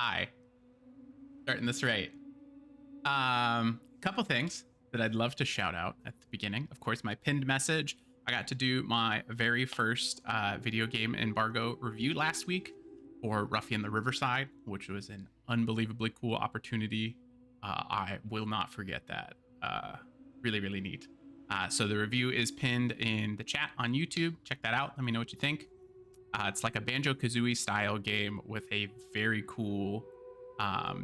Hi. Starting this right. Couple things that I'd love to shout out at the beginning. Of course, my pinned message. I got to do my very first video game embargo review last week for Ruffian the Riverside, which was an unbelievably cool opportunity. I will not forget that. Really, really neat. So the review is pinned in the chat on YouTube. Check that out. Let me know what you think. It's like a Banjo-Kazooie style game with a very cool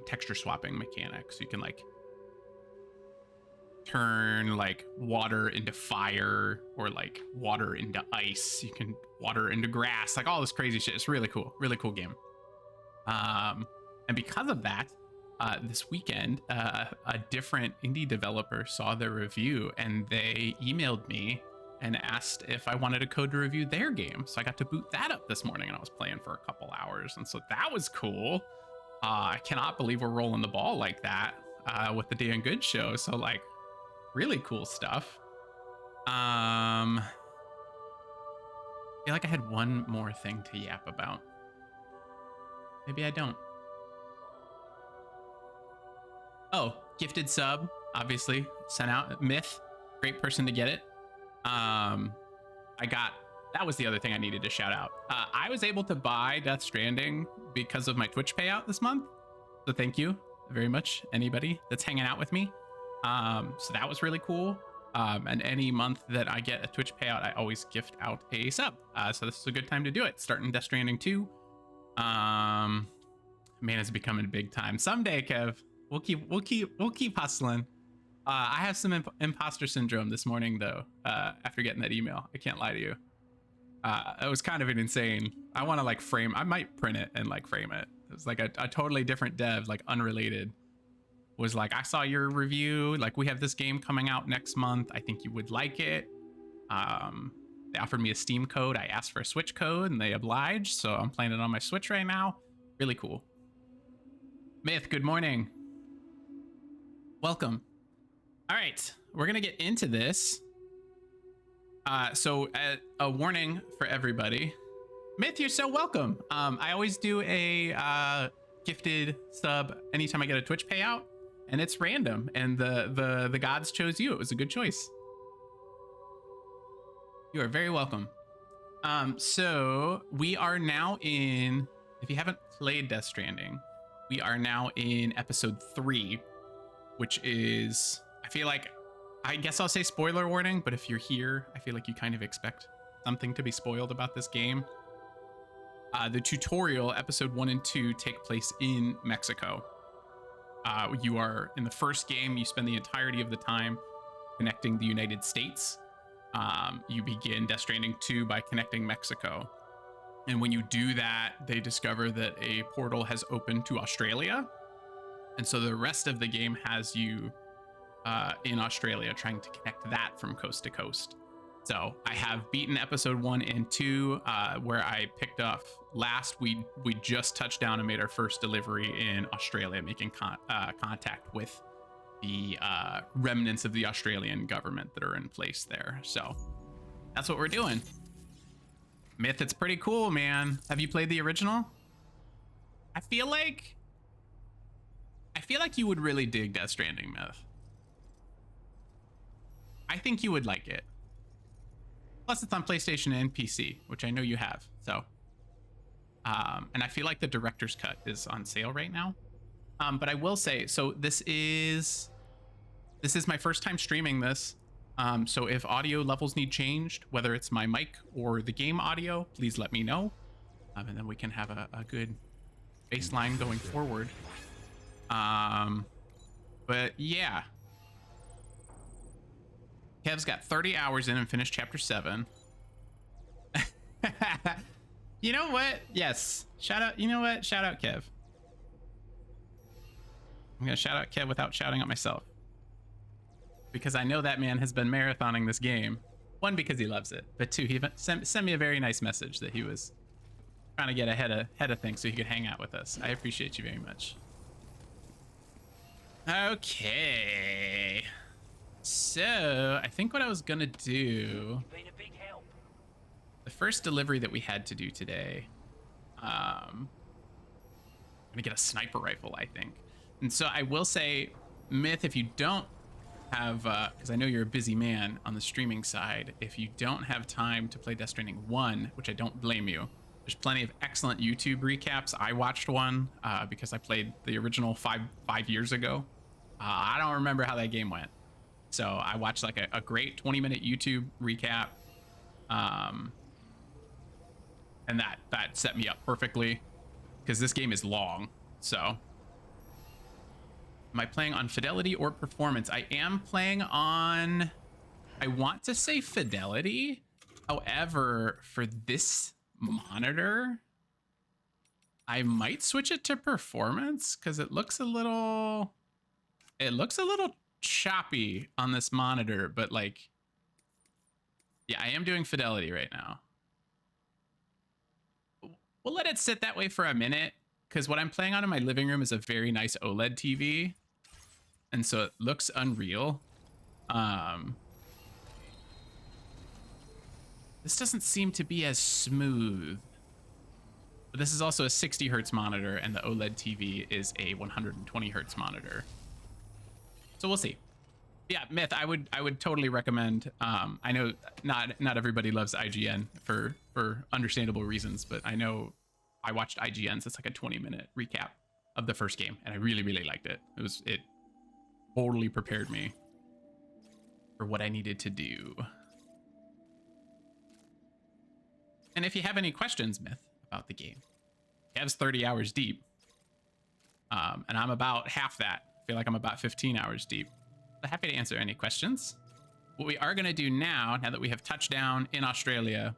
texture swapping mechanic. So you can like turn like water into fire or like water into ice. You can water into grass, like all this crazy shit. It's really cool game. And because of that, this weekend, a different indie developer saw the review and they emailed me and asked if I wanted a code to review their game. So I got to boot that up this morning and I was playing for a couple hours. And so that was cool. I cannot believe we're rolling the ball like that with the Dan Good show. So like really cool stuff. I feel like I had one more thing to yap about. Maybe I don't. Oh, gifted sub, obviously sent out. Myth, great person to get it. That was the other thing I needed to shout out. I was able to buy Death Stranding because of my Twitch payout this month. So thank you very much, anybody that's hanging out with me. So that was really cool. And any month that I get a Twitch payout, I always gift out a sub. So this is a good time to do it. Starting Death Stranding 2. Man, it's becoming big time. Someday, Kev, we'll keep hustling. I have some imposter syndrome this morning, though, after getting that email. I can't lie to you. It was kind of an insane. I want to like frame. I might print it and like frame it. It was like a totally different dev, like unrelated. Was like, I saw your review. Like, we have this game coming out next month. I think you would like it. They offered me a Steam code. I asked for a Switch code and they obliged. So I'm playing it on my Switch right now. Really cool. Myth, good morning. Welcome. All right, we're gonna get into this. So a warning for everybody. Myth, you're so welcome. I always do a gifted sub anytime I get a Twitch payout, and it's random, and the gods chose you. It was a good choice. You are very welcome. So we are now in, if you haven't played Death Stranding, we are now in episode 3, which is, I feel like, I guess I'll say spoiler warning, but if you're here, I feel like you kind of expect something to be spoiled about this game. The tutorial, episode 1 and 2, take place in Mexico. You are, in the first game, you spend the entirety of the time connecting the United States. You begin Death Stranding 2 by connecting Mexico. And when you do that, they discover that a portal has opened to Australia. And so the rest of the game has you in Australia trying to connect that from coast to coast. So I have beaten episode 1 and 2, where I picked up last. We just touched down and made our first delivery in Australia, making contact with the remnants of the Australian government that are in place there. So that's what we're doing. Myth, it's pretty cool, man. Have you played the original? I feel like you would really dig Death Stranding, Myth. I think you would like it. Plus, it's on PlayStation and PC, which I know you have. So, and I feel like the director's cut is on sale right now. But I will say, so this is my first time streaming this. So if audio levels need changed, whether it's my mic or the game audio, please let me know. And then we can have a good baseline going forward. But yeah. Kev's got 30 hours in and finished chapter 7. You know what? Yes. Shout out. You know what? Shout out Kev. I'm going to shout out Kev without shouting out myself. Because I know that man has been marathoning this game. 1, because he loves it. But 2, he sent me a very nice message that he was trying to get ahead of things so he could hang out with us. I appreciate you very much. Okay. So I think what I was gonna do, the first delivery that we had to do today, I'm gonna get a sniper rifle, I think. And so I will say, Myth, if you don't have, because I know you're a busy man on the streaming side, if you don't have time to play Death Stranding 1, which I don't blame you, there's plenty of excellent YouTube recaps. I watched one because I played the original five years ago. I don't remember how that game went. So I watched like a great 20-minute YouTube recap. And that set me up perfectly because this game is long. So am I playing on fidelity or performance? I am playing on, I want to say fidelity. However, for this monitor, I might switch it to performance because it looks a little choppy on this monitor, but like, yeah, I am doing fidelity right now. We'll let it sit that way for a minute because what I'm playing on in my living room is a very nice OLED TV. And so it looks unreal. This doesn't seem to be as smooth. But this is also a 60 hertz monitor and the OLED TV is a 120 hertz monitor. So we'll see. Yeah, Myth, I would totally recommend. I know not everybody loves IGN for understandable reasons, but I know I watched IGN's. It's like a 20-minute recap of the first game, and I really liked it. It totally prepared me for what I needed to do. And if you have any questions, Myth, about the game, Kev's 30 hours deep, and I'm about half that. I feel like I'm about 15 hours deep. So happy to answer any questions. What we are going to do now that we have touchdown in Australia,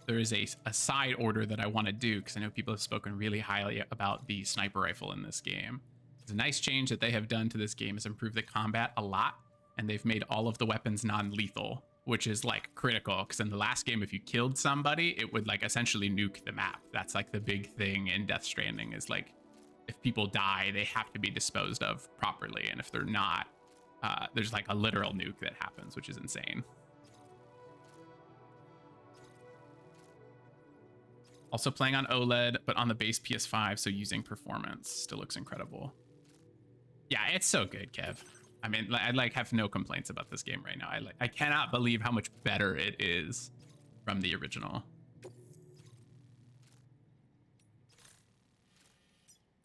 there is a side order that I want to do because I know people have spoken really highly about the sniper rifle in this game. It's a nice change that they have done to this game is improve the combat a lot, and they've made all of the weapons non-lethal, which is like critical because in the last game, if you killed somebody, it would like essentially nuke the map. That's like the big thing in Death Stranding is like, if people die, they have to be disposed of properly, and if they're not, there's like a literal nuke that happens, which is insane. Also playing on OLED, but on the base PS5, so using performance still looks incredible. Yeah, it's so good, Kev. I mean, I like have no complaints about this game right now. I cannot believe how much better it is from the original.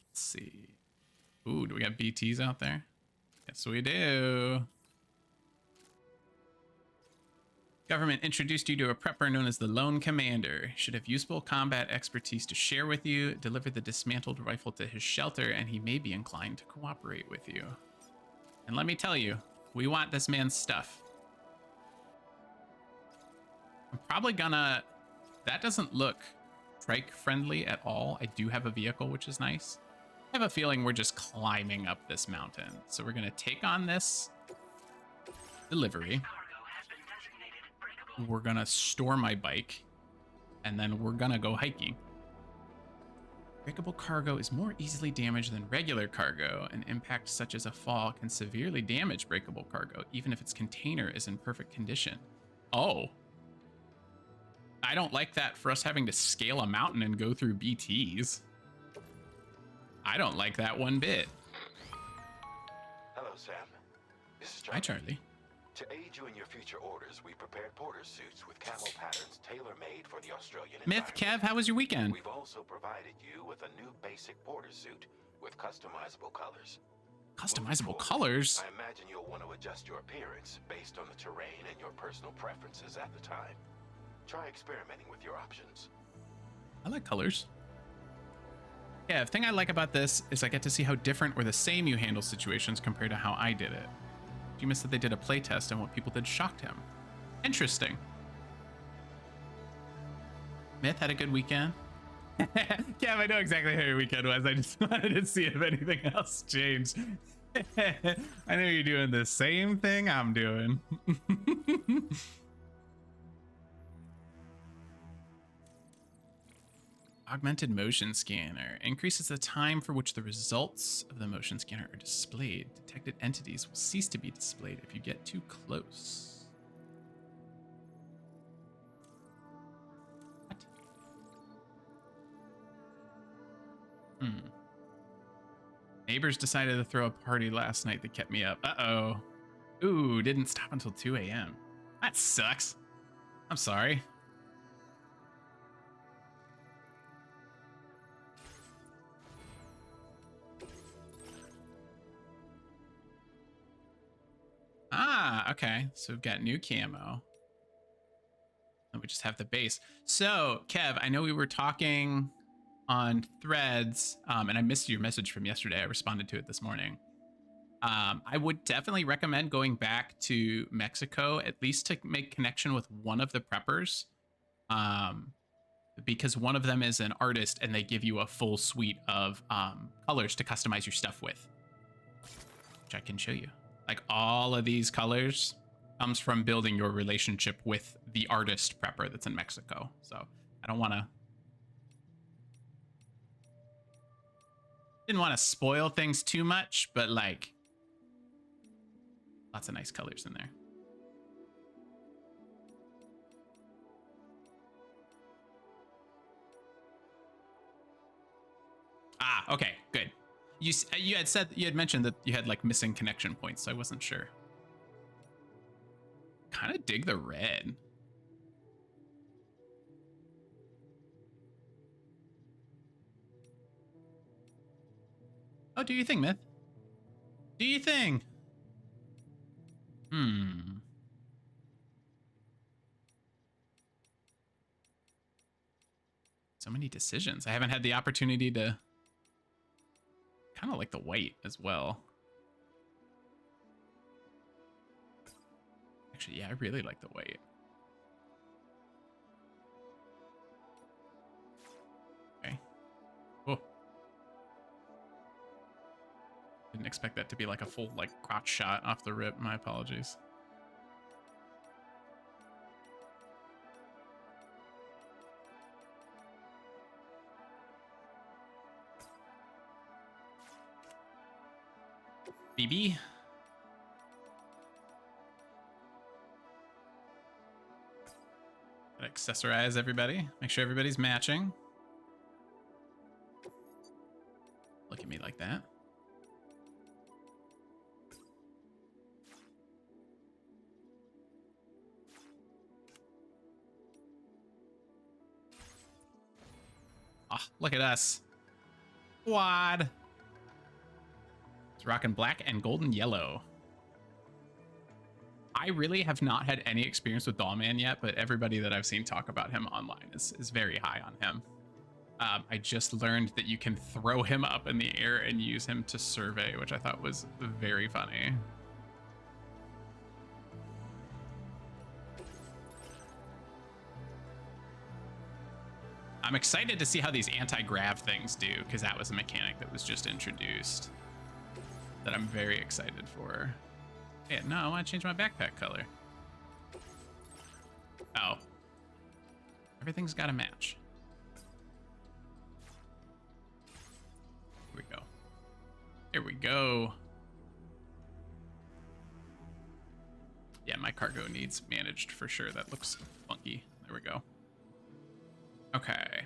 Let's see. Ooh, do we got BTs out there? Yes, we do. Government introduced you to a prepper known as the Lone Commander. Should have useful combat expertise to share with you. Deliver the dismantled rifle to his shelter, and he may be inclined to cooperate with you. And let me tell you, we want this man's stuff. I'm probably gonna... That doesn't look trike friendly at all. I do have a vehicle, which is nice. I have a feeling we're just climbing up this mountain. So we're gonna take on this delivery. We're gonna store my bike, and then we're gonna go hiking. Breakable cargo is more easily damaged than regular cargo. An impact such as a fall can severely damage breakable cargo, even if its container is in perfect condition. Oh. I don't like that for us having to scale a mountain and go through BTs. I don't like that one bit. Hello, Sam. This is Hi, Charlie. To aid you in your future orders, we prepared porter suits with camo patterns tailor-made for the Australian Myth, Kev, environment. how was your weekend? We've also provided you with a new basic porter suit with customizable colors. Customizable Moving forward, colors? I imagine you'll want to adjust your appearance based on the terrain and your personal preferences at the time. Try experimenting with your options. I like colors. Yeah, the thing I like about this is I get to see how different or the same you handle situations compared to how I did it. You missed that they did a playtest and what people did shocked him. Interesting. Myth had a good weekend. Kev, I know exactly how your weekend was. I just wanted to see if anything else changed. I know you're doing the same thing I'm doing. Augmented motion scanner increases the time for which the results of the motion scanner are displayed. Detected entities will cease to be displayed if you get too close. What? Neighbors decided to throw a party last night that kept me up. Uh-oh. Ooh, didn't stop until 2 a.m. That sucks. I'm sorry. Ah, okay. So we've got new camo. And we just have the base. So, Kev, I know we were talking on Threads, and I missed your message from yesterday. I responded to it this morning. I would definitely recommend going back to Mexico, at least to make connection with one of the preppers, because one of them is an artist and they give you a full suite of colors to customize your stuff with, which I can show you. Like all of these colors comes from building your relationship with the artist prepper that's in Mexico. So I didn't want to spoil things too much, but like lots of nice colors in there. Ah, okay, good. You had mentioned that you had like missing connection points, so I wasn't sure. Kind of dig the red. Oh, do you think, Myth? Do you think? So many decisions. I haven't had the opportunity to kind of like the white as well. Actually, yeah, I really like the white. Okay. Oh. Didn't expect that to be like a full like crotch shot off the rip. My apologies. BB. Gotta accessorize everybody. Make sure everybody's matching. Look at me like that. Ah, oh, look at us. Quad. It's rocking black and golden yellow. I really have not had any experience with Dollman yet, but everybody that I've seen talk about him online is very high on him. I just learned that you can throw him up in the air and use him to survey, which I thought was very funny. I'm excited to see how these anti-grav things do, because that was a mechanic that was just introduced that I'm very excited for. Yeah, no, I want to change my backpack color. Oh. Everything's got to match. Here we go. Here we go. Yeah, my cargo needs managed for sure. That looks funky. There we go. Okay.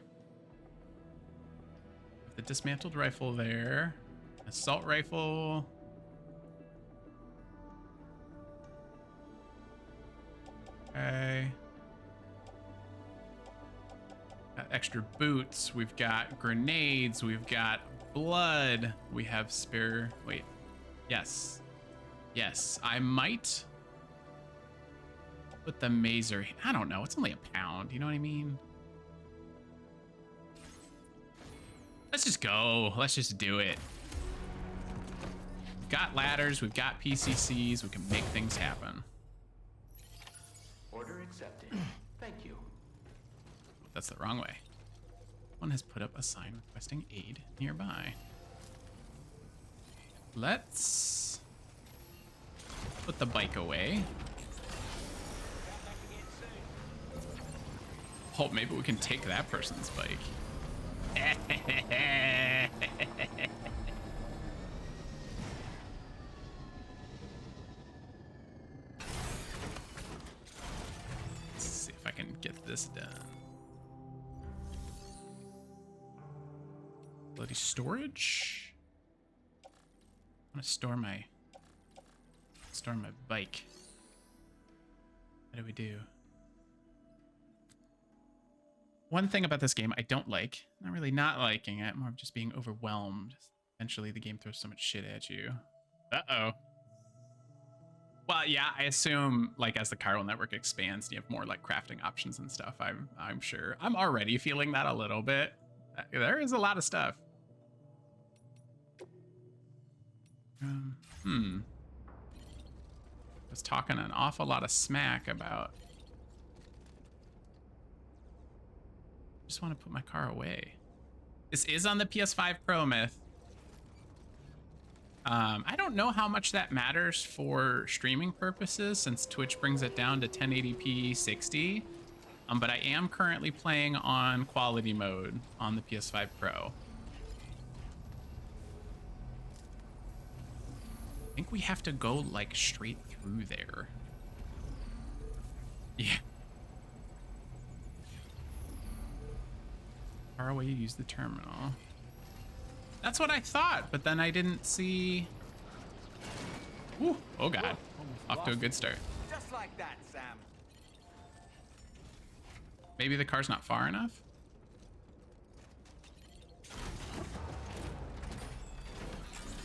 The dismantled rifle there. Assault rifle. Okay. Got extra boots. We've got grenades. We've got blood. We have spare. Wait. Yes. Yes. I might put the mazer. I don't know. It's only a pound. You know what I mean? Let's just go. Let's just do it. We've got ladders. We've got PCCs. We can make things happen. Order accepted. Thank you. That's the wrong way. One has put up a sign requesting aid nearby. Let's put the bike away. Oh, maybe we can take that person's bike. Let's see if I can get this done. Bloody storage. want to store my bike. What do we do? One thing about this game I don't like, not really not liking it, more of just being overwhelmed. Eventually the game throws so much shit at you. Uh-oh. Well, yeah, I assume like as the chiral network expands, you have more like crafting options and stuff. I'm sure. I'm already feeling that a little bit. There is a lot of stuff. Was talking an awful lot of smack about. Just want to put my car away. This is on the PS5 Pro, Myth. I don't know how much that matters for streaming purposes since Twitch brings it down to 1080p 60. But I am currently playing on quality mode on the PS5 Pro. I think we have to go like straight through there. Yeah. Far away, use the terminal. That's what I thought, but then I didn't see. Ooh, oh god. Off to a good start. Just like that, Sam. Maybe the car's not far enough?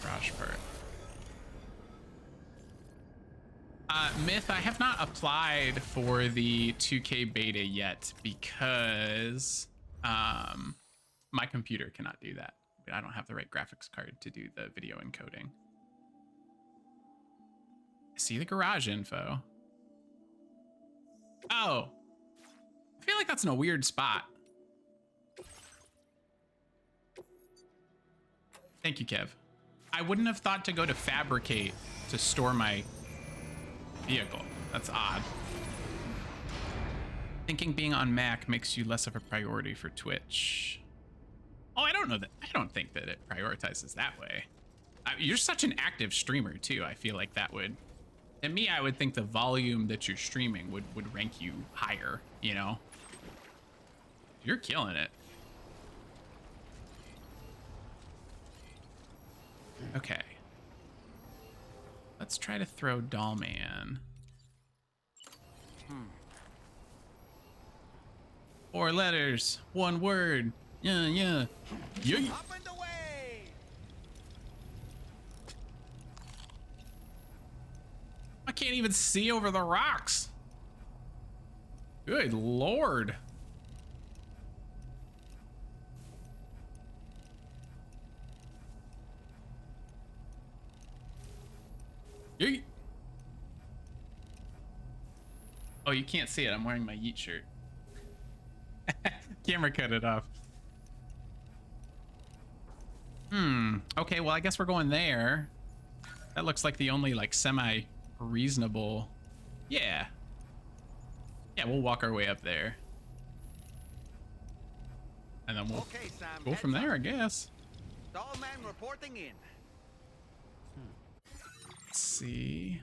Garage part. Myth, I have not applied for the 2K beta yet because my computer cannot do that. I don't have the right graphics card to do the video encoding. See the garage info. Oh, I feel like that's in a weird spot. Thank you, Kev. I wouldn't have thought to go to fabricate to store my vehicle. That's odd. Thinking being on Mac makes you less of a priority for Twitch. Oh, I don't know that. I don't think that it prioritizes that way. You're such an active streamer too. I feel like that would, to me, I would think the volume that you're streaming would rank you higher, you know? You're killing it. Okay. Let's try to throw Dollman. 4 letters, 1 word. Yeah, yeah. Yeah. Up and away! I can't even see over the rocks. Good lord. Yeet. Oh, you can't see it. I'm wearing my Yeet shirt. Camera cut it off. Okay, well, I guess we're going there. That looks like the only, like, semi-reasonable... Yeah. Yeah, we'll walk our way up there. And then we'll Okay, Sam, go from there, I guess. Dollman reporting in. Let's see.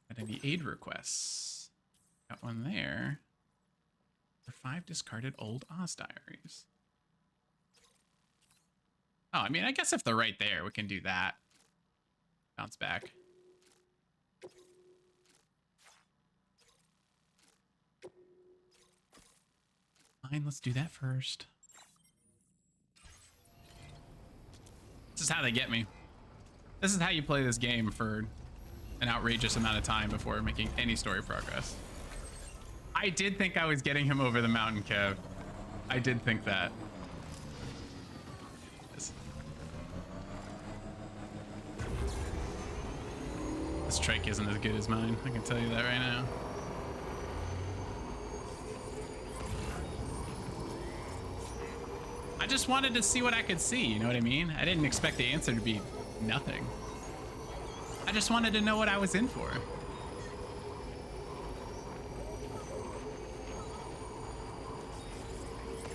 Got any aid requests? Got one there. For 5 discarded old Oz diaries. Oh, I mean, I guess if they're right there, we can do that. Bounce back. Fine, let's do that first. This is how they get me. This is how you play this game for an outrageous amount of time before making any story progress. I did think I was getting him over the mountain, Kev. I did think that. This trike isn't as good as mine. I can tell you that right now. I just wanted to see what I could see, you know what I mean? I didn't expect the answer to be nothing. I just wanted to know what I was in for.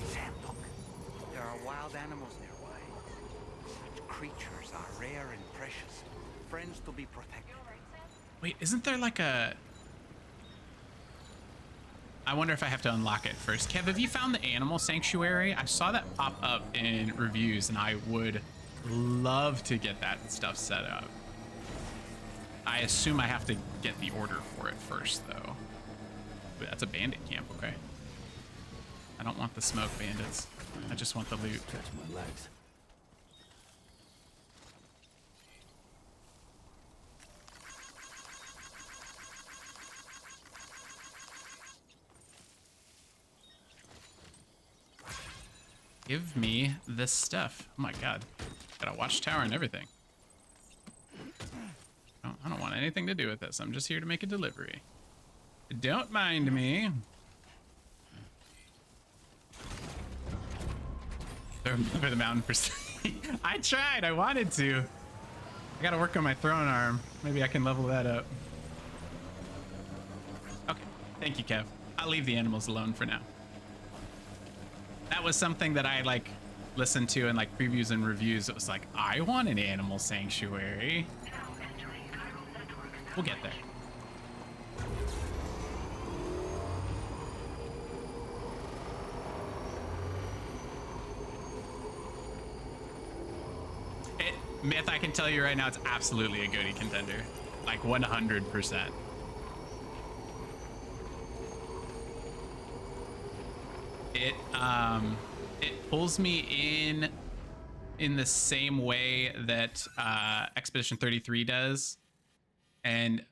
Sam, look. There are wild animals nearby. Such creatures are rare and precious. Friends to be protected. Wait, isn't there like a... I wonder if I have to unlock it first. Kev, have you found the animal sanctuary? I saw that pop up in reviews and I would love to get that stuff set up. I assume I have to get the order for it first, though. But that's a bandit camp, okay. I don't want the smoke bandits. I just want the loot. Catch my legs. Give me this stuff. Oh my god. Got a watchtower and everything. I don't want anything to do with this. I'm just here to make a delivery. Don't mind me. Throw him over the mountain for I tried. I wanted to. I gotta work on my throwing arm. Maybe I can level that up. Okay. Thank you, Kev. I'll leave the animals alone for now. That was something that I like listened to in like previews and reviews. It was like, I want an animal sanctuary. We'll get there. Myth, I can tell you right now, it's absolutely a goatee contender. Like 100%. It pulls me in the same way that Expedition 33 does. And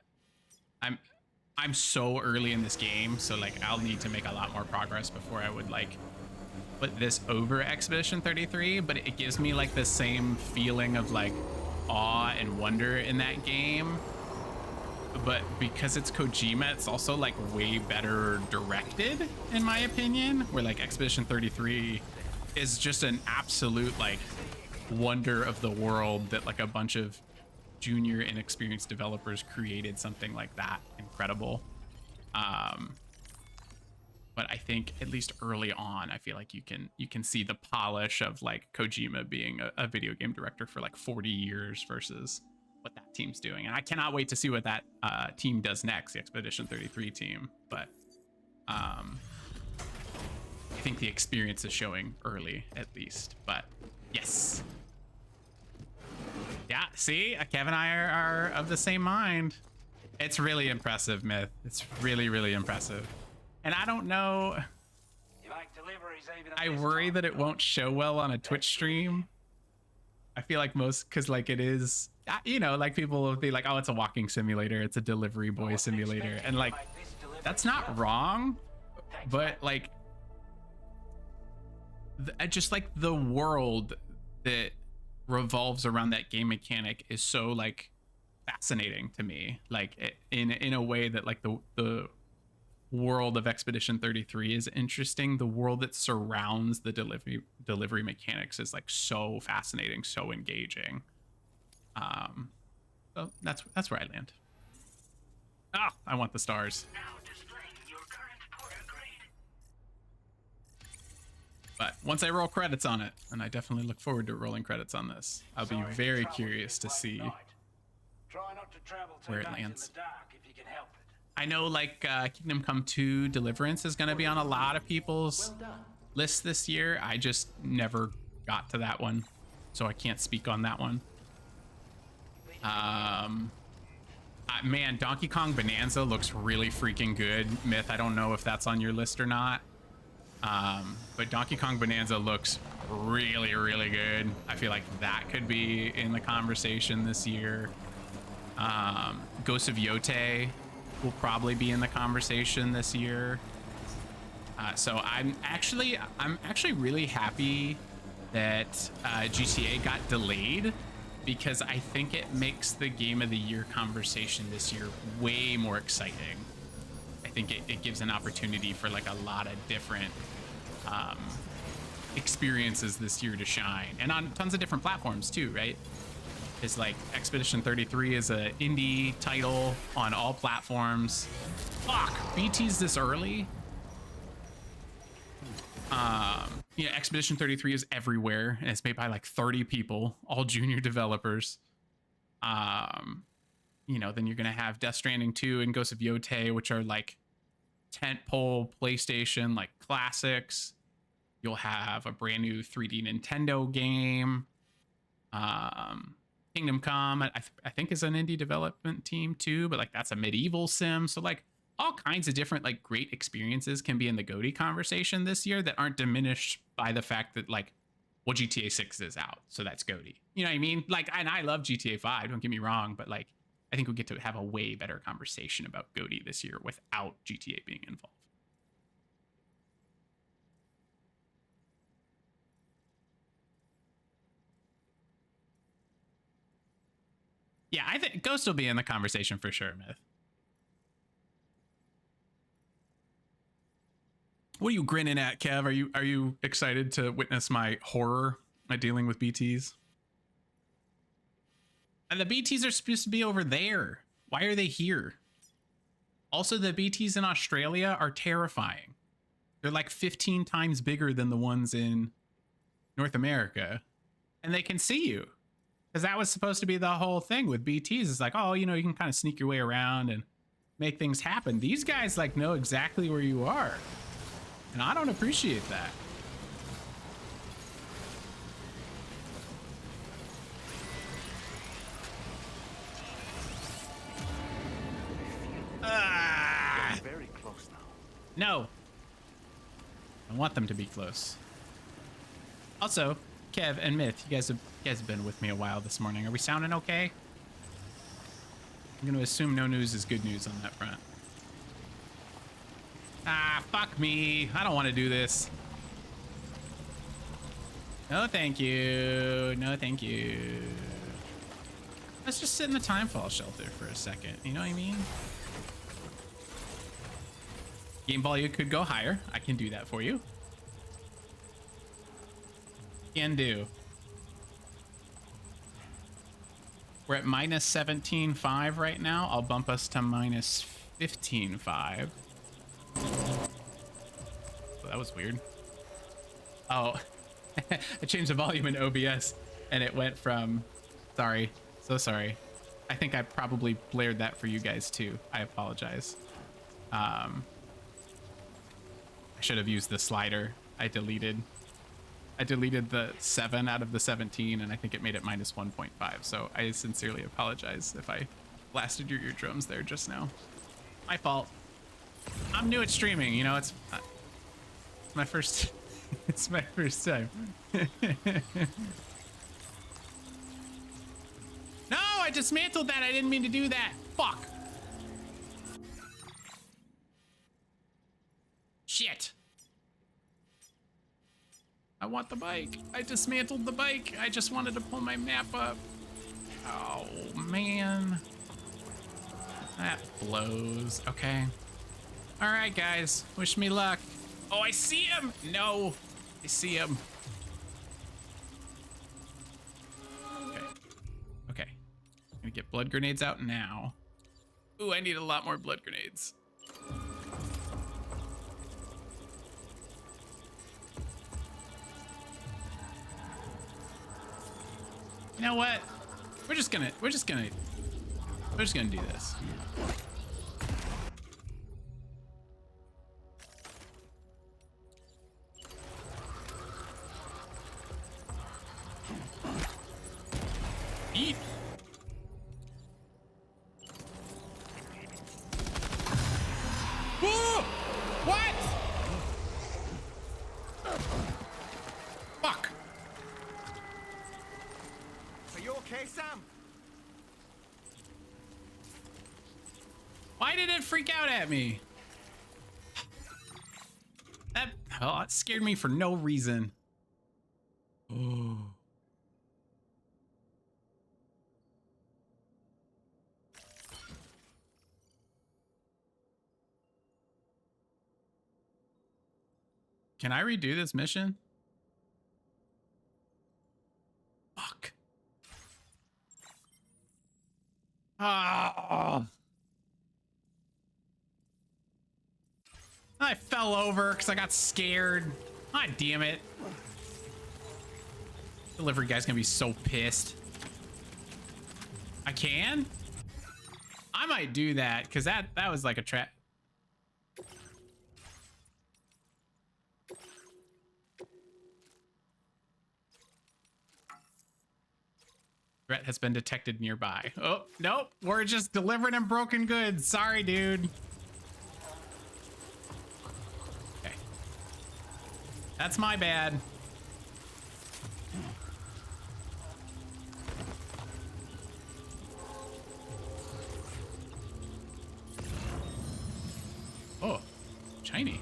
I'm so early in this game, so like I'll need to make a lot more progress before I would like put this over Expedition 33, but it gives me like the same feeling of like awe and wonder in that game. But because it's Kojima, it's also like way better directed, in my opinion, where like Expedition 33 is just an absolute like wonder of the world that like a bunch of junior inexperienced developers created something like that incredible. But I think at least early on, I feel like you can see the polish of like Kojima being a video game director for like 40 years versus what that team's doing. And I cannot wait to see what that team does next, the Expedition 33 team. But I think the experience is showing early at least. But yes. Yeah, see, Kev and I are of the same mind. It's really impressive, Myth. It's really, really impressive. And I don't know, I worry that it won't show well on a Twitch stream. I feel like most, because like it is, you know, like people will be like, oh, it's a walking simulator, it's a delivery boy simulator. And like, that's not wrong, but like, just like the world that revolves around that game mechanic is so like fascinating to me. Like in a way that like the world of Expedition 33 is interesting. The world that surrounds the delivery mechanics is like so fascinating, so engaging. So that's where I land. Ah, I want the stars. But once I roll credits on it, and I definitely look forward to rolling credits on this, I'll be very curious to see where it lands. I know like Kingdom Come 2 Deliverance is going to be on a lot of people's lists this year. I just never got to that one, so I can't speak on that one. Man, Donkey Kong Bonanza looks really freaking good. Myth, I don't know if that's on your list or not. But Donkey Kong Bonanza looks really, really good. I feel like that could be in the conversation this year. Ghost of Yote will probably be in the conversation this year. So I'm actually really happy that GTA got delayed, because I think it makes the Game of the Year conversation this year way more exciting. I think it gives an opportunity for like a lot of different experiences this year to shine, and on tons of different platforms too, right? It's like Expedition 33 is a indie title on all platforms. Fuck, BT's this early. Yeah, Expedition 33 is everywhere, and it's made by like 30 people, all junior developers. You know, then you're gonna have Death Stranding 2 and Ghost of Yote, which are like tentpole PlayStation like classics. You'll have a brand new 3D Nintendo game. Kingdom Come, I think is an indie development team too, but like that's a medieval sim. So like all kinds of different like great experiences can be in the GOTY conversation this year that aren't diminished by the fact that like, well, GTA 6 is out, so that's GOTY. You know what I mean? Like, and I love GTA 5, don't get me wrong, but like I think we get to have a way better conversation about GOTY this year without GTA being involved. Yeah, I think Ghost will be in the conversation for sure, Myth. What are you grinning at, Kev? Are you excited to witness my horror at dealing with BTs? And the BTs are supposed to be over there. Why are they here? Also, the BTs in Australia are terrifying. They're like 15 times bigger than the ones in North America. And they can see you. Because that was supposed to be the whole thing with BTs. It's like, oh, you know, you can kind of sneak your way around and make things happen. These guys like know exactly where you are. And I don't appreciate that. Very close now. No. I want them to be close. Also, Kev and Myth, you guys have been with me a while this morning. Are we sounding okay? I'm going to assume no news is good news on that front. Ah, fuck me. I don't want to do this. No, thank you. No, thank you. Let's just sit in the timefall shelter for a second. You know what I mean? Game volume could go higher. I can do that for you. Can do. We're at minus 17.5 right now. I'll bump us to minus 15.5. So that was weird. Oh, I changed the volume in OBS and it went from, sorry, so sorry. I think I probably blared that for you guys too. I apologize. I should have used the slider. I deleted the 7 out of the 17 and I think it made it minus 1.5. So I sincerely apologize if I blasted your eardrums there just now. My fault. I'm new at streaming, you know, it's my first, it's my first time. No, I dismantled that. I didn't mean to do that. Fuck. Shit. I want the bike. I dismantled the bike. I just wanted to pull my map up. Oh, man. That blows. Okay. All right, guys. Wish me luck. Oh, I see him. No, I see him. Okay. Okay. I'm gonna get blood grenades out now. Ooh, I need a lot more blood grenades. You know what? We're just gonna do this. Eat. Whoa! What? Fuck. Are you okay, Sam? Why did it freak out at me? That scared me for no reason. Oh. Can I redo this mission? Fuck. Oh. I fell over because I got scared. God damn it. Delivery guy's gonna be so pissed. I can? I might do that because that was like a trap. Threat has been detected nearby. Oh, nope. We're just delivering him broken goods. Sorry, dude. Okay. That's my bad. Oh, shiny.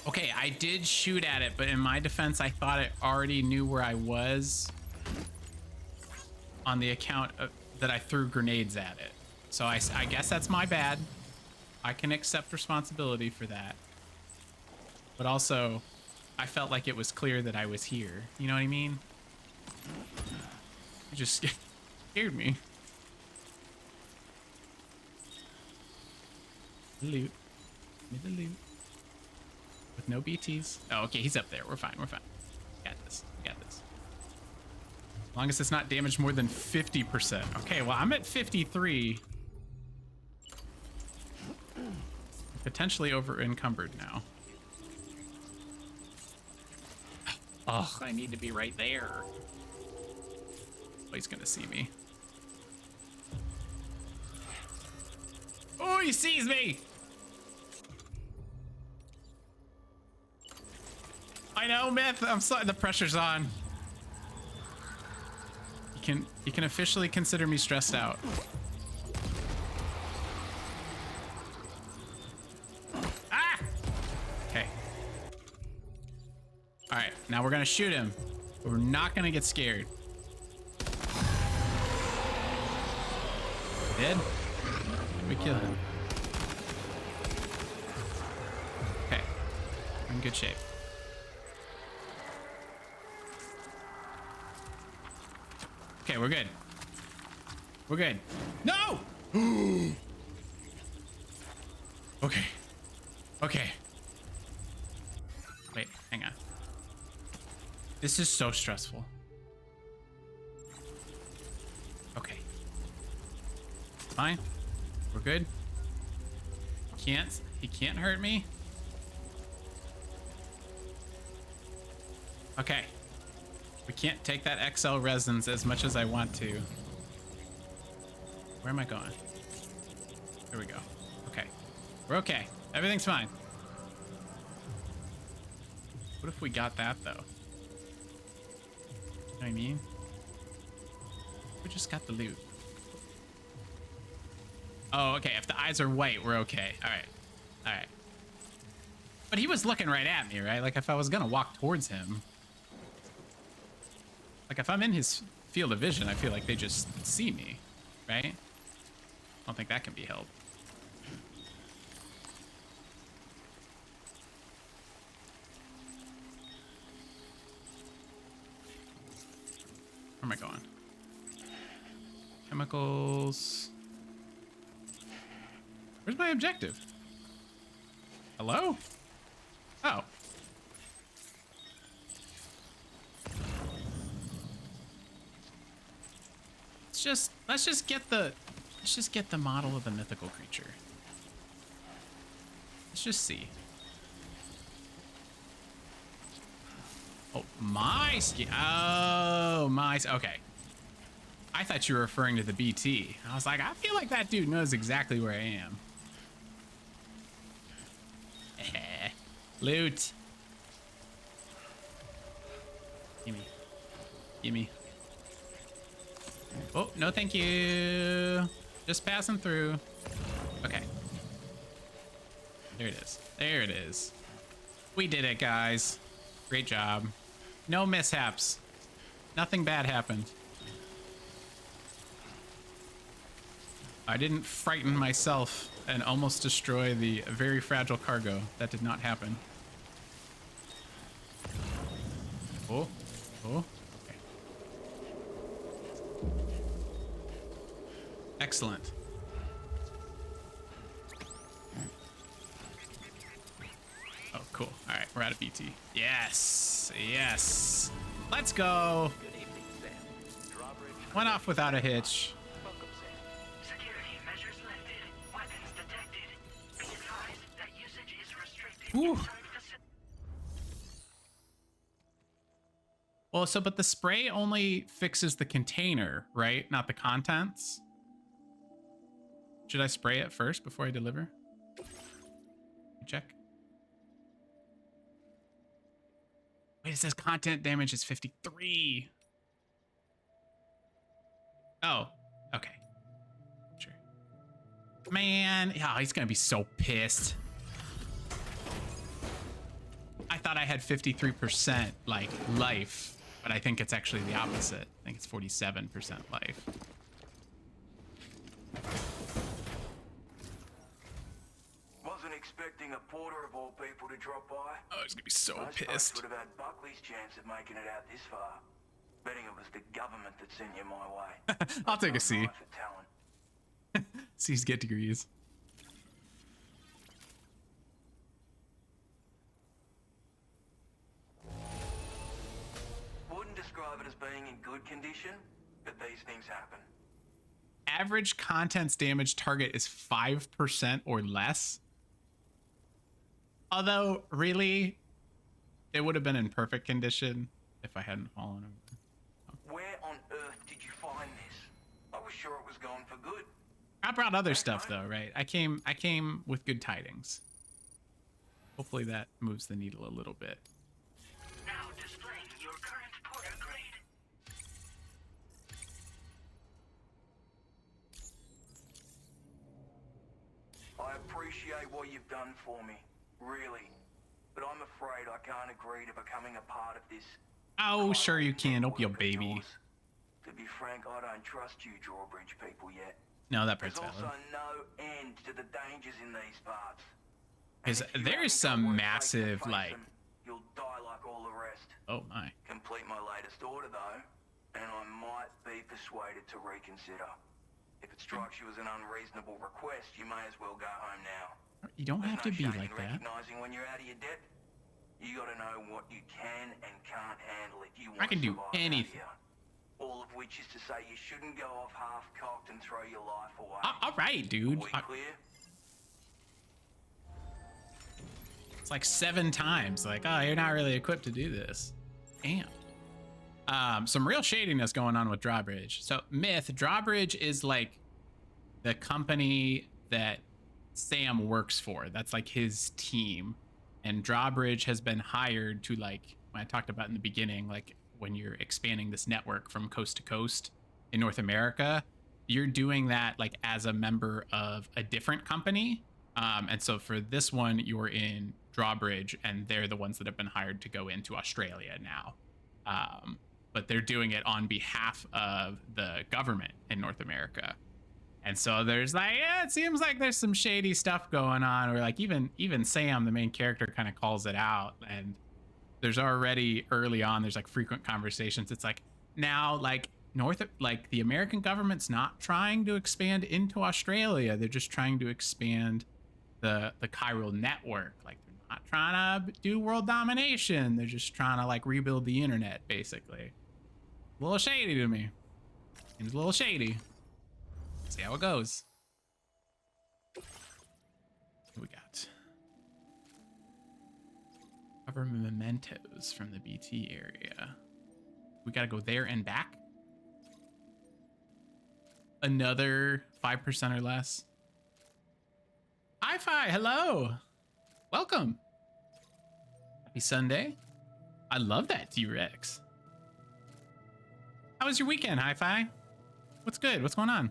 Okay, I did shoot at it, but in my defense, I thought it already knew where I was on the account of, that I threw grenades at it. So I guess that's my bad. I can accept responsibility for that. But also, I felt like it was clear that I was here. You know what I mean? It just scared me. Loot. Give me the loot. With no BTs. Oh, okay, he's up there. We're fine. We're fine. Got this. Got this. As long as it's not damaged more than 50%. Okay, well, I'm at 53. Potentially over encumbered now. Oh, I need to be right there. Oh, he's gonna see me. Oh, he sees me! I know, Myth. I'm sorry. The pressure's on. You can officially consider me stressed out. Ah! Okay. All right. Now we're gonna shoot him. But we're not gonna get scared. Dead? We kill him. Okay. We're in good shape. Okay, we're good. We're good. No! Okay. Okay. Wait, hang on. This is so stressful. Okay. Fine. We're good. He can't hurt me. Okay. We can't take that XL resins as much as I want to. Where am I going? There we go. Okay. We're okay. Everything's fine. What if we got that, though? You know what I mean? We just got the loot. Oh, okay. If the eyes are white, we're okay. All right. All right. But he was looking right at me, right? Like, if I was going to walk towards him... Like, if I'm in his field of vision, I feel like they just see me, right? I don't think that can be helped. Where am I going? Chemicals. Where's my objective? Hello? Oh. Let's just get the model of the mythical creature. Let's just see. Oh, my skin. Oh, my. Okay. I thought you were referring to the BT. I was like, I feel like that dude knows exactly where I am. Loot. Gimme. Gimme. Oh, no thank you. Just passing through. Okay. There it is. There it is. We did it, guys. Great job. No mishaps. Nothing bad happened. I didn't frighten myself and almost destroy the very fragile cargo. That did not happen. Oh. Oh. Okay. Excellent. Oh, cool. All right, we're out of BT. Yes. Yes. Let's go. Good evening, Sam. Drawbridge. Went off without a hitch. Welcome, Sam. Security measures lifted. Weapons detected. Be advised that usage is restricted Whew. inside Well, so but the spray only fixes the container, right? Not the contents. Should I spray it first before I deliver? Check. Wait, it says content damage is 53. Oh, okay. Sure. Man, yeah, he's gonna be so pissed. I thought I had 53% like life, but I think it's actually the opposite. I think it's 47% life. Wasn't expecting a porter of all people to drop by. Oh, he's gonna be so Most folks pissed. would have had Buckley's chance of making it out this far. Betting it was the government that sent you my way. I'll take a C. Eye for talent. C's get degrees. Wouldn't describe it as being in good condition, but these things happen. Average contents damage target is 5% or less. Although, really, it would have been in perfect condition if I hadn't fallen over. Where on earth did you find this? I was sure it was gone for good. I brought other stuff though, right? I came with good tidings. Hopefully that moves the needle a little bit. Now displaying your current porter grade. I appreciate what you've done for me, really. But I'm afraid I can't agree to becoming a part of this. Oh, sure you can. Don't be a baby. Yours. To be frank, I don't trust you drawbridge people yet. No, that There's part's also valid. no end to the dangers in these parts. Because And if you there is haven't some got what it takes to massive, face like, them, you'll die like all the rest. oh my. Complete my latest order though, and I might be persuaded to reconsider. If it strikes you as an unreasonable request, you may as well go home now. You don't have to There's be no shame like in that. recognizing when you're out of your depth. You gotta know what you can and can't handle if you want I can to do survive out anything. here. All of which is to say you shouldn't go off half-cocked and throw your life away. All right, dude. We clear? It's like 7 times. Like, oh, you're not really equipped to do this. Damn. Some real shadiness going on with Drawbridge. So, Myth, Drawbridge is like the company that Sam works for. That's like his team. And Drawbridge has been hired to, like, when I talked about in the beginning, like when you're expanding this network from coast to coast in North America, you're doing that like as a member of a different company. And so for this one, you're in Drawbridge, and they're the ones that have been hired to go into Australia now. But they're doing it on behalf of the government in North America. And so there's like, yeah, it seems like there's some shady stuff going on, or like even Sam, the main character, kind of calls it out. And there's already early on, there's like frequent conversations. It's like now like the American government's not trying to expand into Australia. They're just trying to expand the chiral network. Like they're not trying to do world domination. They're just trying to like rebuild the internet, basically. A little shady to me. Seems a little shady. See how it goes. What we got? Cover mementos from the BT area. We gotta go there and back. Another 5% or less. Hi-Fi, hello. Welcome. Happy Sunday. I love that T-Rex. How was your weekend, Hi-Fi? What's good? What's going on?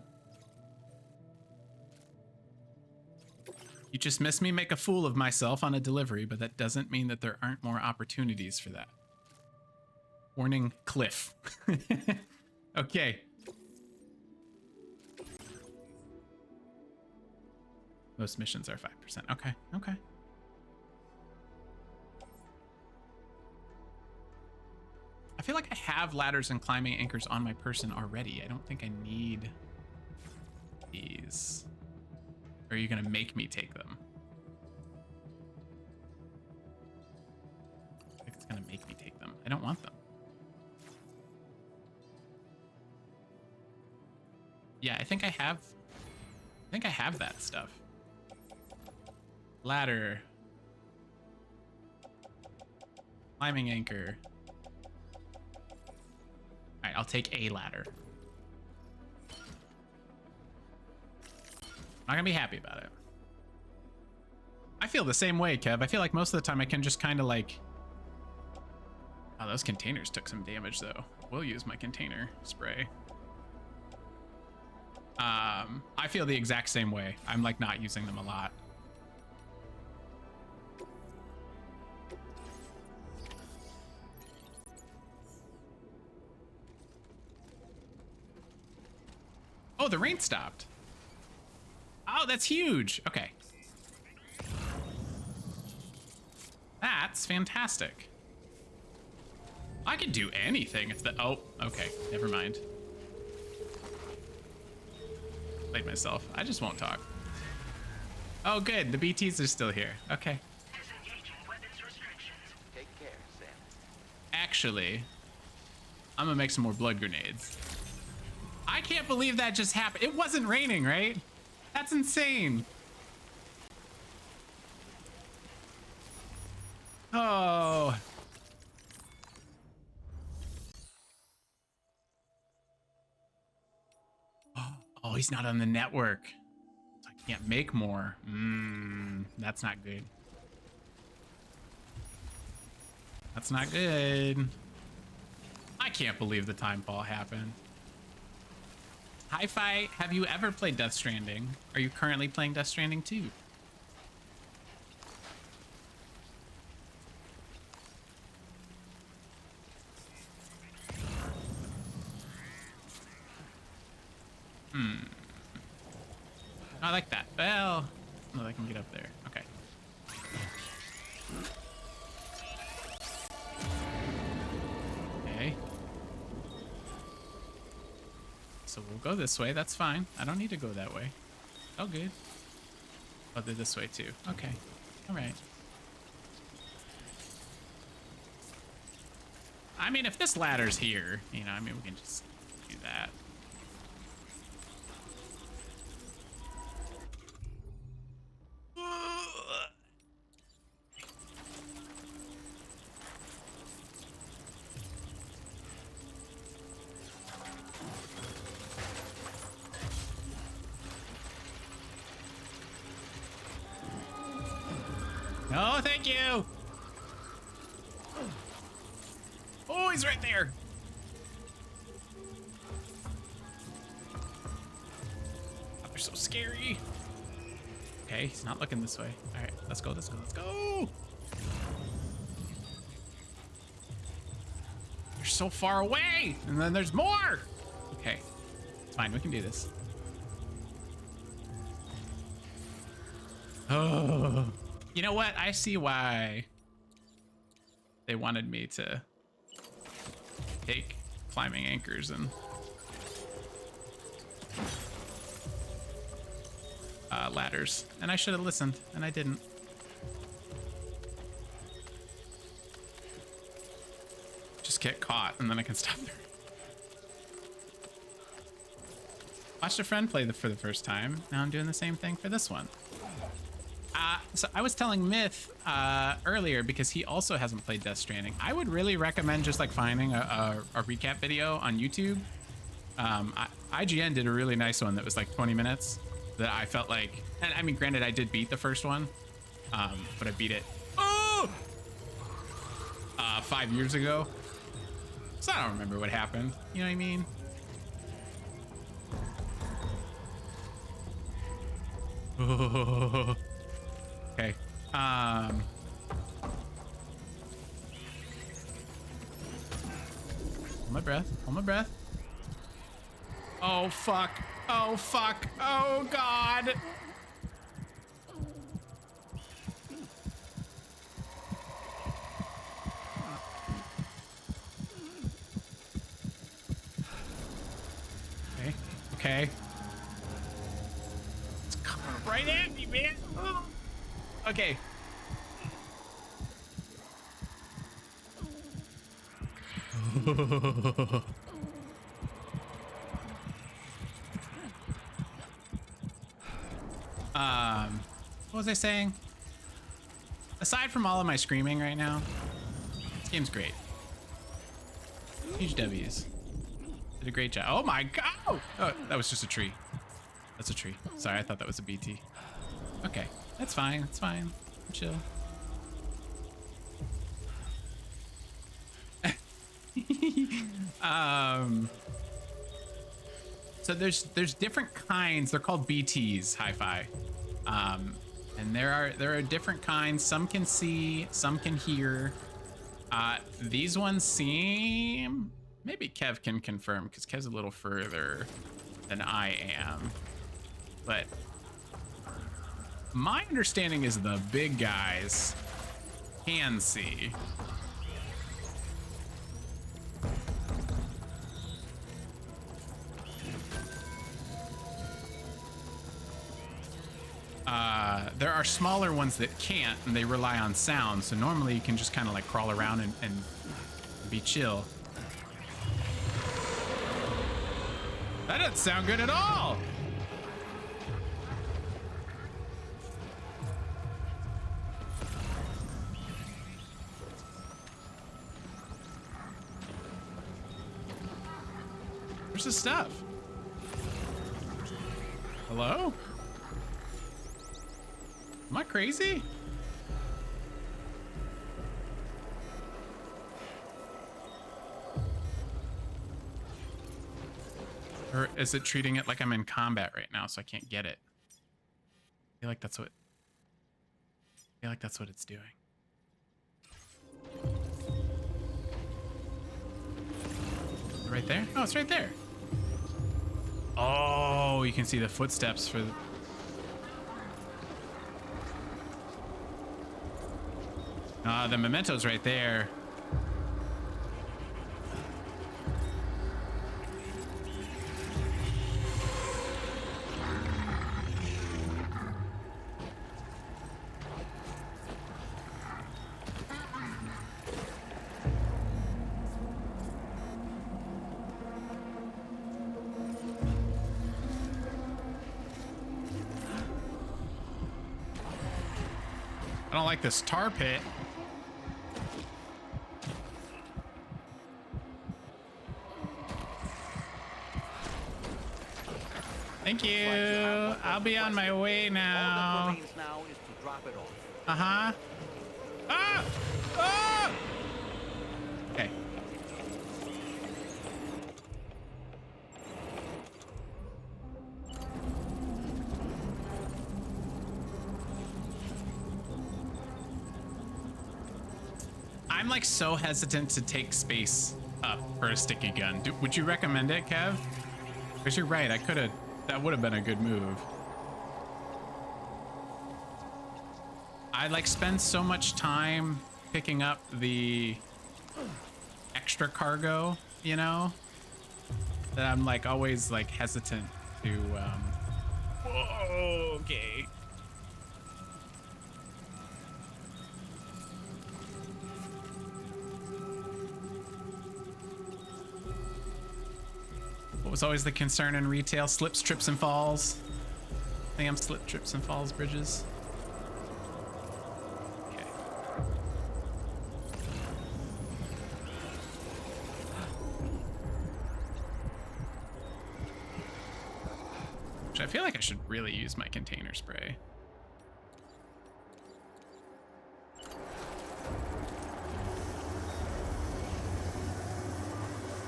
You just missed me make a fool of myself on a delivery, but that doesn't mean that there aren't more opportunities for that. Warning, Cliff. Okay. Most missions are 5%. Okay, okay. I feel like I have ladders and climbing anchors on my person already. I don't think I need these. Or are you gonna make me take them? I think it's gonna make me take them. I don't want them. Yeah, I think I have that stuff. Ladder. take a ladder. Not gonna be happy about it. I feel the same way, Kev. I feel like most of the time I can just kind of like... Oh, those containers took some damage though. We'll use my container spray. I feel the exact same way. I'm like not using them a lot. Oh, the rain stopped. Oh, that's huge. Okay. That's fantastic. I could do anything if the... Oh, okay. Never mind. Played myself. I just won't talk. Oh, good. The BTs are still here. Okay. Disengaging weapons restrictions. Take care, Sam. Actually, I'm gonna make some more blood grenades. I can't believe that just happened. It wasn't raining, right? That's insane. Oh. Oh, he's not on the network. So I can't make more. That's not good. That's not good. I can't believe the time fall happened. Hi-Fi, have you ever played Death Stranding? Are you currently playing Death Stranding 2? I like that. Well, no, I can get up there. Okay. Okay. So we'll go this way. That's fine. I don't need to go that way. Oh, good. Oh, they're this way too. Okay. All right. I mean, if this ladder's here, you know, I mean, we can just do that. No, thank you. Oh, he's right there. Oh, they're so scary. Okay, he's not looking this way. All right, let's go, let's go, let's go. You're so far away. And then there's more. Okay, it's fine. We can do this. Oh. You know what? I see why they wanted me to take climbing anchors and ladders. And I should have listened, and I didn't. Just get caught, and then I can stop there. Watched a friend play for the first time. Now I'm doing the same thing for this one. So I was telling Myth earlier, because he also hasn't played Death Stranding. I would really recommend just like finding a recap video on YouTube. IGN did a really nice one that was like 20 minutes that I felt like, and I mean, granted, I did beat the first one, but I beat it 5 years ago. So I don't remember what happened. You know what I mean? Oh. Okay. Hold my breath. Hold my breath. Oh, fuck. Oh, fuck. Oh, God. Okay. Okay. It's coming right at me, man. Oh. Okay. What was I saying? Aside from all of my screaming right now, this game's great. Huge W's. Did a great job. Oh my god! Oh, that was just a tree. That's a tree. Sorry, I thought that was a BT. Okay, that's fine. That's fine. Chill. So there's different kinds. They're called BTs. Hi-fi. And there are different kinds. Some can see, some can hear. These ones seem, maybe Kev can confirm because Kev's a little further than I am. But my understanding is the big guys can see. There are smaller ones that can't, and they rely on sound. So normally you can just kind of like crawl around and be chill. That doesn't sound good at all. Where's the stuff? Hello? Am I crazy? Or is it treating it like I'm in combat right now, so I can't get it? I feel like that's what it's doing. Right there? Oh, it's right there. Oh, you can see the footsteps for the memento's right there. I don't like this tar pit. Thank you. I'll be on my way now. All that remains now is to drop it off. Uh-huh. Ah! Ah! Okay. I'm like so hesitant to take space up for a sticky gun. Would you recommend it, Kev? Because you're right, that would have been a good move. I like spend so much time picking up the extra cargo, you know, that I'm like always like hesitant to, whoa, okay. What was always the concern in retail? Slips, trips, and falls. Damn slip, trips, and falls bridges. Okay. Which I feel like I should really use my container spray.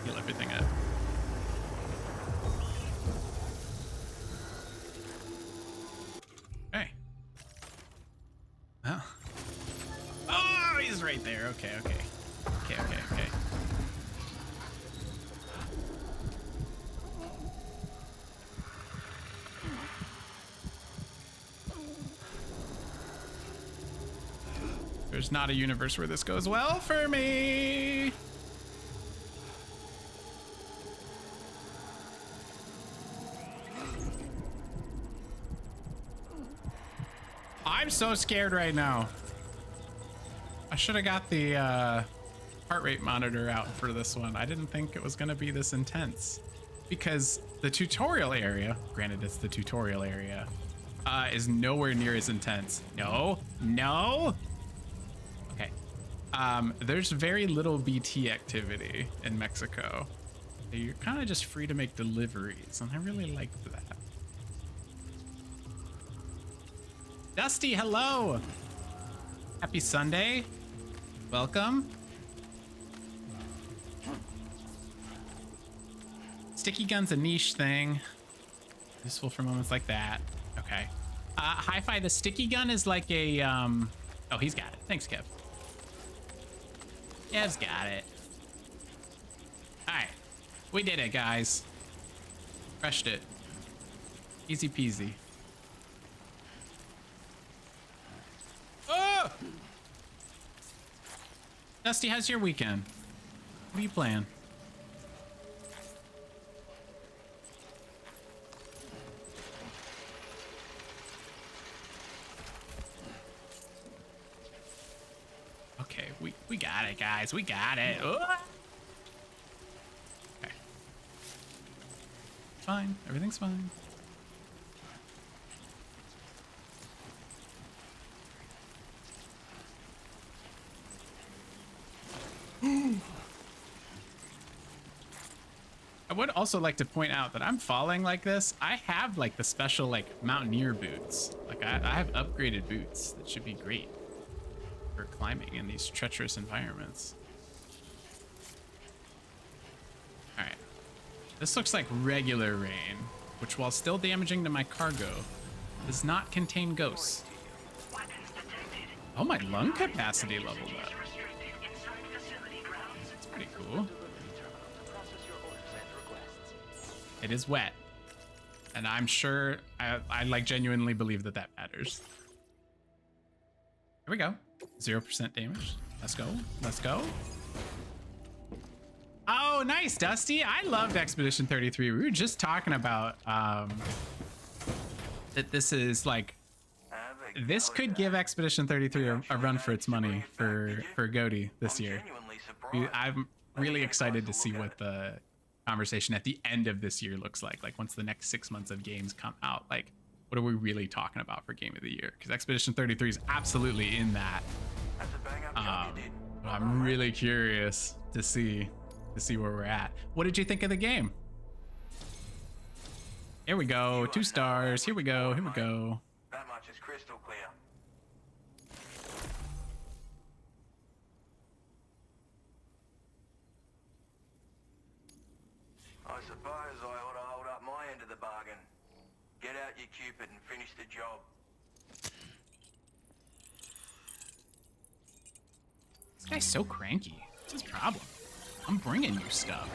Heal everything up. Oh, he's right there. Okay. There's not a universe where this goes well for me. I'm so scared right now. I should have got the heart rate monitor out for this one. I didn't think it was going to be this intense because the tutorial area, granted it's the tutorial area, is nowhere near as intense. No. Okay. There's very little BT activity in Mexico. You're kind of just free to make deliveries, and I really like that. Dusty, hello! Happy Sunday. Welcome. Sticky gun's a niche thing. Useful for moments like that. Okay. Hi-Fi, the sticky gun is like a, oh, he's got it. Thanks, Kev. Kev's got it. All right. We did it, guys. Crushed it. Easy peasy. Oh! Dusty, how's your weekend? What are you playing? Okay, we got it, guys. We got it. Oh! Okay. Fine. Everything's fine. I would also like to point out that I'm falling like this. I have like the special like mountaineer boots. Like I have upgraded boots that should be great for climbing in these treacherous environments. All right. This looks like regular rain, which while still damaging to my cargo, does not contain ghosts. Weapons detected. Oh, my lung capacity leveled up. Restricted inside facility grounds. That's pretty cool. It is wet. And I'm sure, I like genuinely believe that that matters. Here we go. 0% damage. Let's go. Let's go. Oh, nice, Dusty. I loved Expedition 33. We were just talking about that this is like, this could give Expedition 33 a run for its money for GOTY this year. I'm really excited to see what the conversation at the end of this year looks like once the next 6 months of games come out. Like, what are we really talking about for game of the year? Because Expedition 33 is absolutely in that. I'm really curious to see where we're at. What did you think of the game? Here we go. 2 stars. Here we go. Here we go. That much is crystal clear. I suppose I ought to hold up my end of the bargain. Get out your Cupid and finish the job. This guy's so cranky. What's his problem? I'm bringing you stuff.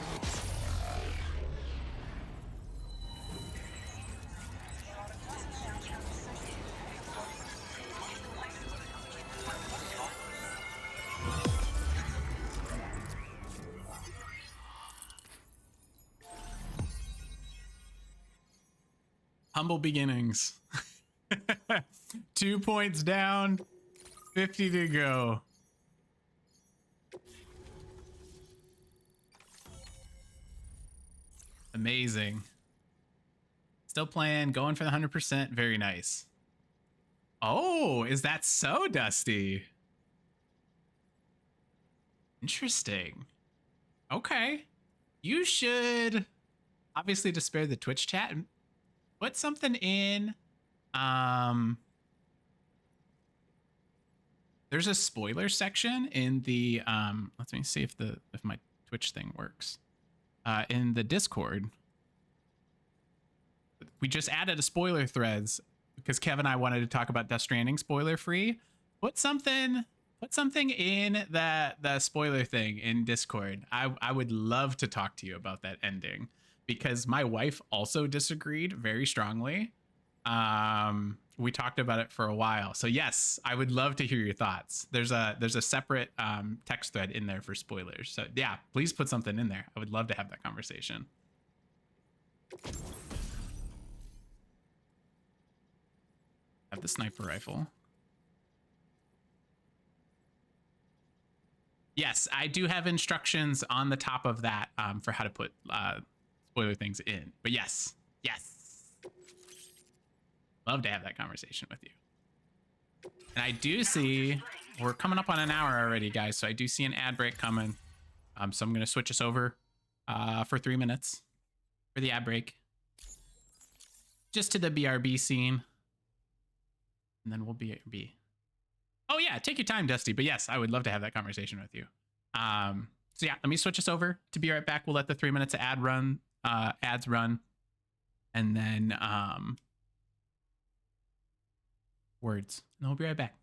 Humble beginnings. 2 points down, 50 to go. Amazing. Still playing, going for the 100%. Very nice. Oh, is that so, Dusty? Interesting. Okay. You should, obviously, to spare the Twitch chat, put something in. There's a spoiler section in the let me see if my Twitch thing works. In the Discord. We just added a spoiler threads because Kev and I wanted to talk about Death Stranding spoiler free. Put something in the spoiler thing in Discord. I would love to talk to you about that ending because my wife also disagreed very strongly. We talked about it for a while. So yes, I would love to hear your thoughts. There's a separate text thread in there for spoilers. So yeah, please put something in there. I would love to have that conversation. Have the sniper rifle. Yes, I do have instructions on the top of that for how to put spoiler things in. But yes. Love to have that conversation with you. And I do see we're coming up on an hour already, guys. So I do see an ad break coming. So I'm going to switch us over for 3 minutes for the ad break. Just to the BRB scene. And then we'll BRB. Oh yeah, take your time, Dusty. But yes, I would love to have that conversation with you. So yeah, let me switch us over to be right back. We'll let the 3 minutes of ads run. And then words. And we'll be right back.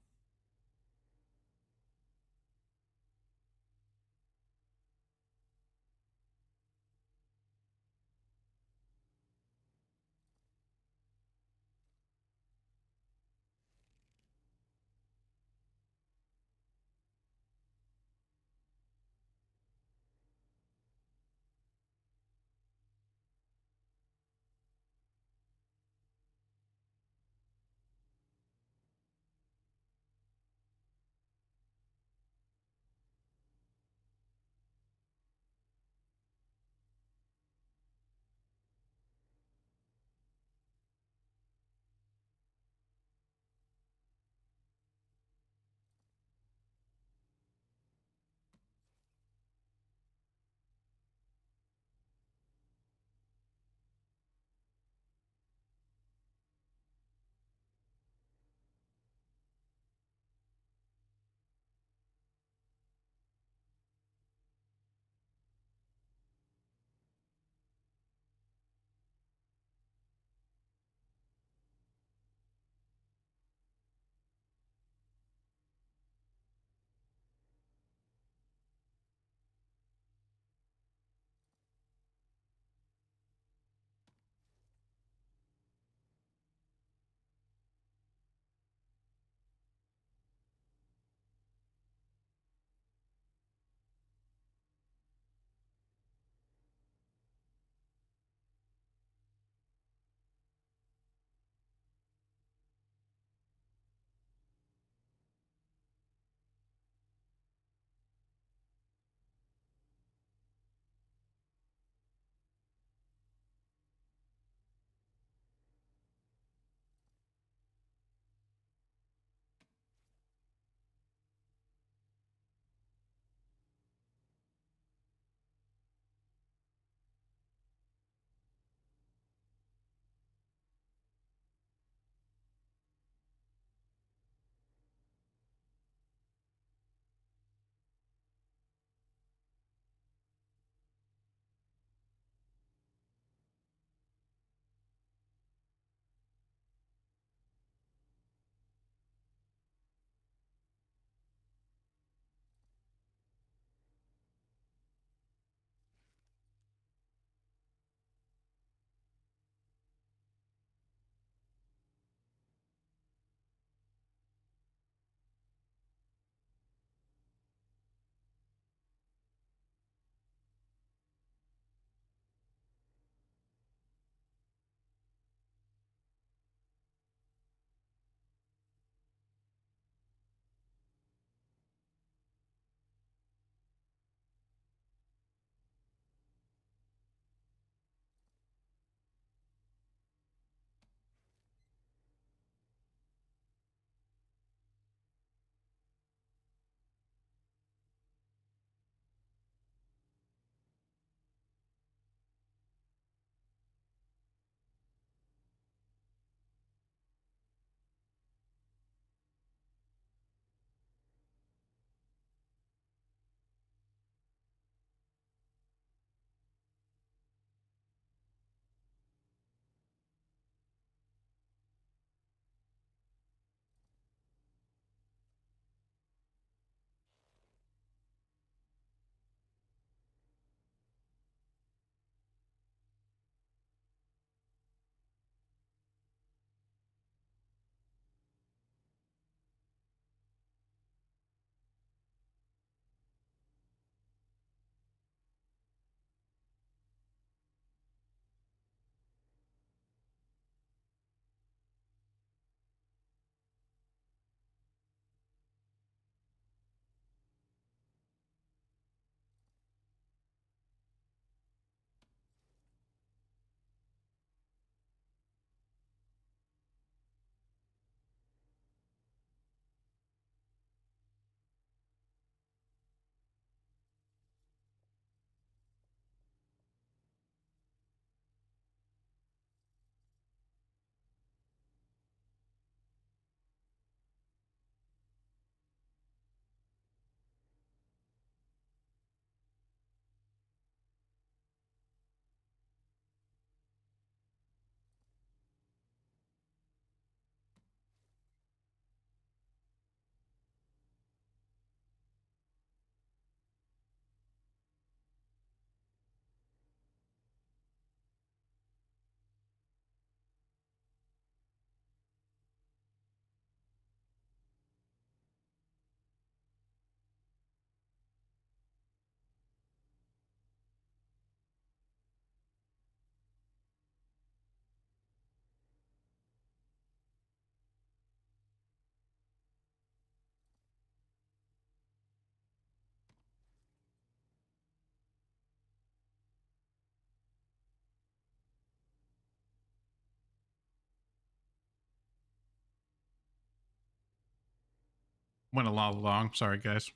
Went a lot long. Sorry, guys.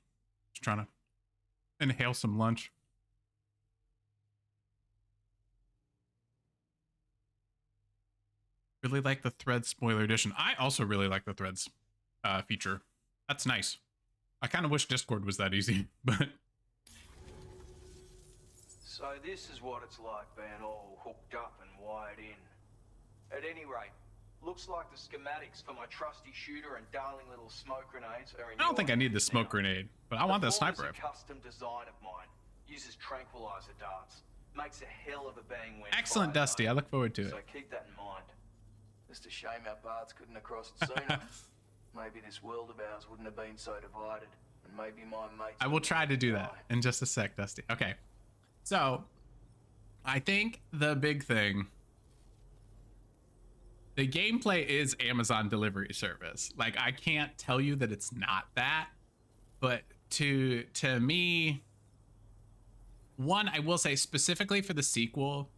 Just trying to inhale some lunch. Really like the Threads spoiler edition. I also really like the Threads feature. That's nice. I kind of wish Discord was that easy, but So this is what it's like being all hooked up and wired in. At any rate, looks like the schematics for my trusty shooter and darling little smoke grenades are in I don't think I need the hands smoke now. grenade, but I want The that sniper ball is rifle. a custom design of mine. Uses tranquilizer darts. Makes a hell of a bang when Excellent, fired, Dusty. though. I look forward to it. So keep that in mind. Just a shame our paths couldn't have crossed sooner. Maybe this world of ours wouldn't have been so divided. And maybe my mates... I will try to do that in just a sec, Dusty. Okay. So, I think the big thing, the gameplay is Amazon delivery service. Like, I can't tell you that it's not that, but to me, one, I will say specifically for the sequel,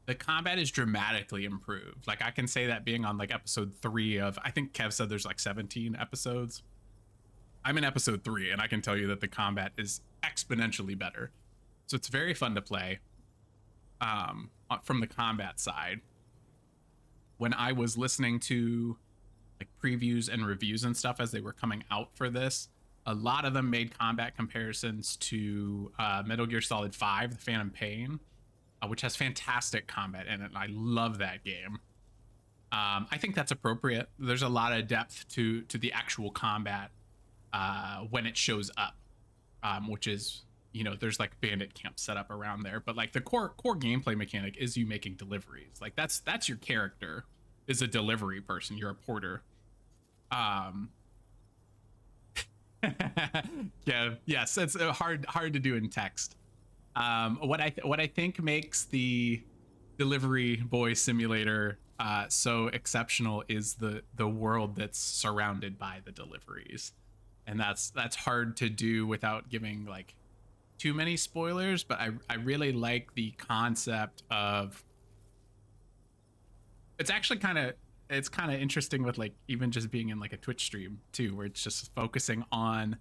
the combat is dramatically improved. Like, I can say that being on like episode 3 of, I think Kev said there's like 17 episodes. I'm in episode 3 and I can tell you that the combat is exponentially better. So it's very fun to play from the combat side. When I was listening to like previews and reviews and stuff as they were coming out for this, a lot of them made combat comparisons to Metal Gear Solid 5, The Phantom Pain, which has fantastic combat in it, and I love that game. I think that's appropriate. There's a lot of depth to the actual combat when it shows up, which is, you know, there's like bandit camp set up around there, but like the core gameplay mechanic is you making deliveries. Like that's your character, is a delivery person. You're a porter. Yeah, yes, it's hard to do in text. What I think makes the delivery boy simulator so exceptional is the world that's surrounded by the deliveries, and that's hard to do without giving like too many spoilers. But I really like the concept of, it's actually kind of interesting with like even just being in like a Twitch stream too, where it's just focusing on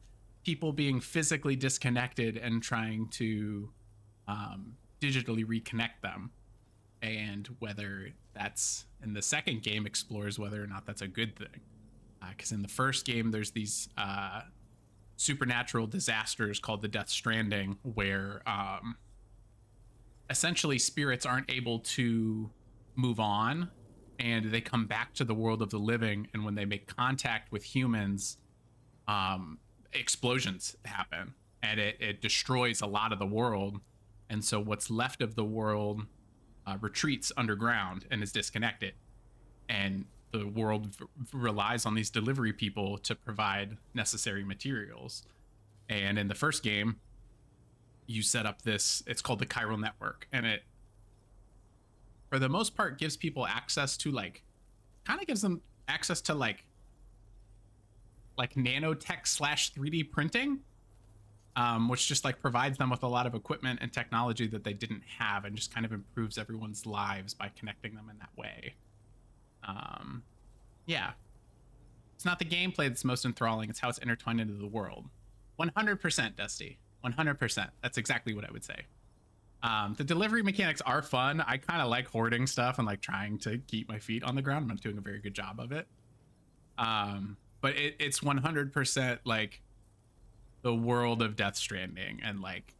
people being physically disconnected and trying to digitally reconnect them, and whether that's, in the second game explores whether or not that's a good thing, because in the first game there's these supernatural disasters called the Death Stranding, where essentially spirits aren't able to move on and they come back to the world of the living, and when they make contact with humans, explosions happen and it destroys a lot of the world, and so what's left of the world retreats underground and is disconnected, and the world relies on these delivery people to provide necessary materials. And in the first game, you set up this, it's called the chiral network, and it, for the most part, gives people access to like, kind of gives them access to like nanotech / 3D printing, which just like provides them with a lot of equipment and technology that they didn't have, and just kind of improves everyone's lives by connecting them in that way. Yeah, it's not the gameplay that's most enthralling, it's how it's intertwined into the world. 100%, Dusty. 100%. That's exactly what I would say. The delivery mechanics are fun. I kind of like hoarding stuff and like trying to keep my feet on the ground. I'm not doing a very good job of it. But it's 100% like the world of Death Stranding, and like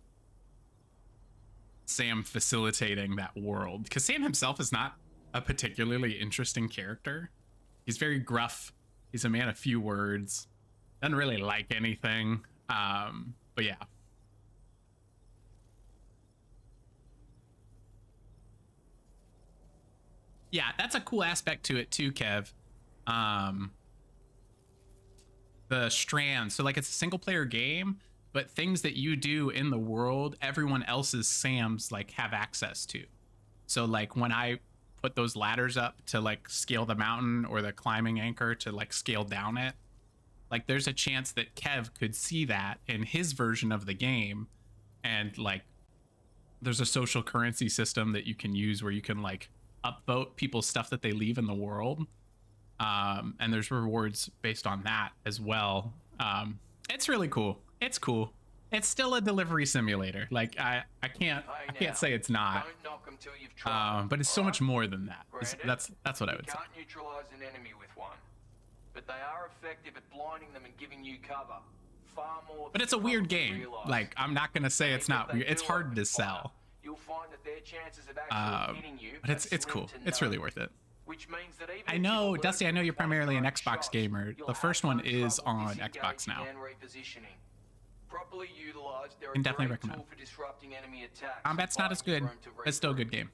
Sam facilitating that world, because Sam himself is not a particularly interesting character. He's very gruff. He's a man of few words. Doesn't really like anything. But yeah. Yeah, that's a cool aspect to it too, Kev. The strands. So like it's a single player game, but things that you do in the world, everyone else's Sams like have access to. So like when I put those ladders up to like scale the mountain, or the climbing anchor to like scale down it, like there's a chance that Kev could see that in his version of the game, and like there's a social currency system that you can use where you can like upvote people's stuff that they leave in the world, and there's rewards based on that as well, It's really cool. It's cool. It's still a delivery simulator. Like I can't say it's not. Don't knock 'em till you've tried 'em, But it's so much more than that. Granted, That's what I you would say. can't neutralize an enemy with one, but they are effective at blinding them and giving you cover. Far more. But than it's a you weird probably game. realise. Like I'm not gonna say it's not If they weird. It's do hard open to fire, sell. You'll find that their chances of actually hitting you But it's are cool. slim to It's none. really worth it. Which means that even I if know, you're Dusty, I know you're allergic to primarily an direct Xbox shots, gamer. you'll The have first one no is trouble on Xbox disengaging now. and repositioning. Properly utilized, they're Can a definitely great recommend. tool for disrupting enemy attacks. Combat's not as good, allowing your drone to but it's still a good regroup. game.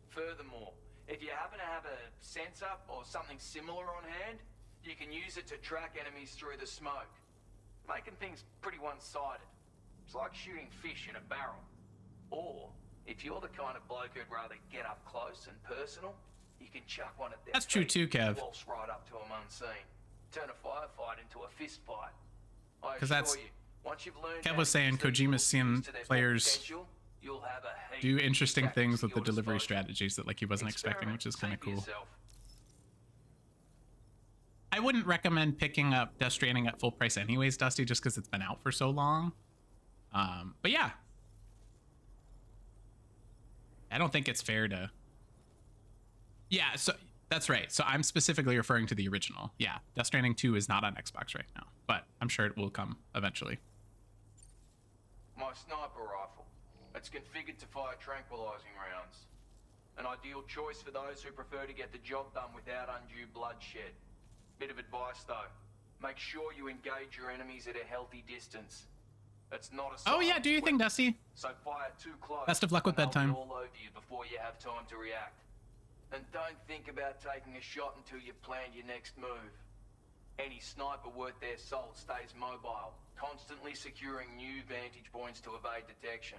Furthermore, if you happen to have a sensor or something similar on hand, you can use it to track enemies through the smoke, making things pretty one-sided. It's like shooting fish in a barrel. Or, if you're the kind of bloke who'd rather get up close and personal, you can chuck one at their That's true feet, too, Kev. waltz right up to them unseen, turn a firefight into a fist fight. I 'Cause that's- assure you, once you've learned Kev how was to saying use these Kojima's little seen tools to their full players potential, you'll have a heap Do interesting of things with the tactical delivery disposal. strategies that like he wasn't expecting, which is kind of Experiment, see cool. for yourself. I wouldn't recommend picking up Death Stranding at full price anyways, Dusty, just because it's been out for so long. But yeah. I don't think it's fair to... Yeah, so that's right. So I'm specifically referring to the original. Yeah, Death Stranding 2 is not on Xbox right now, but I'm sure it will come eventually. My sniper rifle. It's configured to fire tranquilizing rounds. An ideal choice for those who prefer to get the job done without undue bloodshed. Bit of advice though. Make sure you engage your enemies at a healthy distance. It's not a Oh yeah, silent do your thing, weapon, Dusty. so fire too close. Best of luck with and they'll be bedtime. all over you before you have time to react. And don't think about taking a shot until you've planned your next move. Any sniper worth their salt stays mobile, constantly securing new vantage points to evade detection.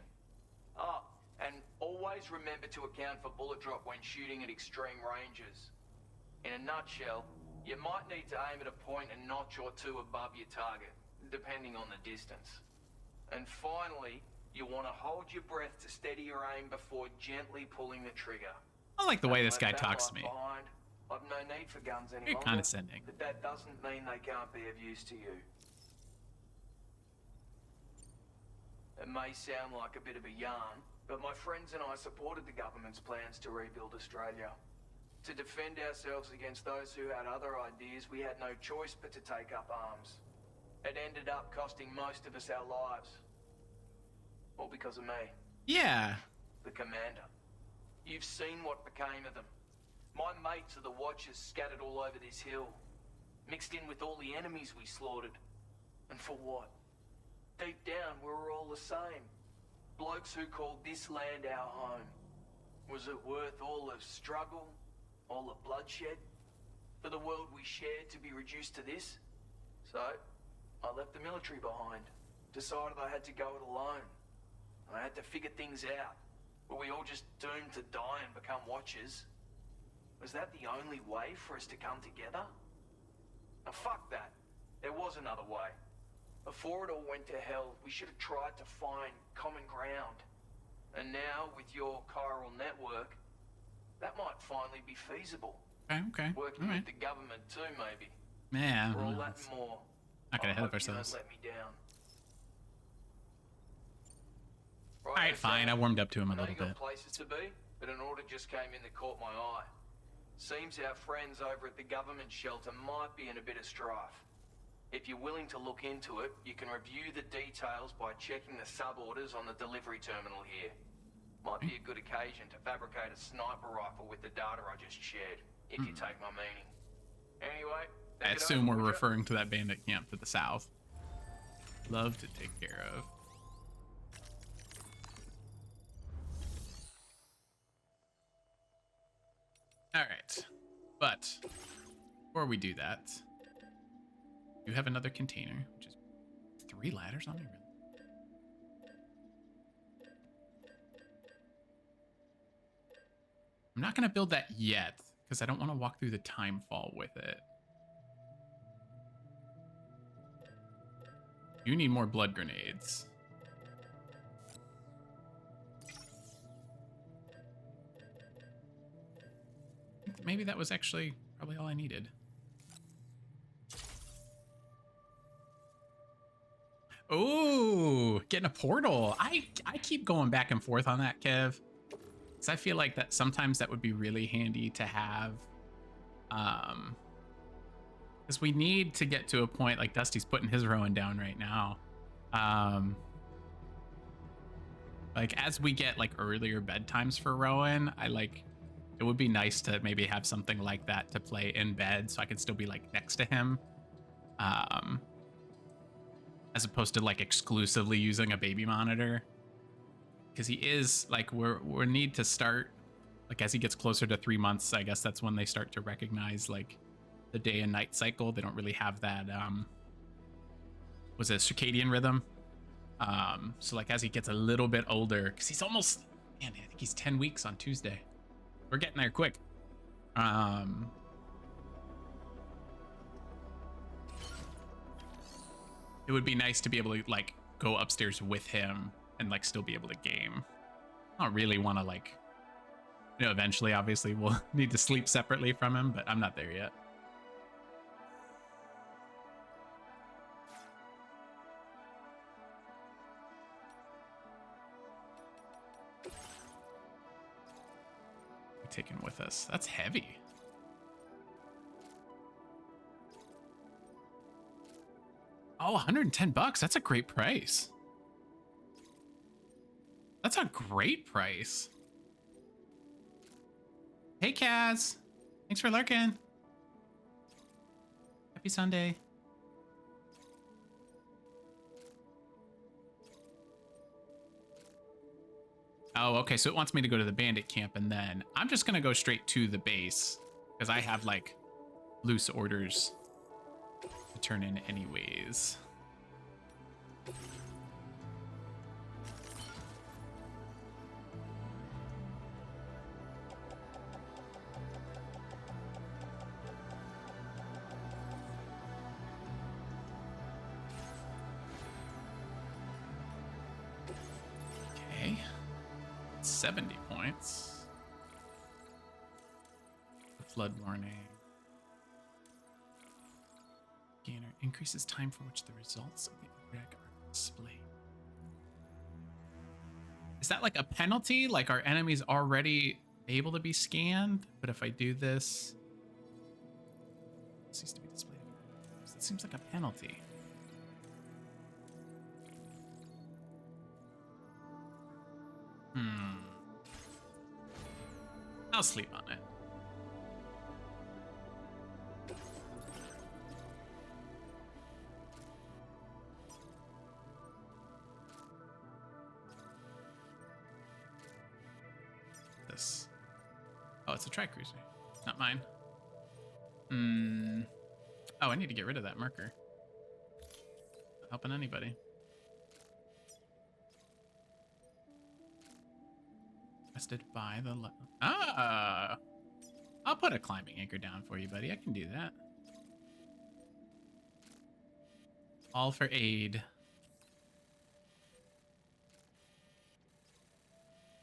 Ah, and always remember to account for bullet drop when shooting at extreme ranges. In a nutshell, you might need to aim at a point a notch or two above your target, depending on the distance. And finally, you want to hold your breath to steady your aim before gently pulling the trigger. I like the way this Left guy that talks to life me. behind. I've no need for guns any Very longer, condescending. but that doesn't mean they can't be of use to you. It may sound like a bit of a yarn, but my friends and I supported the government's plans to rebuild Australia. To defend ourselves against those who had other ideas, we had no choice but to take up arms. It ended up costing most of us our lives. All because of me, Yeah. the commander. You've seen what became of them. My mates are the Watchers scattered all over this hill, mixed in with all the enemies we slaughtered. And for what? Deep down, we were all the same. Blokes who called this land our home. Was it worth all the struggle, all the bloodshed, for the world we shared to be reduced to this? So, I left the military behind. Decided I had to go it alone. I had to figure things out. Were we all just doomed to die and become Watchers? Was that the only way for us to come together? Now fuck that. There was another way. Before it all went to hell, we should have tried to find common ground. And now, with your chiral network, that might finally be feasible. Okay. Working All right. with the government too, maybe. Man, For all well, that let's and more. not get I ahead of hope you don't ourselves. let me down. All right, fine. I Sam. warmed up to him a I know little you got bit. places to be, but an order just came in that caught my eye. Seems our friends over at the government shelter might be in a bit of strife. If you're willing to look into it, you can review the details by checking the sub-orders on the delivery terminal here. Might be a good occasion to fabricate a sniper rifle with the data I just shared, if you take my meaning. Anyway, I think it assume over, we're would ya? referring to that bandit camp to the south. Love to take care of. All right, but before we do that, you have another container, which is 3 ladders on you. Really? I'm not gonna build that yet because I don't want to walk through the time fall with it. You need more blood grenades. I think maybe that was actually probably all I needed. Ooh, getting a portal. I keep going back and forth on that, Kev. Because I feel like that sometimes that would be really handy to have. Because we need to get to a point like Dusty's putting his Rowan down right now. Like as we get like earlier bedtimes for Rowan, it would be nice to maybe have something like that to play in bed so I can still be like next to him. As opposed to like exclusively using a baby monitor. Because he is like we need to start like as he gets closer to 3 months, I guess that's when they start to recognize like the day and night cycle. They don't really have that was it circadian rhythm. So like as he gets a little bit older, because he's almost, man, I think he's 10 weeks on Tuesday. We're getting there quick. It would be nice to be able to like go upstairs with him and like still be able to game. I don't really want to like, you know, eventually obviously we'll need to sleep separately from him, but I'm not there yet. Taken with us. That's heavy. Oh, 110 bucks. That's a great price. That's a great price. Hey, Kaz. Thanks for lurking. Happy Sunday. Oh, okay. So it wants me to go to the bandit camp, and then I'm just going to go straight to the base because I have like loose orders to turn in anyways. Okay. 70 points. Flood warning. Scanner increases time for which the results of the attack are displayed. Is that like a penalty? Like our enemies already able to be scanned? But if I do this, it ceases to be displayed. It seems like a penalty. I'll sleep on it. This. Oh, it's a tri-cruiser. Not mine. Oh, I need to get rid of that marker. Not helping anybody. Rested by the... I'll put a climbing anchor down for you, buddy. I can do that. All for aid.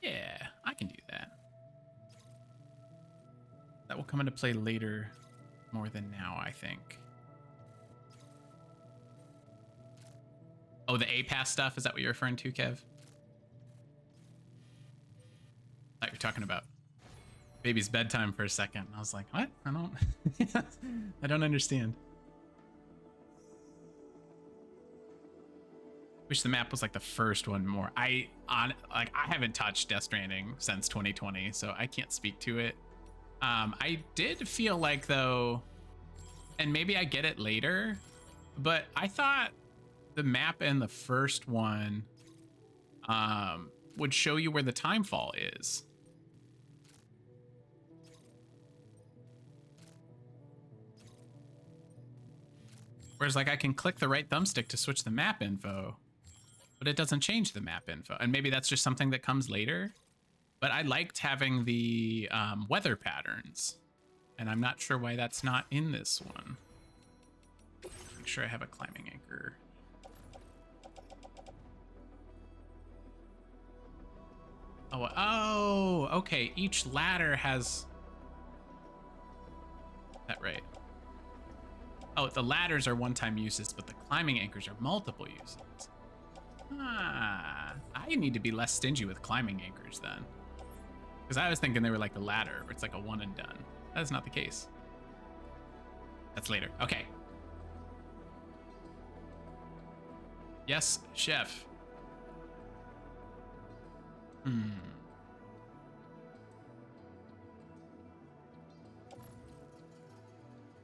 Yeah, I can do that. That will come into play later more than now, I think. Oh, the A-Pass stuff? Is that what you're referring to, Kev? I thought you were talking about baby's bedtime for a second. I was like, what? I don't understand. Wish the map was like the first one more. I haven't touched Death Stranding since 2020, so I can't speak to it. I did feel like though, and maybe I get it later, but I thought the map in the first one would show you where the time fall is. Whereas like I can click the right thumbstick to switch the map info, but it doesn't change the map info. And maybe that's just something that comes later. But I liked having the weather patterns. And I'm not sure why that's not in this one. Make sure I have a climbing anchor. Oh, okay. Each ladder has... Is that right? Oh, the ladders are one-time uses, but the climbing anchors are multiple uses. Ah, I need to be less stingy with climbing anchors then. Because I was thinking they were like the ladder, where it's like a one and done. That is not the case. That's later. Okay. Yes, chef.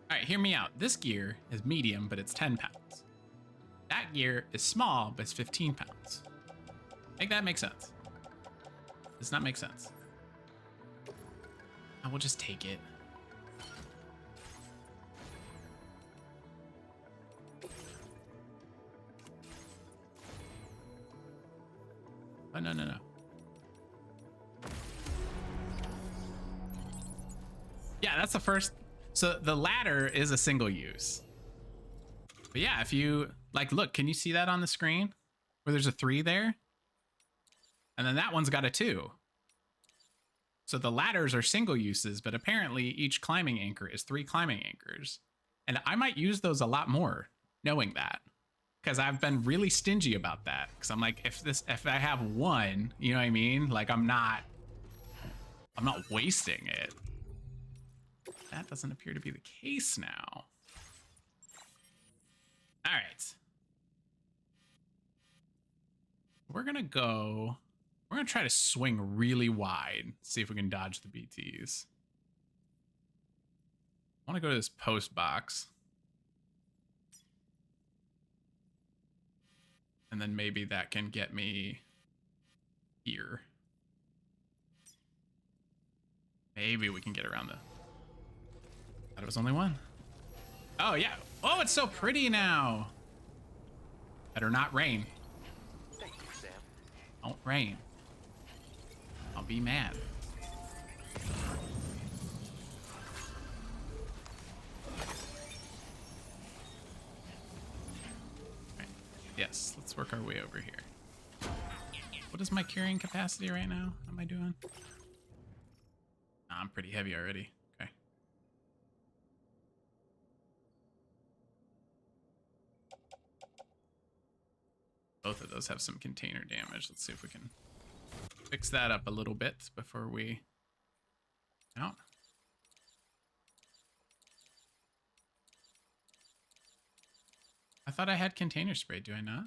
All right, hear me out. This gear is medium, but it's 10 pounds. That gear is small, but it's 15 pounds. Make that make sense? Does not make sense. I will just take it. Oh, no, no, no. Yeah, that's the first. So the ladder is a single use. But yeah, if you like, look, can you see that on the screen where there's a 3 there? And then that one's got a 2. So the ladders are single uses, but apparently each climbing anchor is 3 climbing anchors. And I might use those a lot more knowing that, because I've been really stingy about that. Because I'm like, if I have one, you know what I mean? Like I'm not wasting it. That doesn't appear to be the case now. All right. We're going to try to swing really wide. See if we can dodge the BTs. I want to go to this post box. And then maybe that can get me here. Maybe we can get around the... Thought it was only one. Oh, yeah. Oh, it's so pretty now. Better not rain. Thank you, Sam. Don't rain. I'll be mad. Right. Yes, let's work our way over here. What is my carrying capacity right now? How am I doing? I'm pretty heavy already. Okay. Both of those have some container damage. Let's see if we can fix that up a little bit before we out. I thought I had container spray. Do I not?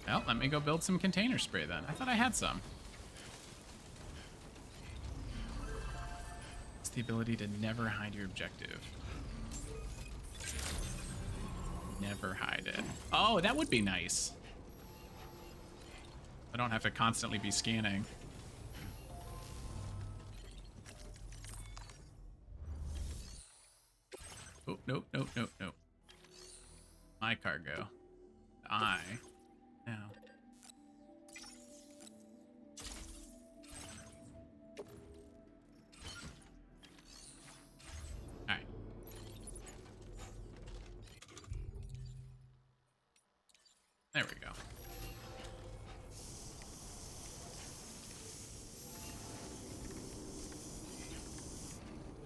Well, let me go build some container spray then. I thought I had some. It's the ability to never hide your objective. Never hide it. Oh, that would be nice. I don't have to constantly be scanning. Oh, nope, nope, nope, nope. My cargo. Now. Alright. There we go.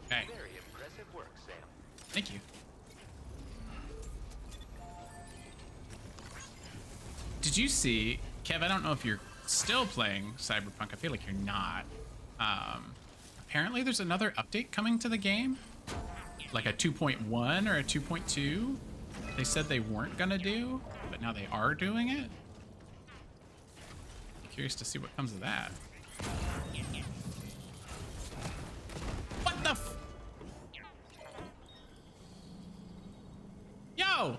Okay. Very impressive work, Sam. Thank you. Did you see, Kev, I don't know if you're still playing Cyberpunk. I feel like you're not. Apparently there's another update coming to the game. Like a 2.1 or a 2.2. They said they weren't gonna do, but now they are doing it. Curious to see what comes of that. What the f- Yo!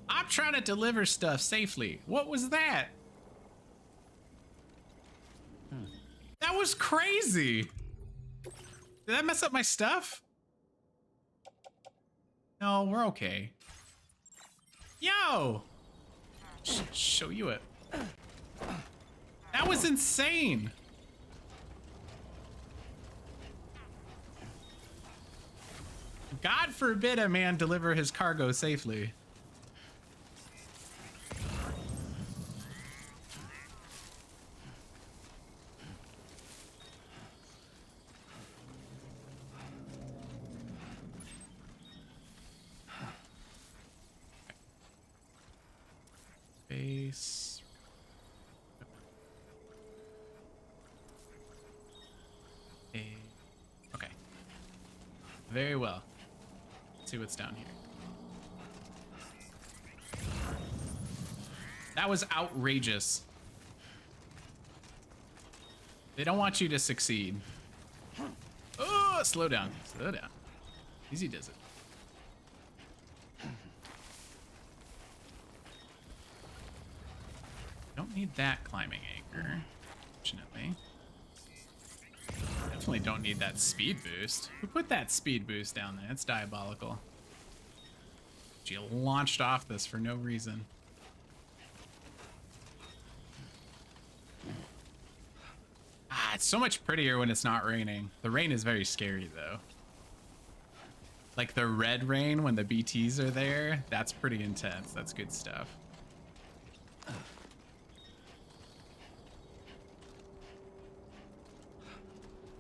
I'm trying to deliver stuff safely. What was that? That was crazy. Did that mess up my stuff? No, we're okay. Yo! Show you it. That was insane. God forbid a man deliver his cargo safely. Very well. Let's see what's down here. That was outrageous. They don't want you to succeed. Oh, slow down. Slow down. Easy does it. Don't need that climbing anchor, fortunately. Definitely don't need that speed boost. Who put that speed boost down there? It's diabolical. She launched off this for no reason. Ah, it's so much prettier when it's not raining. The rain is very scary, though. Like the red rain when the BTs are there, that's pretty intense. That's good stuff.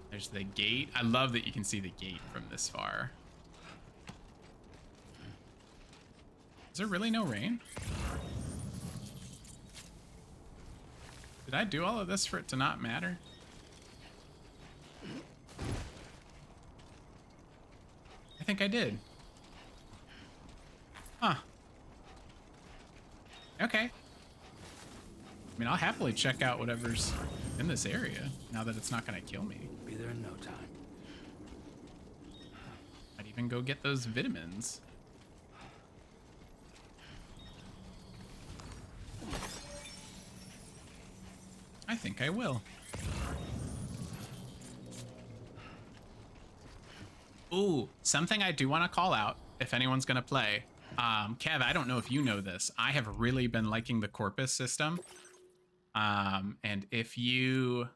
There's the gate. I love that you can see the gate from this far. Is there really no rain? Did I do all of this for it to not matter? I think I did. Huh. Okay. I mean, I'll happily check out whatever's in this area now that it's not going to kill me. Be there in no time. Might even go get those vitamins. I think I will. Ooh, something I do want to call out if anyone's going to play. Kev, I don't know if you know this. I have really been liking the Corpus system. And if you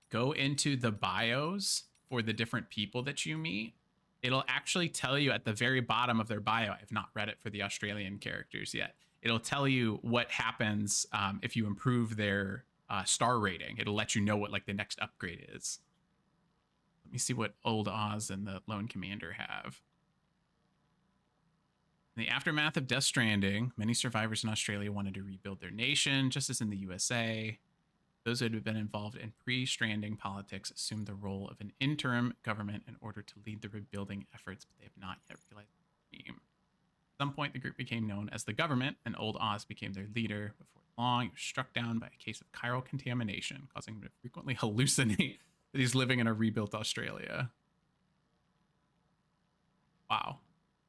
go into the bios for the different people that you meet, it'll actually tell you at the very bottom of their bio. I've not read it for the Australian characters yet. It'll tell you what happens if you improve their star rating. It'll let you know what like the next upgrade is. Let me see what Old Oz and the Lone Commander have. In the aftermath of Death Stranding, many survivors in Australia wanted to rebuild their nation, just as in the USA. Those who had been involved in pre-Stranding politics assumed the role of an interim government in order to lead the rebuilding efforts, but they have not yet realized the dream. At some point, the group became known as the government, and Old Oz became their leader. Before long, he was struck down by a case of chiral contamination, causing him to frequently hallucinate that he's living in a rebuilt Australia. Wow.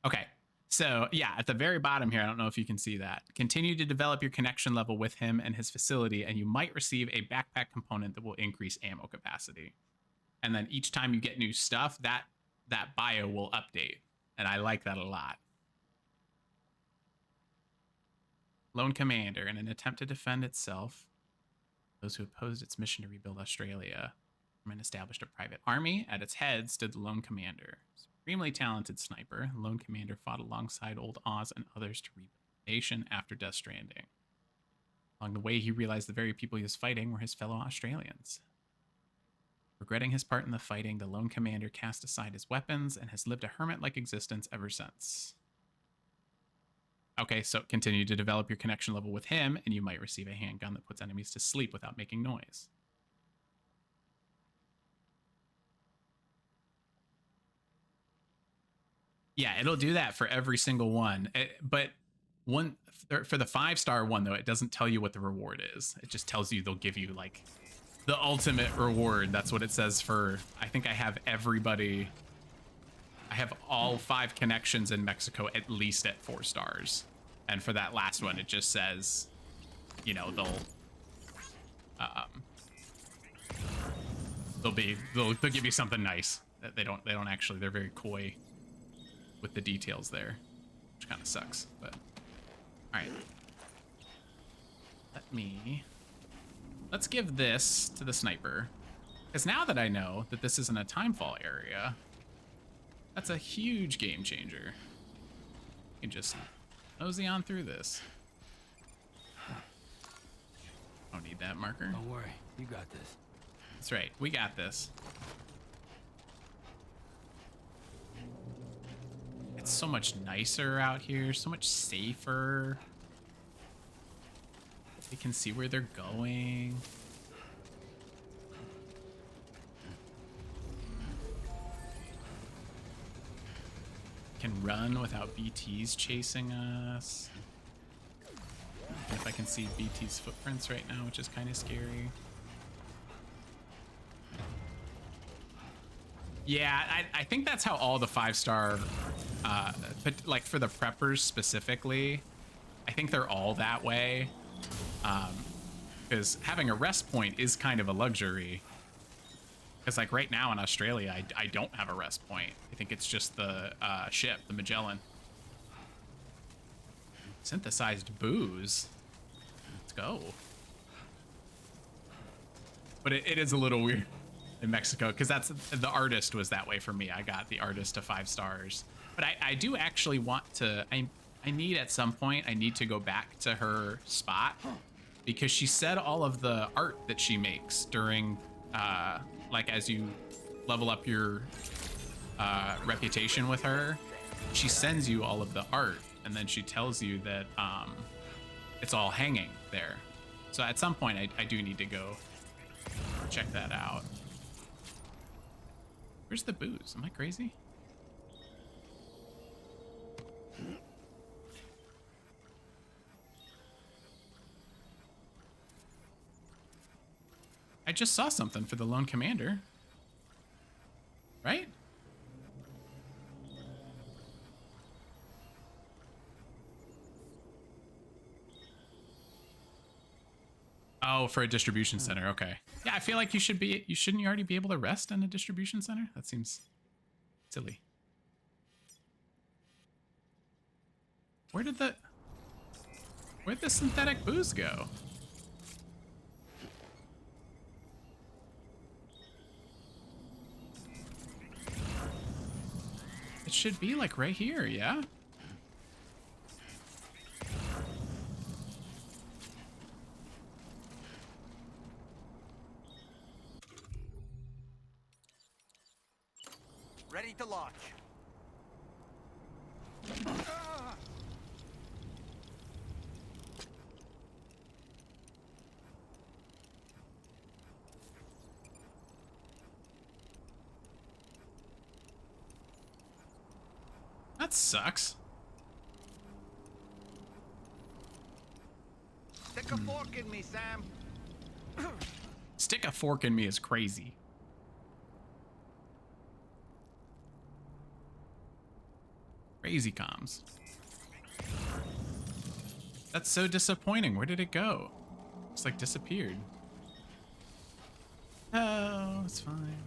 Okay. So yeah, at the very bottom here, I don't know if you can see that. Continue to develop your connection level with him and his facility, and you might receive a backpack component that will increase ammo capacity. And then each time you get new stuff, that bio will update. And I like that a lot. Lone Commander, in an attempt to defend itself, those who opposed its mission to rebuild Australia, established a private army. At its head stood the Lone Commander. Supremely talented sniper, the Lone Commander fought alongside Old Oz and others to rebuild the nation after Death Stranding. Along the way, he realized the very people he was fighting were his fellow Australians. Regretting his part in the fighting, the Lone Commander cast aside his weapons and has lived a hermit-like existence ever since. Okay, so continue to develop your connection level with him, and you might receive a handgun that puts enemies to sleep without making noise. Yeah, it'll do that for every single one. But one for the 5-star one, though, it doesn't tell you what the reward is. It just tells you they'll give you like the ultimate reward. That's what it says for, I think I have everybody. I have all 5 connections in Mexico at least at 4 stars. And for that last one, it just says, you know, they'll give you something nice. They don't actually, they're very coy with the details there, which kind of sucks, but all right. Let's give this to the sniper, because now that I know that this isn't a timefall area, that's a huge game changer. You can just mosey on through this. Don't need that marker. Don't worry, you got this. That's right, we got this. It's so much nicer out here, so much safer. They can see where they're going. can run without BTs chasing us. If I can see BT's footprints right now, which is kind of scary. Yeah, I think that's how all the 5-star, but like for the preppers specifically, I think they're all that way. Because having a rest point is kind of a luxury. Because like right now in Australia, I don't have a rest point. I think it's just the ship, the Magellan. Synthesized booze. Let's go. But it is a little weird in Mexico because that's the artist was that way for me. I got the artist to 5 stars. But I do actually want to, I need at some point, I need to go back to her spot because she said all of the art that she makes during, like as you level up your reputation with her, she sends you all of the art and then she tells you that it's all hanging there. So at some point I do need to go check that out. Where's the booze? Am I crazy? I just saw something for the Lone Commander. Right? Oh, for a distribution center. Okay. Yeah, I feel like you shouldn't you already be able to rest in a distribution center? That seems silly. Where'd the synthetic booze go? It should be like right here, yeah? Ready to launch. That sucks. Stick a fork in me, Sam. Stick a fork in me is crazy. Crazy comms. That's so disappointing. Where did it go? It's like disappeared. Oh, it's fine.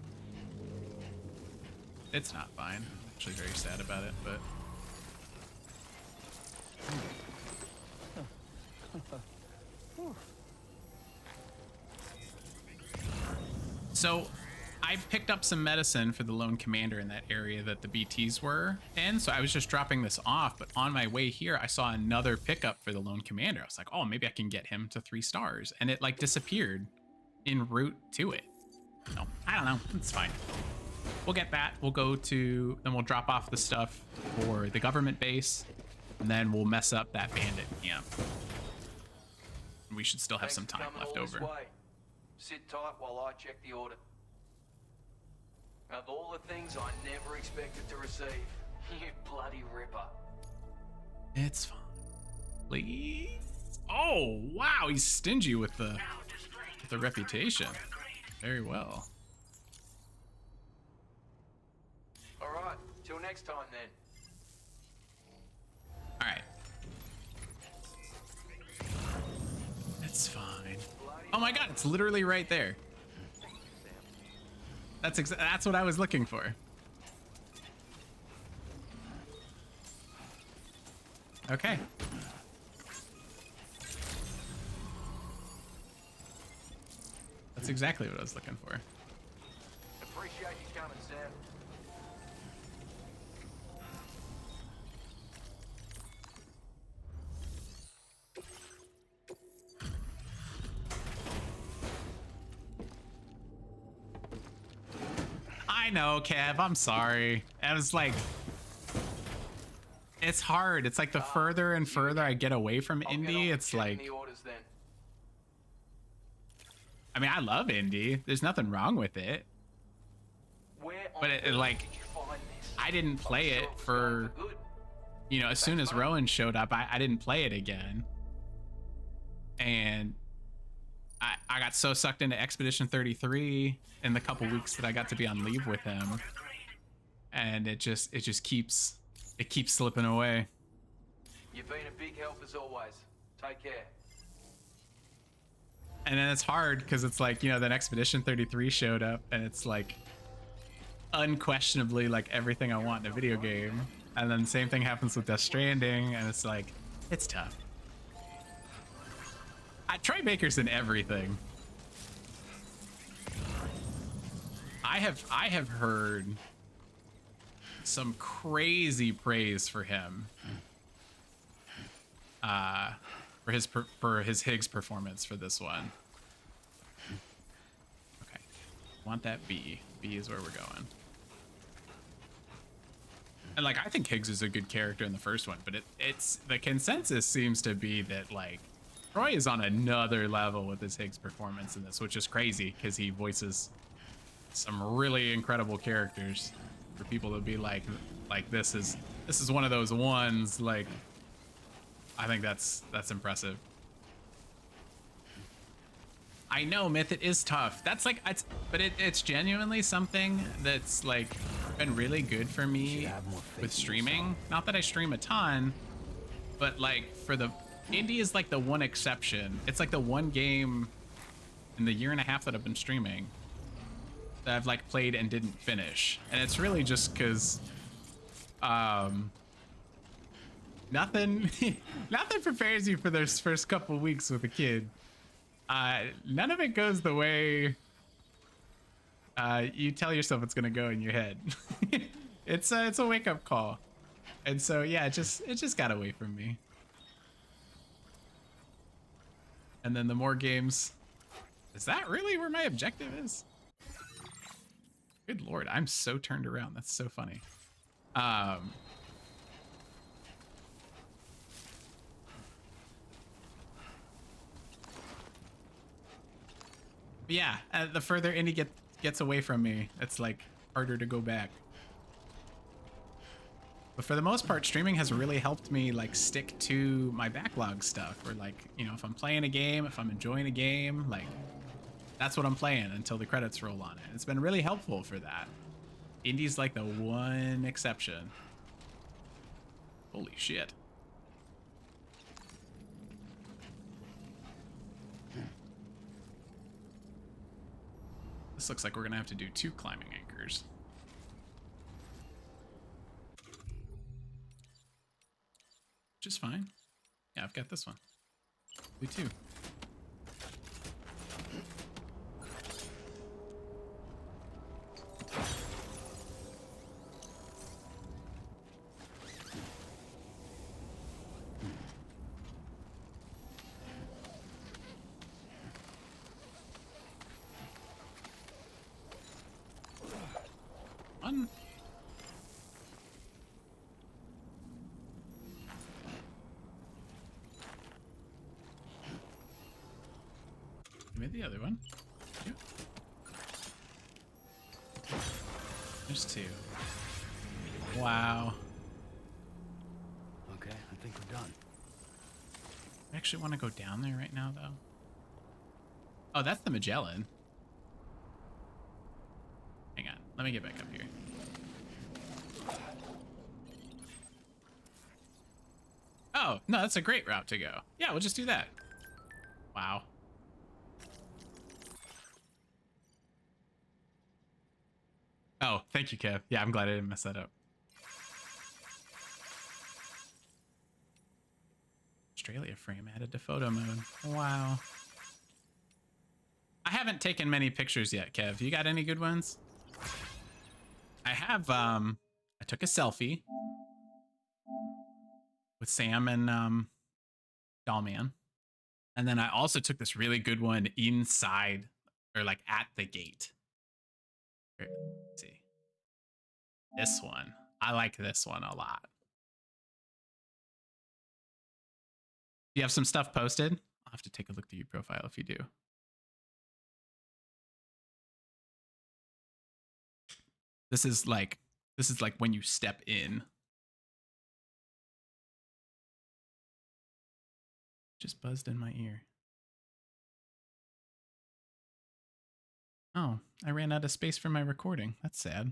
It's not fine. I'm actually very sad about it, but... So, I picked up some medicine for the Lone Commander in that area that the BTs were in, so I was just dropping this off, but on my way here, I saw another pickup for the Lone Commander. I was like, oh, maybe I can get him to 3 stars, and it, like, disappeared en route to it. So, I don't know. It's fine. We'll get that. We'll go to... Then we'll drop off the stuff for the government base, and then we'll mess up that bandit camp. We should still have some time left over. Sit tight while I check the audit. Of all the things I never expected to receive, you bloody ripper. It's fine. Please. Oh, wow. He's stingy with the reputation. Very well. All right. Till next time, then. All right. It's fine. Oh my god, it's literally right there. That's what I was looking for. Okay. That's exactly what I was looking for. Appreciate you coming, Sam. I know, Kev. I'm sorry. I was like, it's hard. It's like the further and further I get away from Indy, it's like, The orders, then. I mean, I love Indy. There's nothing wrong with it. Where But on it like, earth did you find this? I didn't play I'm sure it it was for, going good. you know, as soon as Rowan showed up, I didn't play it again. And I got so sucked into Expedition 33 in the couple weeks that I got to be on leave with him. And it just keeps slipping away. You've been a big help as always. Take care. And then it's hard because it's like, you know, then Expedition 33 showed up and it's like unquestionably like everything I want in a video game. And then the same thing happens with Death Stranding, and it's like, it's tough. Troy Baker's in everything. I have heard some crazy praise for him. For his Higgs performance for this one. Okay, want that B. B is where we're going. And like, I think Higgs is a good character in the first one, but it's the consensus seems to be that like Troy is on another level with his Higgs performance in this, which is crazy because he voices some really incredible characters. For people to be like this is one of those ones, like, I think that's impressive. I know, Myth, it is tough. That's like, it's genuinely something that's like been really good for me with streaming. Not that I stream a ton, but like for the indie is like the one exception. It's like the one game in the year and a half that I've been streaming that I've like played and didn't finish. And it's really just because nothing prepares you for those first couple weeks with a kid. None of it goes the way you tell yourself it's gonna go in your head. It's a wake-up call. And so yeah, it just got away from me. And then the more games, is that really where my objective is? Good lord, I'm so turned around. That's so funny. Yeah, the further Indy gets away from me, it's like harder to go back. But for the most part, streaming has really helped me like stick to my backlog stuff. Or like, you know, if I'm playing a game, if I'm enjoying a game, like that's what I'm playing until the credits roll on it. It's been really helpful for that. Indie's like the one exception. Holy shit. This looks like we're gonna have to do 2 climbing anchors. Which is fine. Yeah, I've got this one. We too. One. Give me the other one. Yep. There's 2. Wow. Okay, I think we're done. I actually want to go down there right now, though. Oh, that's the Magellan. Hang on. Let me get back up here. Oh, no, that's a great route to go. Yeah, we'll just do that. Wow. Oh, thank you, Kev. Yeah, I'm glad I didn't mess that up. Australia frame added to photo mode. Wow. I haven't taken many pictures yet, Kev. You got any good ones? I have, I took a selfie with Sam and, Dollman. And then I also took this really good one inside, or like at the gate. Here, let's see. This one. I like this one a lot. You have some stuff posted? I'll have to take a look through your profile if you do. This is like This is like when you step in. Just buzzed in my ear. Oh, I ran out of space for my recording. That's sad.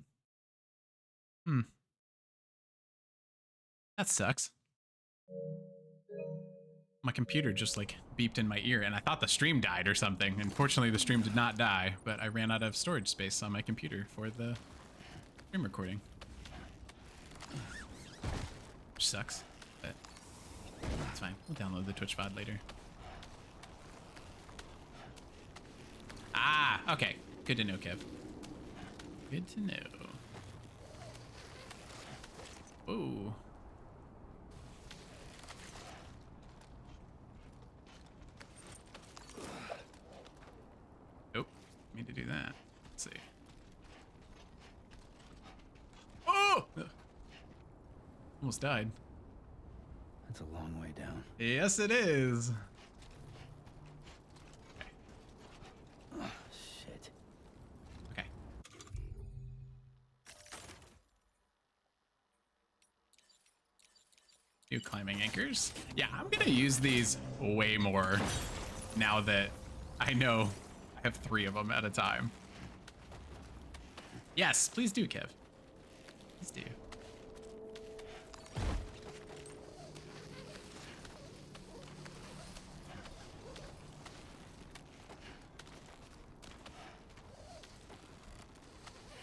That sucks. My computer just like beeped in my ear and I thought the stream died or something. Unfortunately, the stream did not die, but I ran out of storage space on my computer for the stream recording. Which sucks, but it's fine. We'll download the Twitch VOD later. Ah, okay. Good to know, Kev. Good to know. Whoa. Nope. Need to do that. Let's see. Oh! Almost died. That's a long way down. Yes, it is. Oh, shit. Okay. New climbing anchors. Yeah, I'm gonna use these way more now that I know I have 3 of them at a time. Yes, please do, Kev. Please do.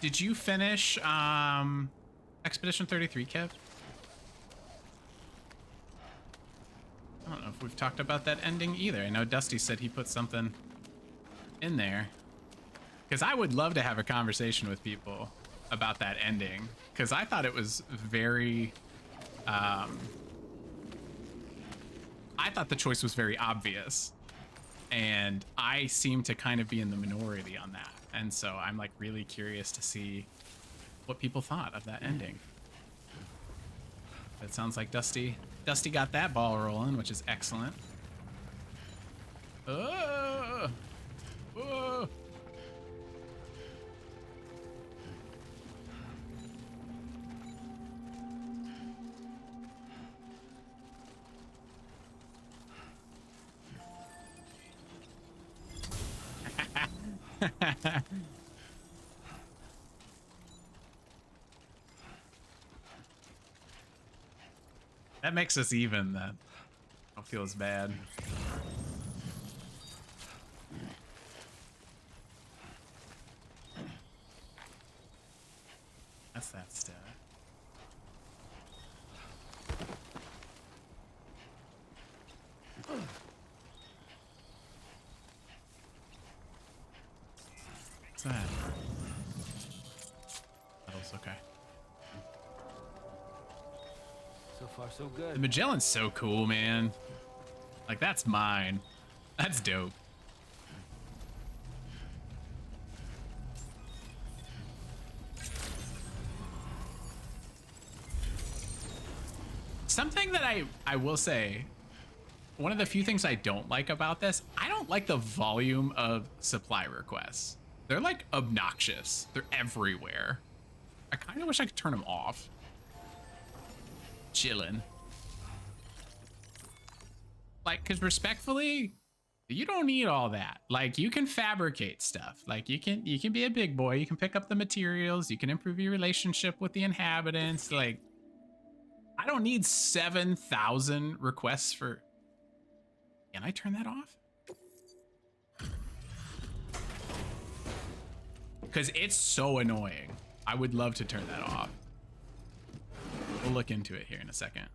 Did you finish Expedition 33, Kev? I don't know if we've talked about that ending either. I know Dusty said he put something in there. Because I would love to have a conversation with people about that ending. Because I thought it was very... I thought the choice was very obvious. And I seem to kind of be in the minority on that. And so I'm like really curious to see what people thought of that ending. It sounds like Dusty got that ball rolling, which is excellent. Oh! Oh! That makes us even then. I don't feel as bad. That's that stuff. What's that? Metals, okay. So far, so The good. Magellan's so cool, man. Like, that's mine. That's dope. Something that I will say, one of the few things I don't like about this, I don't like the volume of supply requests. They're like obnoxious. They're everywhere. I kind of wish I could turn them off. Chillin'. Like, because respectfully, you don't need all that. Like, you can fabricate stuff. Like, you can be a big boy. You can pick up the materials. You can improve your relationship with the inhabitants. Like, I don't need 7,000 requests for... Can I turn that off? Because it's so annoying. I would love to turn that off. We'll look into it here in a second.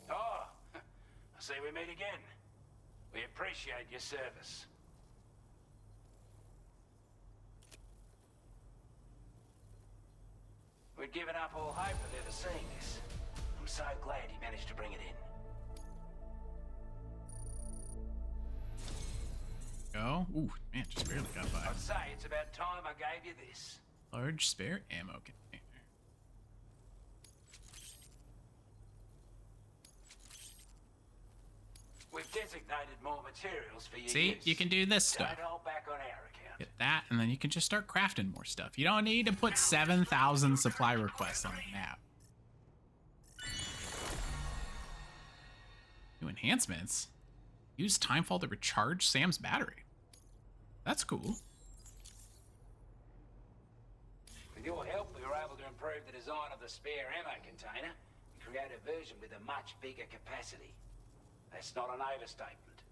Oh, I see we meet again. We appreciate your service. We'd given up all hope of ever seeing this. I'm so glad he managed to bring it in. Go. Ooh, man, just barely got by. I'd say it's about time I gave you this. Large spare ammo container. We've designated more materials for your See, use. you can do this stuff. Don't hold back on our account. Get that, and then you can just start crafting more stuff. You don't need to put 7,000 supply requests on the map. New enhancements. Use Timefall to recharge Sam's battery. That's cool. With your help, we were able to improve the design of the spare ammo container and create a version with a much bigger capacity. That's not an overstatement.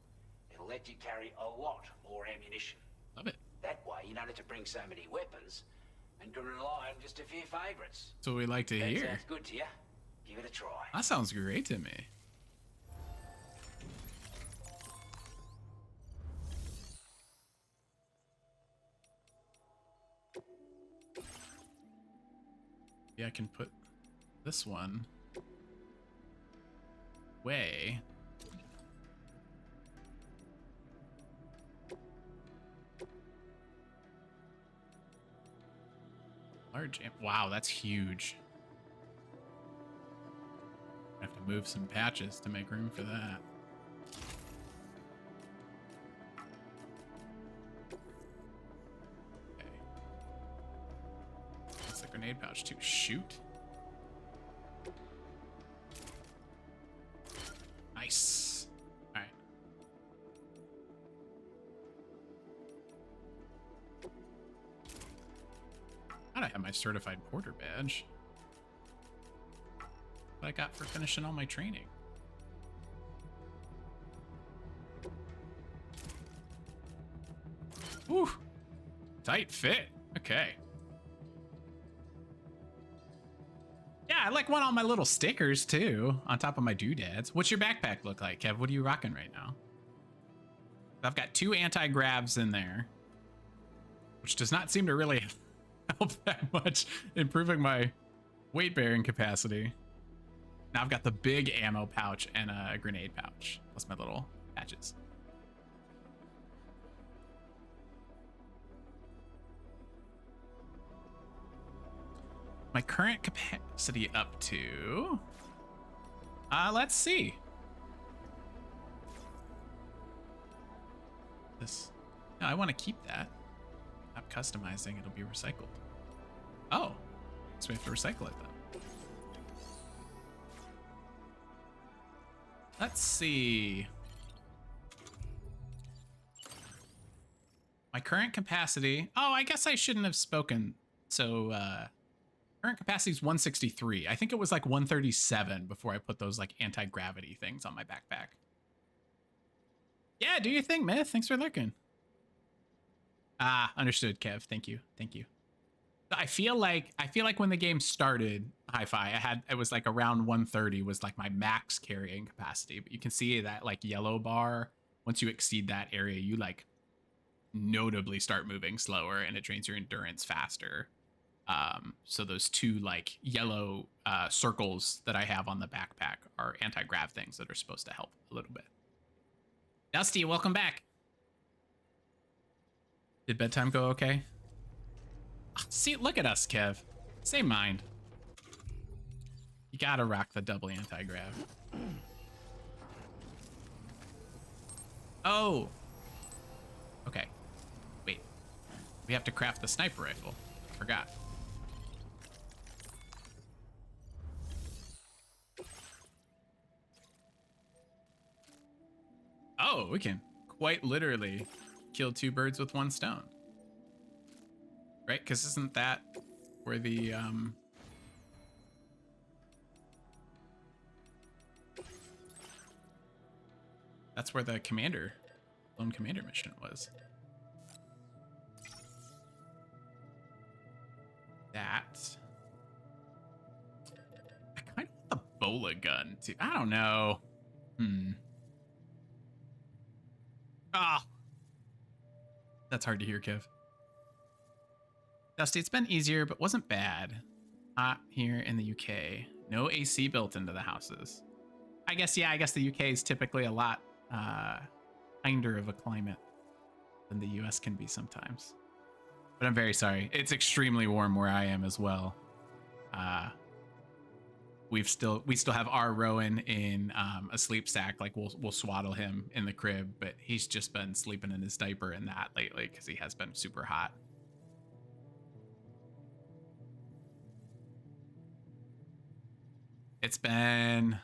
It'll let you carry a lot more ammunition. Love it. That way, you don't have to bring so many weapons and can rely on just a few favorites. That's what we like to That hear. sounds good to you? Give it a try. That sounds great to me. Yeah, I can put this one away. Large wow, that's huge. I have to move some patches to make room for that. Okay. That's the grenade pouch too. Shoot. Nice. All right. Thought I had my certified porter badge. What I got for finishing all my training. Whew. Tight fit. Okay. Yeah, I like want all my little stickers too on top of my doodads. What's your backpack look like, Kev? What are you rocking right now? I've got 2 anti-gravs in there, which does not seem to really help that much improving my weight bearing capacity. Now I've got the big ammo pouch and a grenade pouch, plus my little patches. My current capacity up to... let's see. This... No, I want to keep that. Not customizing, it'll be recycled. Oh, so we have to recycle it then. Let's see. My current capacity. Oh, I guess I shouldn't have spoken. So, current capacity is 163. I think it was like 137 before I put those like anti-gravity things on my backpack. Yeah, do your thing, Myth. Thanks for lurking. Ah, understood, Kev. Thank you. Thank you. I feel like when the game started, Hi-Fi, it was like around 130 was like my max carrying capacity. But you can see that like yellow bar. Once you exceed that area, you like notably start moving slower and it drains your endurance faster. So those 2 like yellow circles that I have on the backpack are anti-grav things that are supposed to help a little bit. Dusty, welcome back. Did bedtime go okay? See, look at us, Kev. Same mind. You gotta rock the double anti-grav. Oh. Okay. Wait. We have to craft the sniper rifle. Forgot. Oh, we can quite literally kill 2 birds with 1 stone. Right? Because isn't that where the that's where the lone commander mission was. That. I kind of want the bola gun too. I don't know. Ah. That's hard to hear, Kev. Dusty, it's been easier, but wasn't bad. Hot here in the UK. No AC built into the houses. I guess the UK is typically a lot kinder of a climate than the US can be sometimes. But I'm very sorry. It's extremely warm where I am as well. we still have our Rowan in a sleep sack. Like we'll swaddle him in the crib, but he's just been sleeping in his diaper and that lately because he has been super hot. It's been,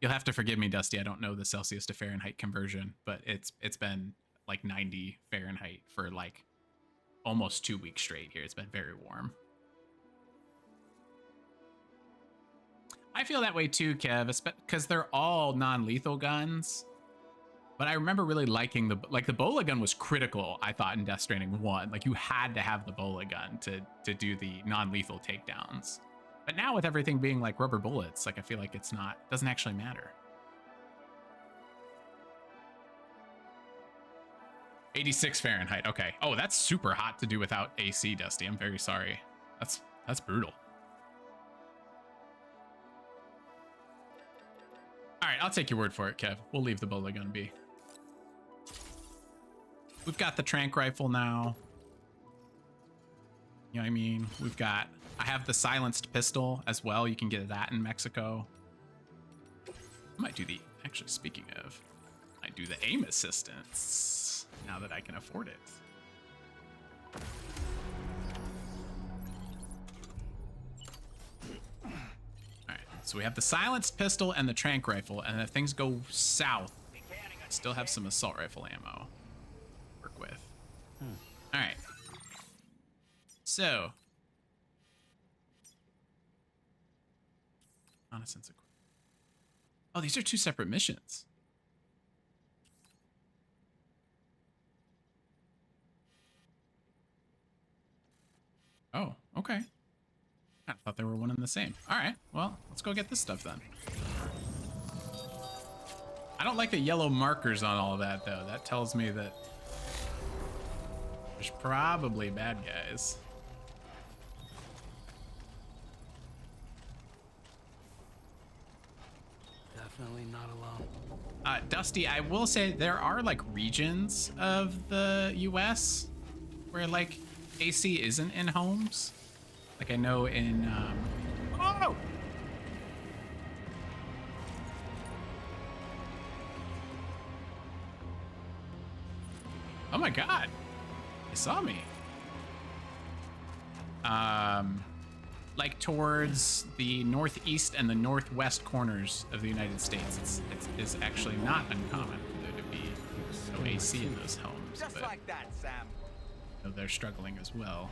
you'll have to forgive me, Dusty. I don't know the Celsius to Fahrenheit conversion, but it's been like 90 Fahrenheit for like almost 2 weeks straight here. It's been very warm. I feel that way too, Kev, because they're all non-lethal guns. But I remember really liking the bola gun was critical, I thought, in Death Stranding 1. Like you had to have the bola gun to do the non-lethal takedowns. But now with everything being like rubber bullets, like I feel like doesn't actually matter. 86 Fahrenheit. Okay. Oh, that's super hot to do without AC, Dusty. I'm very sorry. That's brutal. All right, I'll take your word for it, Kev. We'll leave the bola gun be. We've got the tranq rifle now. You know what I mean? I have the silenced pistol as well. You can get that in Mexico. I might do actually speaking of, I do the aim assistance now that I can afford it. All right, so we have the silenced pistol and the tranq rifle, and if things go south, I still have some assault rifle ammo to work with. All right. So, reconnaissance. Oh, these are 2 separate missions. Oh, okay. I thought they were one and the same. All right, well, let's go get this stuff then. I don't like the yellow markers on all of that, though. That tells me that there's probably bad guys. Definitely not alone. Dusty, I will say there are like regions of the US where like AC isn't in homes. Like I know in oh! Oh my god. They saw me. Like towards the northeast and the northwest corners of the United States, it's actually not uncommon for there to be no AC in those homes. Just but like that, Sam. they're struggling as well.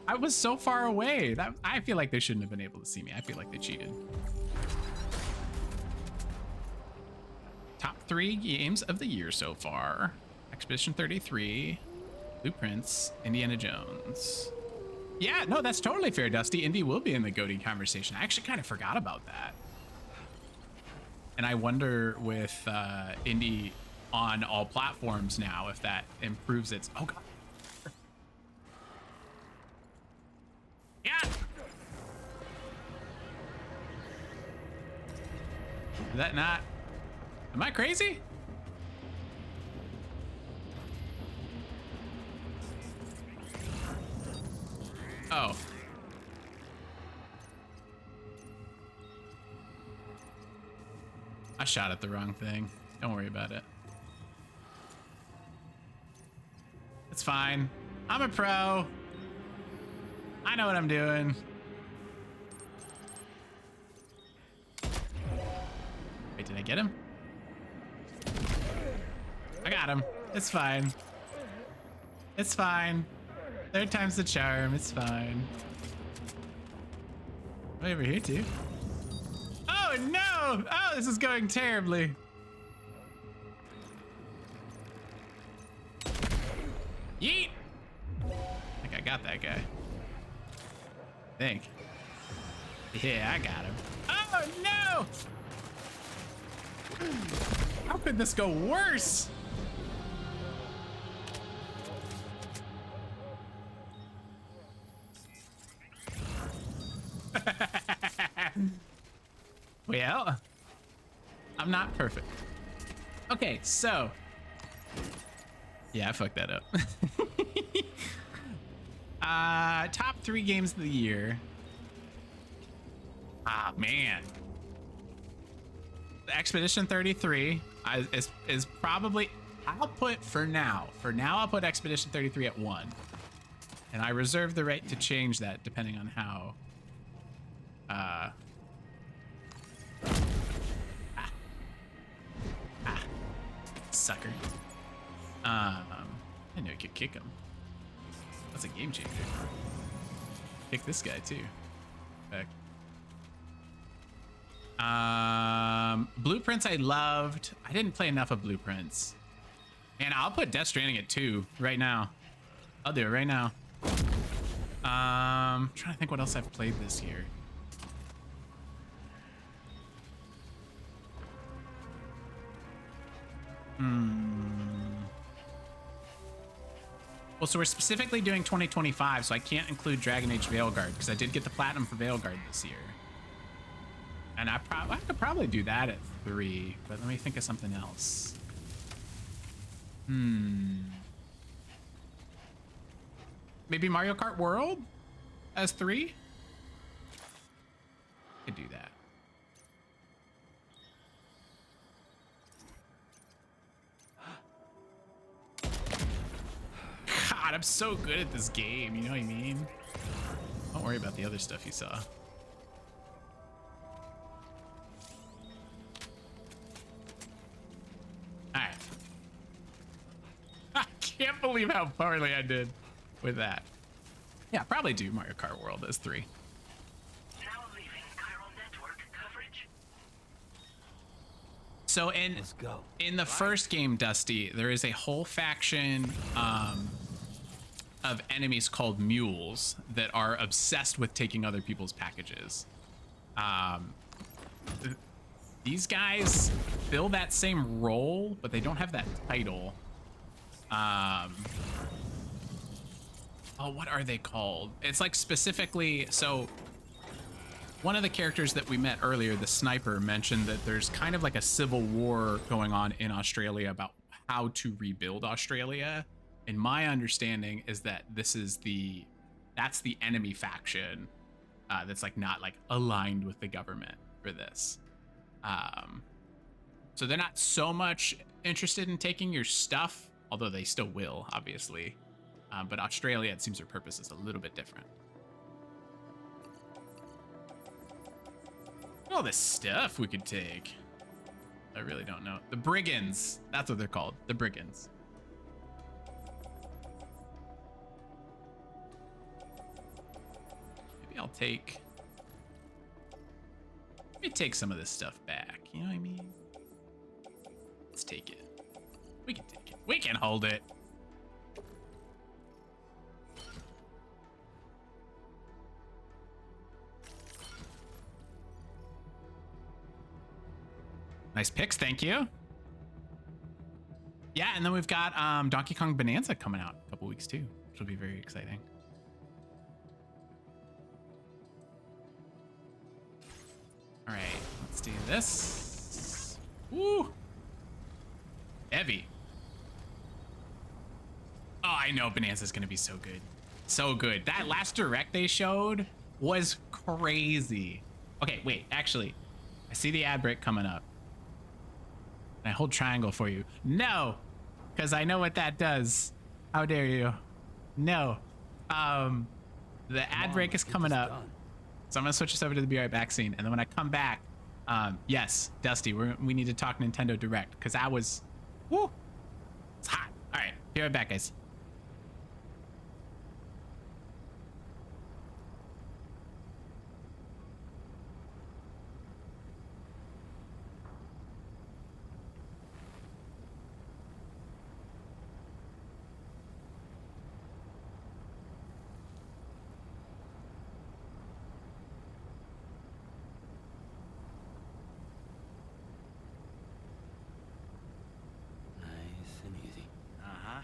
I was so far away. I feel like they shouldn't have been able to see me. I feel like they cheated. Top 3 games of the year so far. Expedition 33, Blueprints, Indiana Jones. Yeah, no, that's totally fair, Dusty. Indy will be in the GOTY conversation. I actually kind of forgot about that. And I wonder with Indy on all platforms now, if that improves its... Oh, God. Yeah! Is that not... Am I crazy? Oh. I shot at the wrong thing. Don't worry about it. It's fine. I'm a pro. I know what I'm doing. Wait, did I get him? I got him. It's fine. It's fine. 3rd time's the charm. It's fine. Way over here too. Oh no! Oh, this is going terribly. Yeet! I think I got that guy. I think. Yeah, I got him. Oh no! How could this go worse? Well, I'm not perfect. Okay, so yeah, I fucked that up. Top 3 games of the year. Ah, man. The Expedition 33 is probably, I'll put for now I'll put Expedition 33 at 1. And I reserve the right to change that depending on how sucker. I didn't know you could kick him. That's a game changer. Kick this guy too. Back. Blueprints I loved. I didn't play enough of Blueprints. And I'll put Death Stranding at 2 right now. I'll do it right now. Trying to think what else I've played this year. Well, so we're specifically doing 2025, so I can't include Dragon Age Veilguard because I did get the platinum for Veilguard this year. And I could probably do that at 3, but let me think of something else. Maybe Mario Kart World as 3? Could do that. God, I'm so good at this game, you know what I mean? Don't worry about the other stuff you saw. Alright. I can't believe how poorly I did with that. Yeah, probably do Mario Kart World as 3. Now leaving chiral network coverage. So Let's go. in the first game, Dusty, there is a whole faction of enemies called mules that are obsessed with taking other people's packages. These guys fill that same role, but they don't have that title. Oh, what are they called? It's like specifically, so one of the characters that we met earlier, the sniper, mentioned that there's kind of like a civil war going on in Australia about how to rebuild Australia. And my understanding is that that's the enemy faction that's like not like aligned with the government for this. So they're not so much interested in taking your stuff, although they still will, obviously. But Australia, it seems their purpose is a little bit different. All this stuff we could take. I really don't know. The brigands, that's what they're called. The brigands. Maybe I'll take, let me take some of this stuff back. You know what I mean? Let's take it. We can take it. We can hold it. Nice picks, thank you. Yeah, and then we've got Donkey Kong Bonanza coming out in a couple weeks too, which will be very exciting. All right, let's do this. Woo! Heavy. Oh, I know Bonanza's gonna be so good. So good. That last direct they showed was crazy. Okay, wait, actually, I see the ad break coming up. And I hold triangle for you. No, because I know what that does. How dare you? No. The ad break is coming up. So I'm gonna switch this over to the Be Right Back scene. And then when I come back, yes, Dusty, we need to talk Nintendo Direct because I was, woo, it's hot. All right, be right back, guys. Nice and easy. Uh-huh.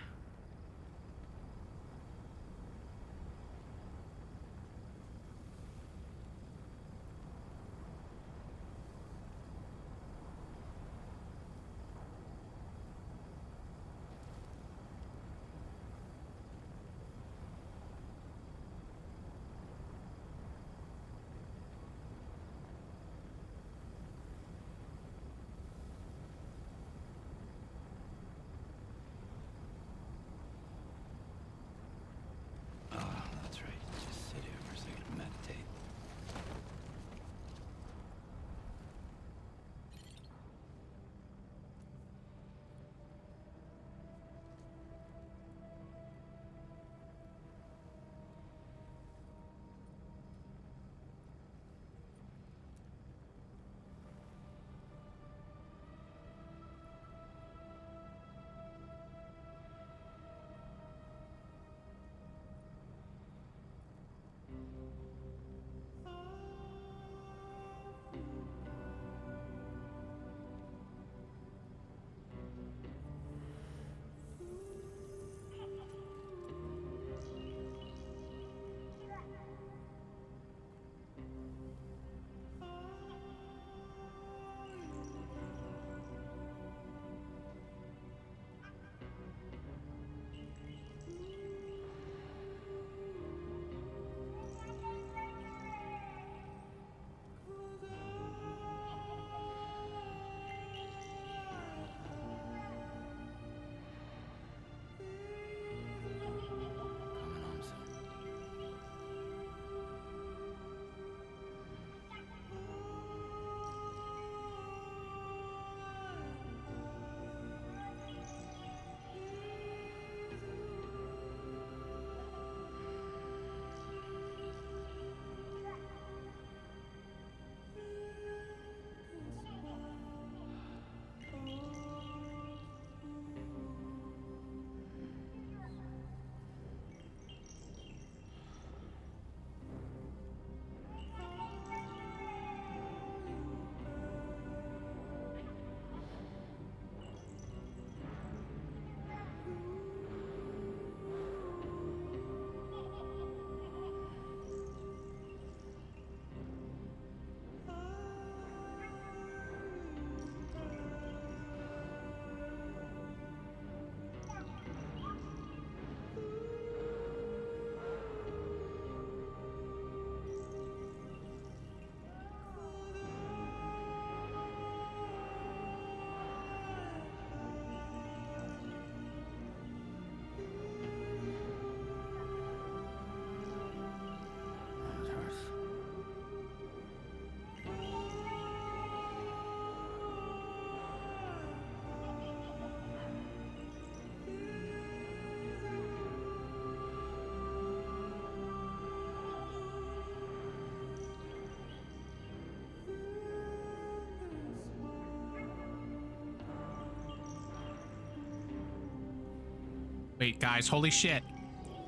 Wait, guys, holy shit.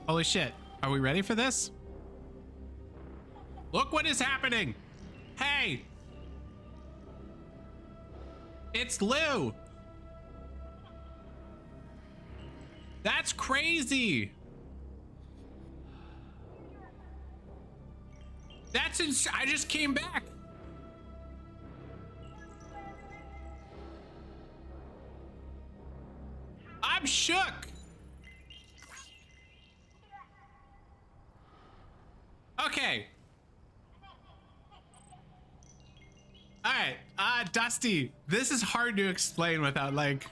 Holy shit. Are we ready for this? Look what is happening. Hey. It's Lou. That's crazy. That's I just came back. I'm shook. Okay. All right, Dusty, this is hard to explain without like,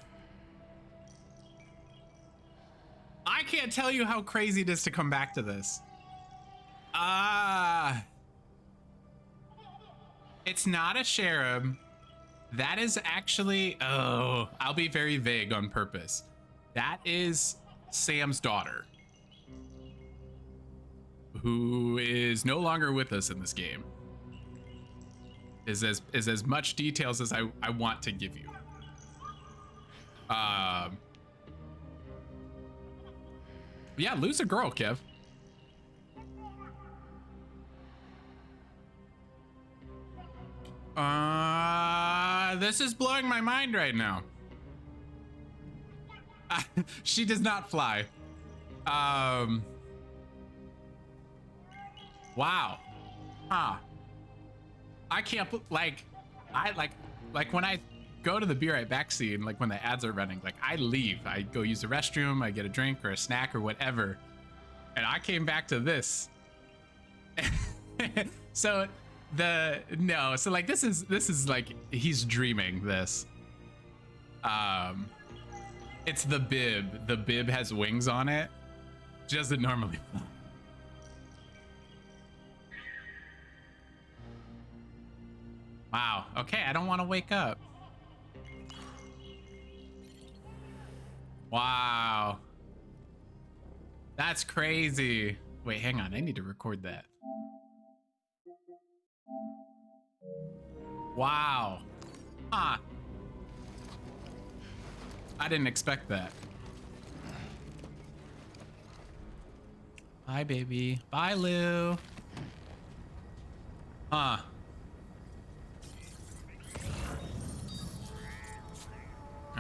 I can't tell you how crazy it is to come back to this. It's not a cherub. That is actually, oh, I'll be very vague on purpose. That is Sam's daughter, who is no longer with us in this game. Is as much details as I want to give you. Yeah, Lou's a girl, Kev. This is blowing my mind right now. She does not fly. Wow. Huh. I can't like when I go to the be right back scene, like when the ads are running, like I leave, I go use the restroom, I get a drink or a snack or whatever, and I came back to this. So like this is like he's dreaming this. It's the bib. The bib has wings on it. Just it normally fly. Wow. Okay, I don't want to wake up. Wow. That's crazy. Wait, hang on. I need to record that. Wow. Huh. I didn't expect that. Bye, baby. Bye, Lou. Huh.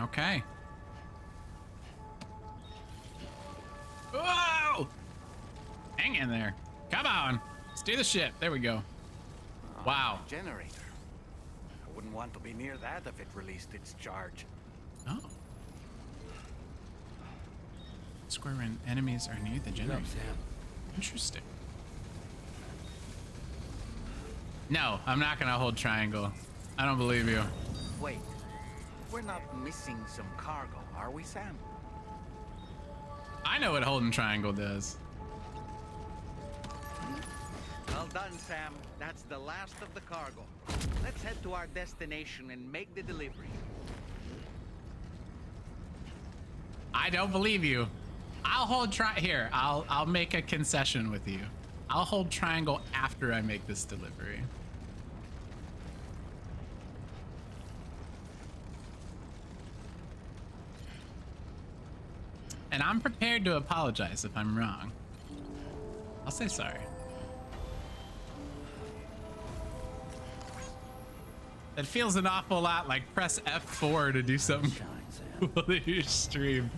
Okay. Whoa! Hang in there. Come on. Let's do the ship. There we go. Wow. Generator. I wouldn't want to be near that if it released its charge. Oh. Square when enemies are near the generator. Interesting. No, I'm not gonna hold triangle. I don't believe you. Wait. We're not missing some cargo, are we, Sam? I know what holding triangle does. Well done, Sam. That's the last of the cargo. Let's head to our destination and make the delivery. I don't believe you. I'll hold here. I'll make a concession with you. I'll hold triangle after I make this delivery. And I'm prepared to apologize if I'm wrong. I'll say sorry. That feels an awful lot like press F4 to do something cool in your stream.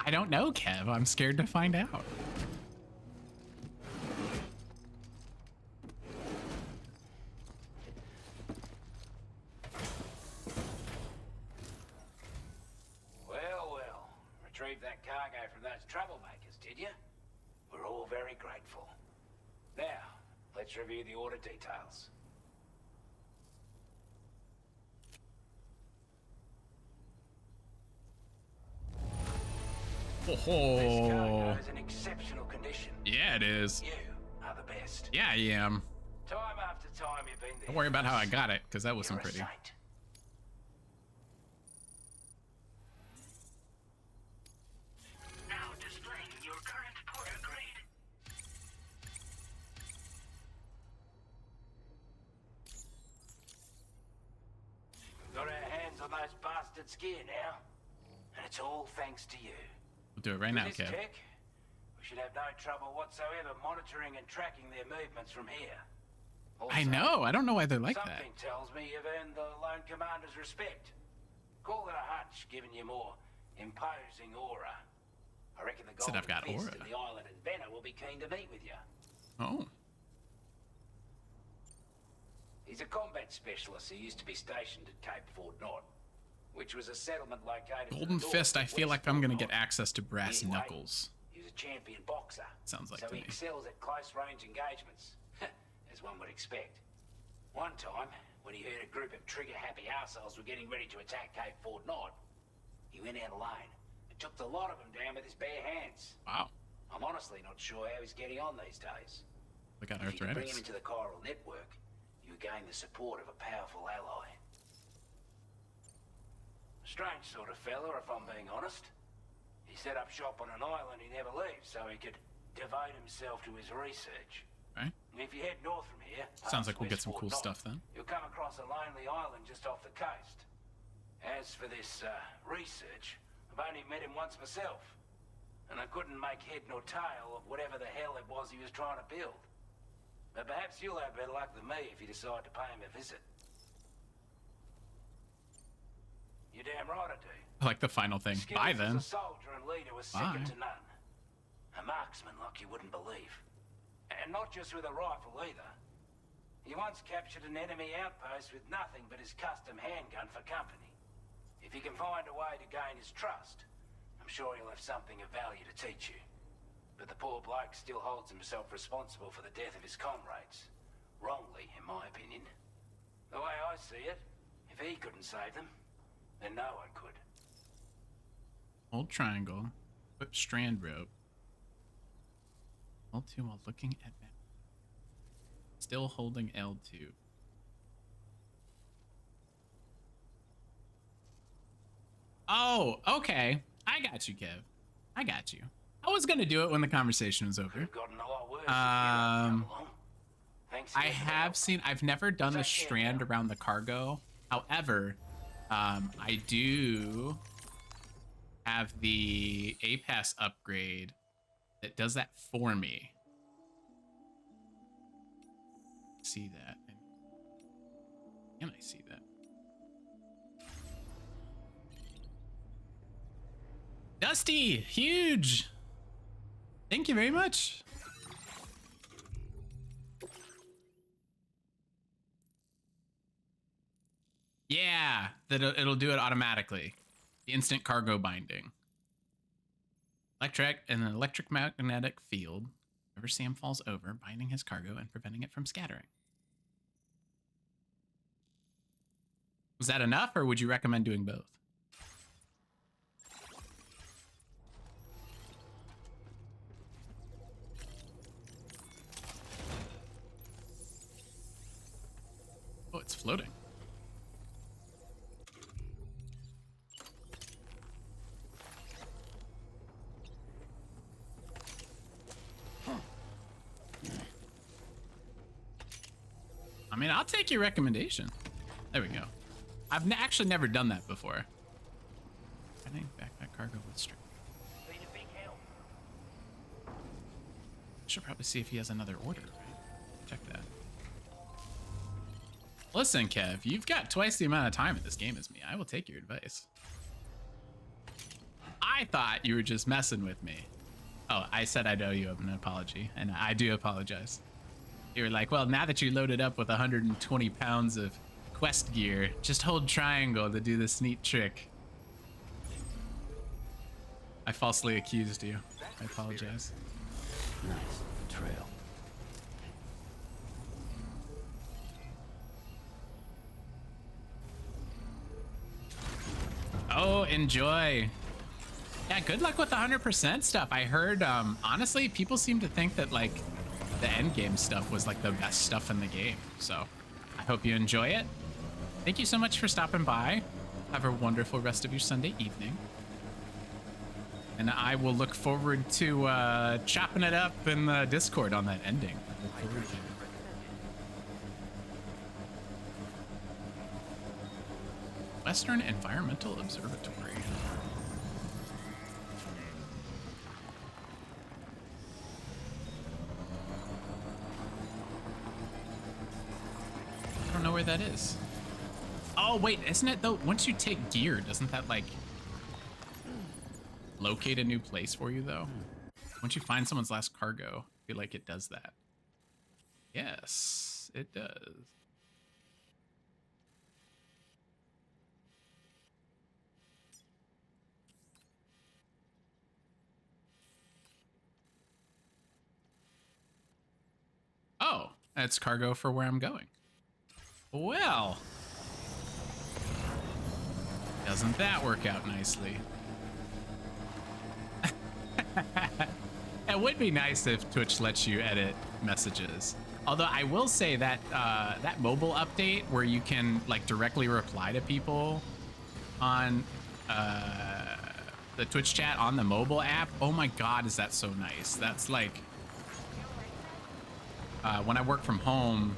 I don't know, Kev. I'm scared to find out. Well. Retrieved that cargo from those troublemakers, did you? We're all very grateful. Now, let's review the order details. This cargo is in exceptional condition. Yeah, it is. You are the best. Yeah, I am. Time after time you've been there. Don't worry about how I got it, because that wasn't You're a pretty. saint. Now displaying your current porter grade. We've got our hands on those bastards' gear now. And it's all thanks to you. We'll do it right now, With this Kev. tech, we should have no trouble whatsoever monitoring and tracking their movements from here. I Also, know. I don't know why they're like that. something tells me you've earned the Lone Commander's respect. Call it a hunch, giving you more imposing aura. I reckon the Said Golden I've got Fist aura. and the Island and Benner will be keen to meet with you. Oh. He's a combat specialist who used to be stationed at Cape Fort Knot, which was a settlement located to the Golden north Fist, I of feel West like I'm going to Fort get Knot. access to brass Anyway, knuckles. He's a champion boxer. Sounds like so to he me. excels at close-range engagements, as one would expect. One time, when he heard a group of trigger-happy arseholes were getting ready to attack Cape Fort Knot, he went out alone and took the lot of them down with his bare hands. Wow. I'm honestly not sure how he's getting on these days. I got If you can bring him arthritis. into the chiral network, you gain the support of a powerful ally. Strange sort of fella, if I'm being honest. He set up shop on an island he never leaves so he could devote himself to his research. Right? And if you head north from here, Sounds past like we'll get West some Fort cool Knot, stuff then. you'll come across a lonely island just off the coast. As for this research, I've only met him once myself, and I couldn't make head nor tail of whatever the hell it was he was trying to build. But perhaps you'll have better luck than me if you decide to pay him a visit. You're damn right I do. I like the final thing. Skills Bye then. As a soldier and leader was Bye. second to none. A marksman like you wouldn't believe. And not just with a rifle either. He once captured an enemy outpost with nothing but his custom handgun for company. If you can find a way to gain his trust, I'm sure he'll have something of value to teach you. But the poor bloke still holds himself responsible for the death of his comrades. Wrongly, in my opinion. The way I see it, if he couldn't save them, then no one could. Hold triangle. Whip strand rope. L2 while looking at map. Still holding L2. Oh, okay. I got you, Kev. I got you. I was gonna do it when the conversation was over. Could've gotten a lot worse if you hadn't come along. Thanks I again for the have help. seen. I've never done the Take care strand now. around the cargo. However, I do have the APAS upgrade that does that for me. See that? Can I see that? Dusty, huge. Thank you very much. Yeah, that it'll do it automatically. The instant cargo binding. An electric magnetic field. Whenever Sam falls over, binding his cargo and preventing it from scattering. Was that enough, or would you recommend doing both? Oh, it's floating. I mean, I'll take your recommendation. There we go. I've actually never done that before. I think backpack cargo with string. Been a big help. Should probably see if he has another order, right? Check that. Listen, Kev, you've got twice the amount of time in this game as me. I will take your advice. I thought you were just messing with me. Oh, I said I'd owe you an apology, and I do apologize. You were like, well, now that you're loaded up with 120 pounds of quest gear, just hold triangle to do this neat trick. I falsely accused you. I apologize. Nice trail. Oh, enjoy. Yeah, good luck with the 100% stuff. I heard, honestly, people seem to think that, like, the end game stuff was like the best stuff in the game. So I hope you enjoy it. Thank you so much for stopping by. Have a wonderful rest of your Sunday evening. And I will look forward to chopping it up in the Discord on that ending. Look forward to it. Western Environmental Observatory. I don't know where that is. Oh, wait, isn't it though? Once you take gear, doesn't that like locate a new place for you though? Once you find someone's last cargo, I feel like it does that. Yes, it does. Oh, that's cargo for where I'm going. Well, doesn't that work out nicely? It would be nice if Twitch lets you edit messages. Although I will say that that mobile update where you can like directly reply to people on the Twitch chat on the mobile app. Oh my God, is that so nice? That's like when I work from home,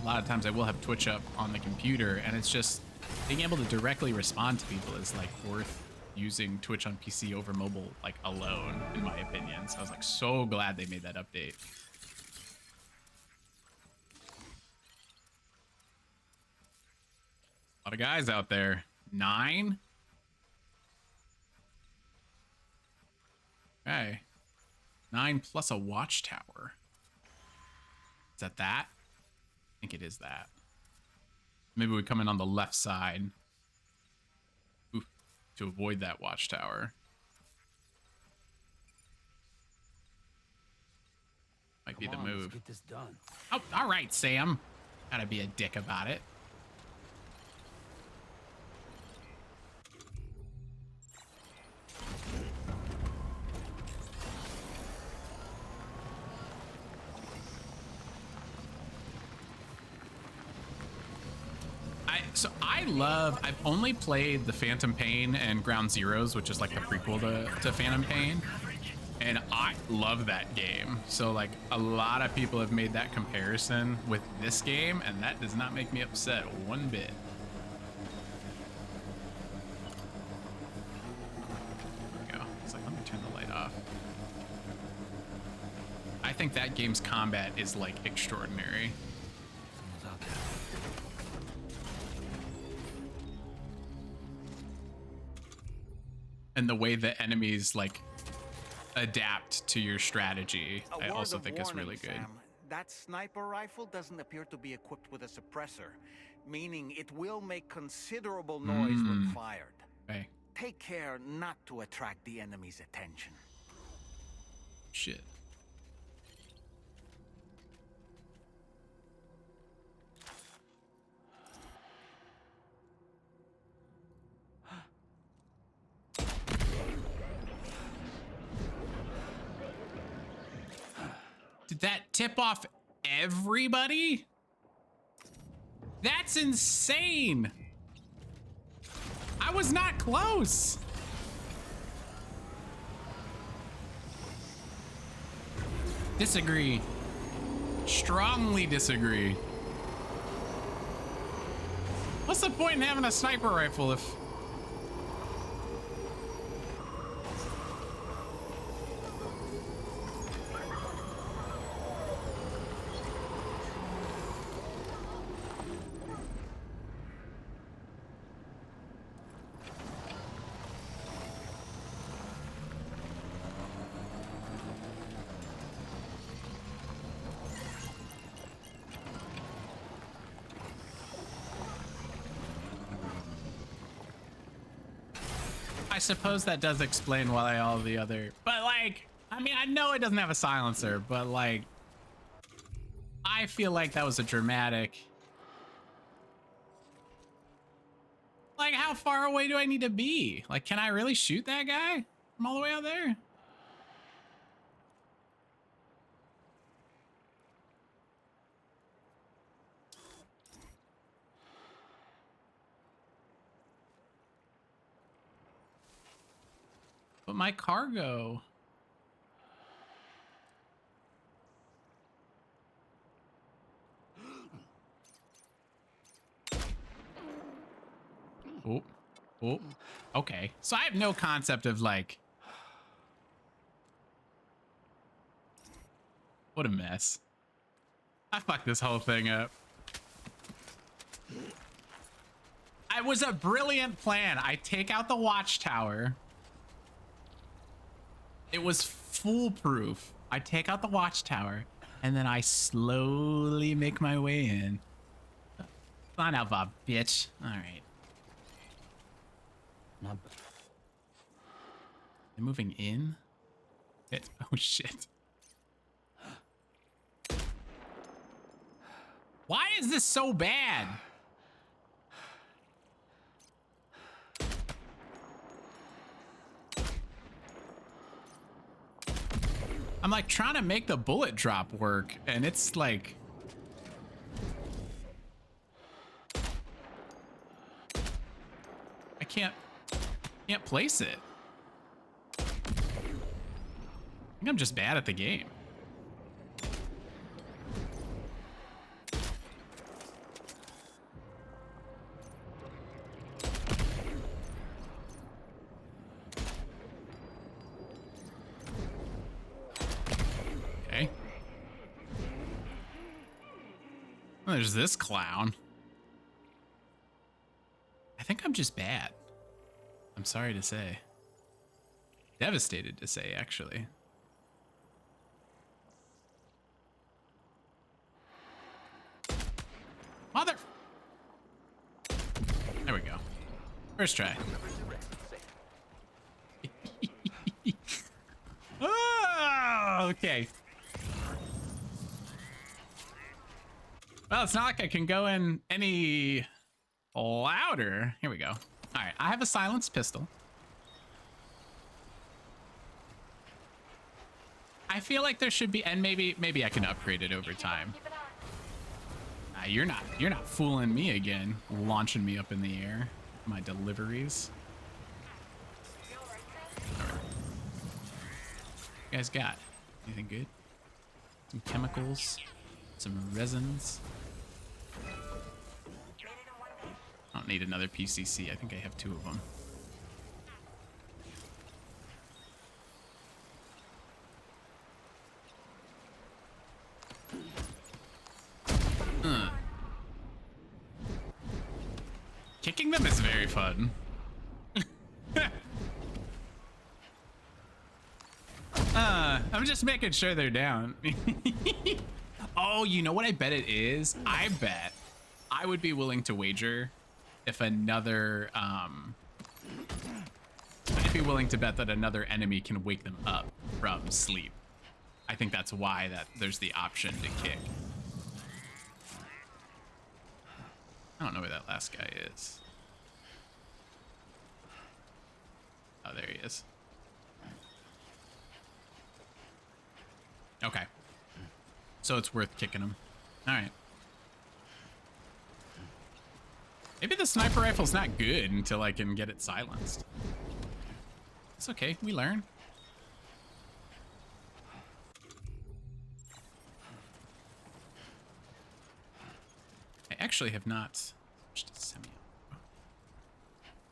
a lot of times I will have Twitch up on the computer, and it's just being able to directly respond to people is like worth using Twitch on PC over mobile like alone, in my opinion. So I was like so glad they made that update. A lot of guys out there. 9? Okay. 9 plus a watchtower. Is that that? I think it is that. Maybe we come in on the left side. Oof, to avoid that watchtower. Might be the move. Let's get this done. Oh, all right, Sam. Gotta be a dick about it. I've only played the Phantom Pain and Ground Zeroes, which is like the prequel to Phantom Pain, and I love that game. So like a lot of people have made that comparison with this game, and that does not make me upset one bit. There we go. It's like, let me turn the light off. I think that game's combat is like extraordinary. Someone's out there. And the way that enemies like adapt to your strategy, I also think is really good. Sam. That sniper rifle doesn't appear to be equipped with a suppressor, meaning it will make considerable noise when fired. Okay. Take care not to attract the enemy's attention. Shit. Did that tip off everybody? That's insane. I was not close. Disagree. Strongly disagree. What's the point in having a sniper rifle if... I suppose that does explain why all the other, but like, I mean, I know it doesn't have a silencer, but like, I feel like that was a dramatic, like, how far away do I need to be? Like, can I really shoot that guy from all the way out there? But my cargo. Oh, oh, okay. So I have no concept of like. What a mess. I fucked this whole thing up. It was a brilliant plan. I take out the watchtower. It was foolproof. I take out the watchtower and then I slowly make my way in. Son of a bitch. All right. Not They're moving in? Oh shit. Why is this so bad? I'm like trying to make the bullet drop work and it's like I can't place it. I think I'm just bad at the game. Okay. Well, there's this clown. I think I'm just bad. I'm sorry to say. Devastated to say, actually. Mother... There we go. First try. Oh, okay. Well, it's not like I can go in any louder. Here we go. All right, I have a silenced pistol. I feel like there should be, and maybe I can upgrade it over time. You're not fooling me again, launching me up in the air. My deliveries. All right. You guys got anything good? Some chemicals, some resins. I don't need another PCC. I think I have 2 of them. Kicking them is very fun. I'm just making sure they're down. Oh, you know what I bet it is? I bet I would be willing to wager if another, I'd be willing to bet that another enemy can wake them up from sleep. I think that's why there's the option to kick. I don't know where that last guy is. Oh, there he is. Okay. So it's worth kicking him. All right. Maybe the sniper rifle's not good until I can get it silenced. It's okay, we learn. I actually have not...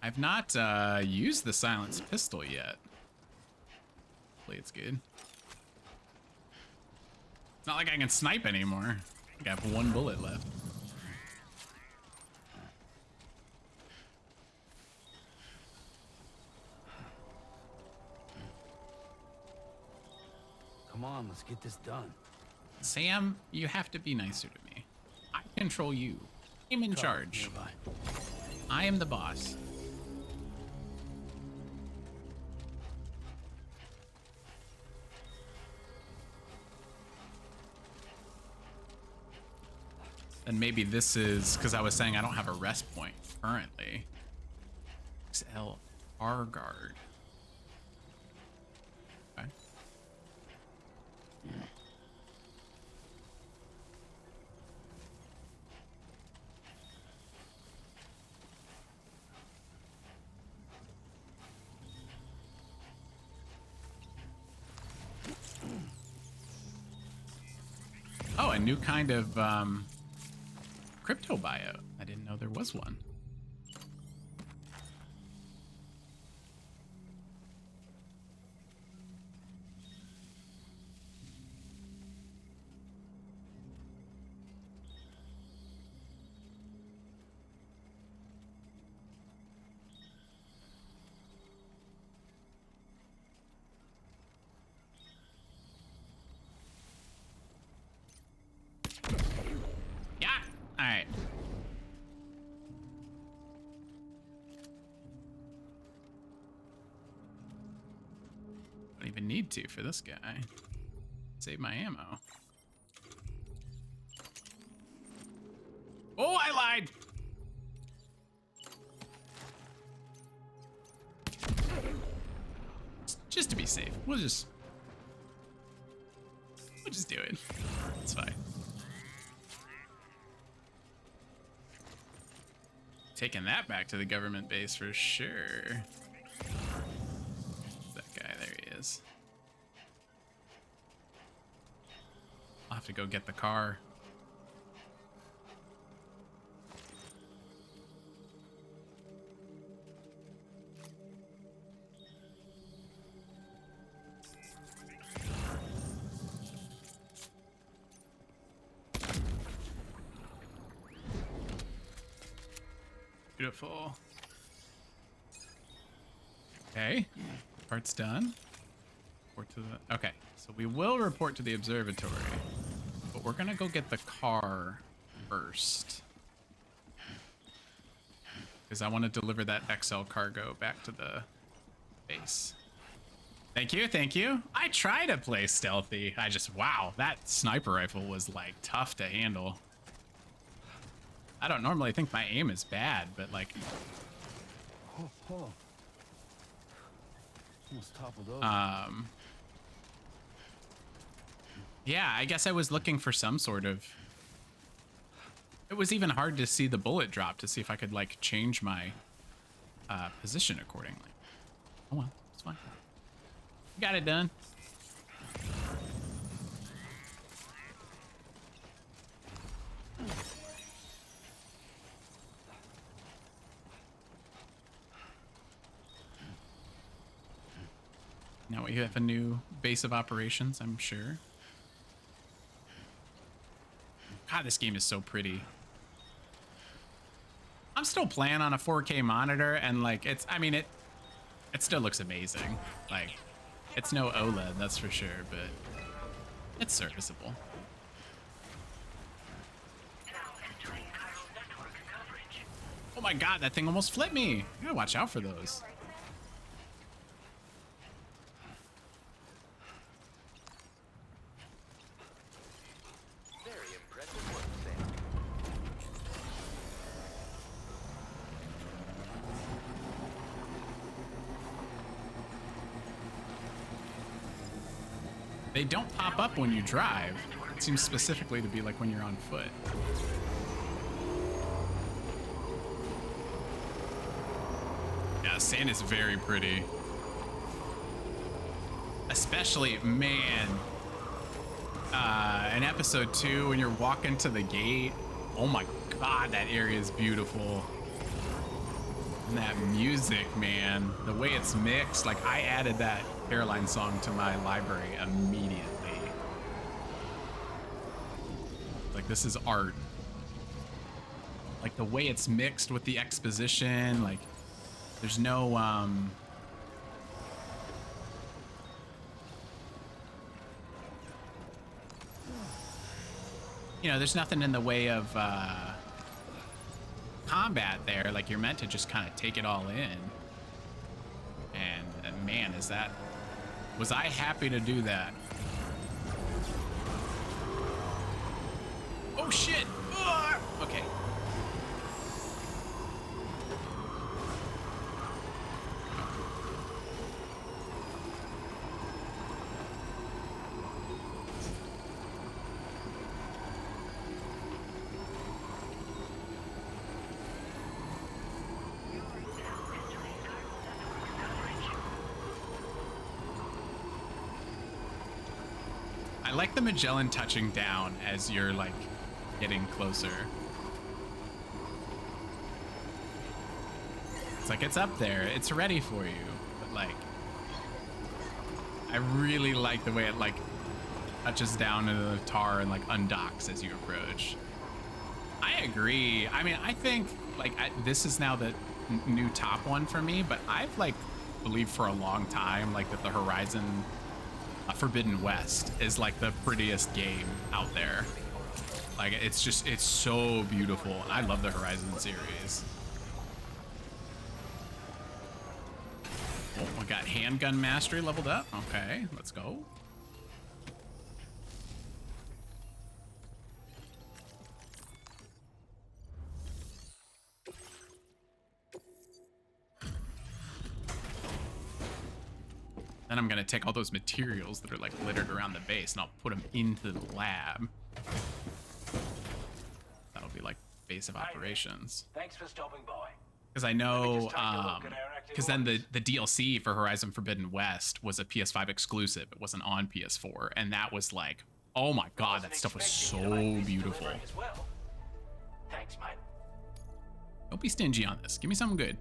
I've not used the silenced pistol yet. Hopefully it's good. It's not like I can snipe anymore. I think I have 1 bullet left. Come on, let's get this done. Sam, you have to be nicer to me. I control you. I'm in charge. Nearby. I am the boss. And maybe this is because I was saying I don't have a rest point currently. XL R guard. Okay. a new kind of crypto biome. I didn't know there was one. Yeah. All right. Don't even need to for this guy. Save my ammo. Oh, I lied. Just to be safe, we'll just do it. It's fine. Taking that back to the government base for sure. That guy, there he is. I'll have to go get the car. Beautiful. Okay, part's done. Report to the. Okay, so we will report to the observatory, but we're gonna go get the car first because I want to deliver that XL cargo back to the base. Thank you, thank you. I try to play stealthy. Wow, that sniper rifle was like tough to handle. I don't normally think my aim is bad, but like, Almost toppled over. yeah, I guess I was looking for some sort of. It was even hard to see the bullet drop to see if I could like change my position accordingly. Oh well, it's fine. Got it done. Now we have a new base of operations, I'm sure. God, this game is so pretty. I'm still playing on a 4K monitor, and like it still looks amazing. Like, it's no OLED, that's for sure, but it's serviceable. Oh my God, that thing almost flipped me. You gotta watch out for those. They don't pop up when you drive. It seems specifically to be like when you're on foot. Yeah, sand is very pretty. Especially, man, in episode 2 when you're walking to the gate. Oh my God, that area is beautiful. And that music, man, the way it's mixed, like I added that Caroline song to my library immediately. Like, this is art. Like the way it's mixed with the exposition, like there's no you know, there's nothing in the way of combat there. Like, you're meant to just kind of take it all in. And man, was I happy to do that. Oh shit. Ugh! Okay. I like the Magellan touching down as you're like getting closer. It's like it's up there, it's ready for you, but like I really like the way it like touches down into the tar and like undocks as you approach. I agree. I mean, I think like this is now the new top one for me, but I've like believed for a long time like that the Horizon Forbidden West is like the prettiest game out there. Like it's so beautiful. I love the Horizon series. Oh, we got handgun mastery leveled up. Okay, let's go. Then I'm gonna take all those materials that are like littered around the base and I'll put them into the lab. That'll be like base of operations. Thanks for stopping by. Because I know, because then the DLC for Horizon Forbidden West was a PS5 exclusive. It wasn't on PS4, and that was like, oh my god, that stuff was so beautiful. Thanks, mate. Don't be stingy on this. Give me something good.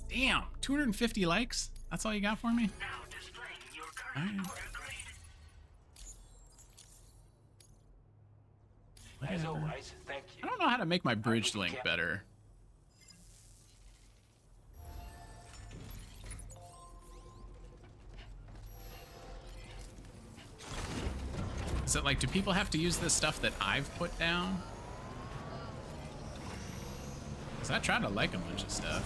Damn, 250 likes? That's all you got for me? Now displaying your current Alright. order grade. As Whatever. always, thank you. I don't know how to make my bridge link better. Is it like, do people have to use this stuff that I've put down? Because I tried to like a bunch of stuff.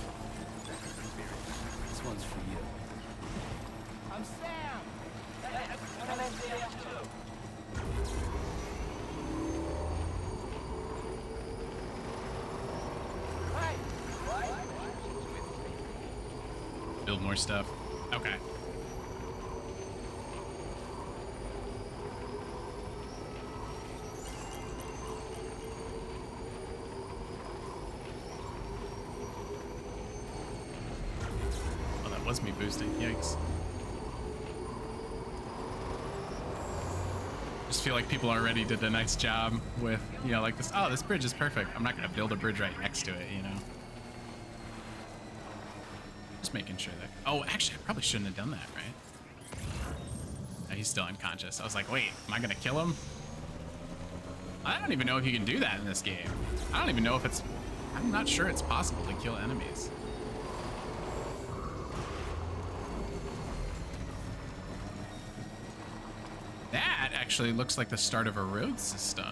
This one's for you. I'm Sam. Build more stuff. Okay. Oh, that was me boosting. Yikes. Just feel like people already did a nice job with, you know, like this. Oh, this bridge is perfect. I'm not going to build a bridge right next to it, you know? Just making sure that. Oh, actually, I probably shouldn't have done that, right? No, he's still unconscious. I was like, wait, am I gonna kill him? I don't even know if you can do that in this game. I don't even know if it's. I'm not sure it's possible to kill enemies. That actually looks like the start of a road system.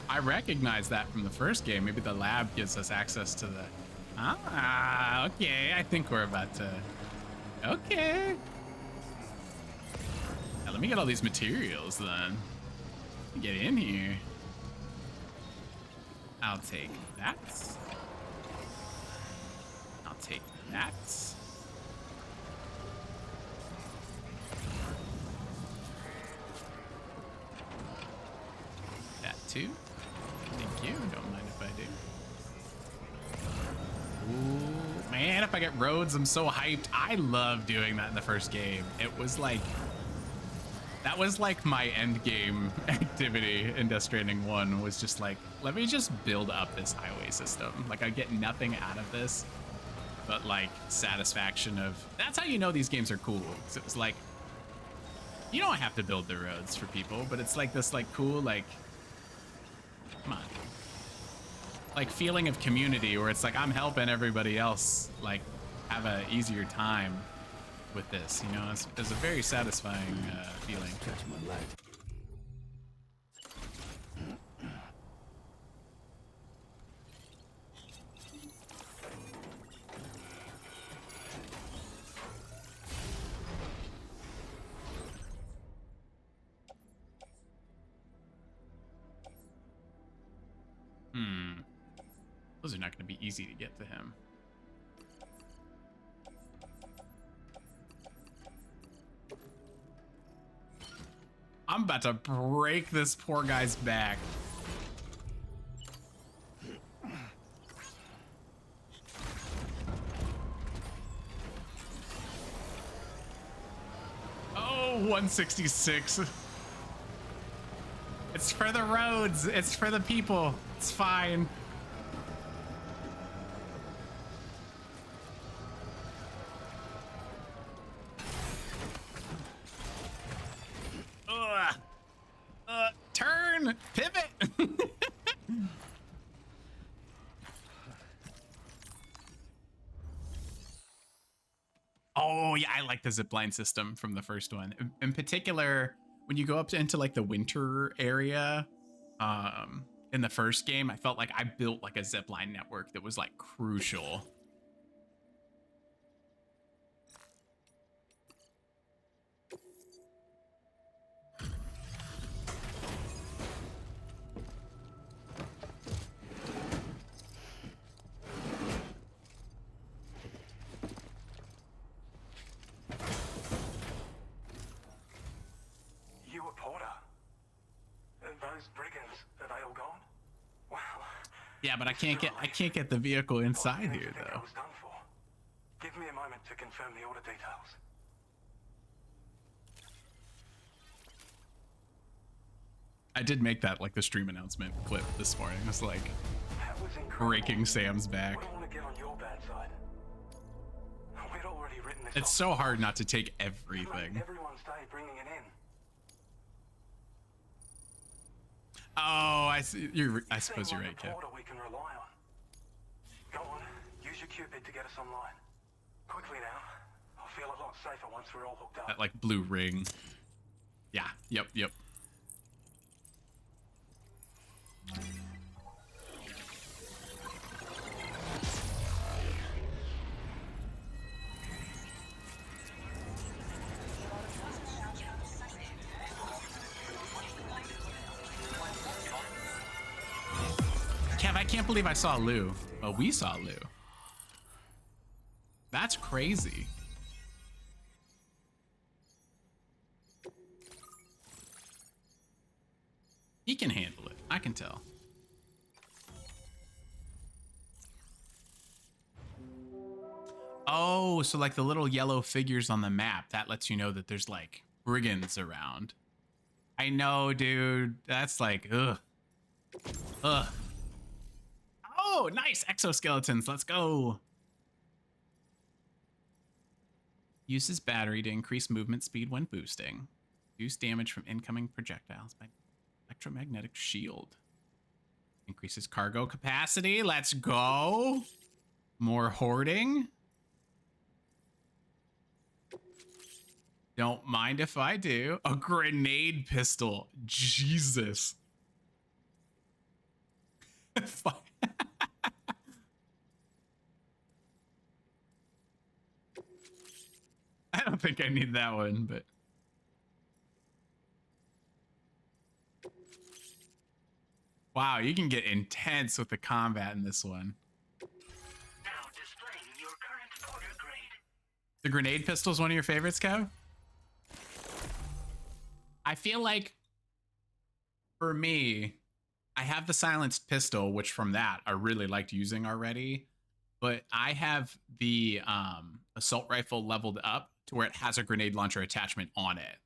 I recognize that from the first game. Maybe the lab gives us access to the. Ah, okay. I think we're about to. Okay. Now, let me get all these materials then. Get in here. I'll take that. I'll take that. That too. Thank you. Don't mind if I do. Ooh, man, if I get roads, I'm so hyped. I love doing that in the first game. It was like, that was like my end game activity in Death Stranding 1 was just like, let me just build up this highway system. Like I get nothing out of this, but like satisfaction of, that's how you know these games are cool. 'Cause it was like, you don't have to build the roads for people, but it's like this like cool, like, come on. Like feeling of community where it's like I'm helping everybody else like have a easier time with this, you know. It's a very satisfying feeling. Touch my leg. Those are not going to be easy to get to him. I'm about to break this poor guy's back. Oh, 166. It's for the roads. It's for the people. It's fine. Ugh. Turn. Pivot. Oh yeah, I like the zipline system from the first one. In particular, when you go up into like the winter area, in the first game, I felt like I built like a zipline network that was like crucial. You a Porter? Those brigands, are they all gone? Well, Yeah, but I can't get the vehicle inside here I though. was done for. Give me a moment to confirm the order details. I did make that like the stream announcement clip this morning. It was like That was incredible. breaking Sam's back. I don't want to get on your bad side. We'd already written this It's off. so hard not to take Made everything. everyone's day bringing it in. Oh, I see. I suppose you're right, Kev. Porter we can rely on. Go on, use your Cupid to get us online. Quickly now. I'll feel a lot safer once we're all hooked up. That like blue ring. Yeah. Yep. Kev, I can't believe I saw Lou. Well, we saw Lou. That's crazy. He can handle it. I can tell. Oh, so like the little yellow figures on the map, that lets you know that there's like brigands around. I know, dude. That's like, ugh. Oh, nice. Exoskeletons. Let's go. Uses battery to increase movement speed when boosting. Reduce damage from incoming projectiles by electromagnetic shield. Increases cargo capacity. Let's go. More hoarding. Don't mind if I do. A grenade pistol. Jesus. Fuck. I don't think I need that one, but wow, you can get intense with the combat in this one. Now displaying your current Porter grade. The grenade pistol is one of your favorites, Kev? I feel like for me, I have the silenced pistol, which from that I really liked using already, but I have the assault rifle leveled up to where it has a grenade launcher attachment on it.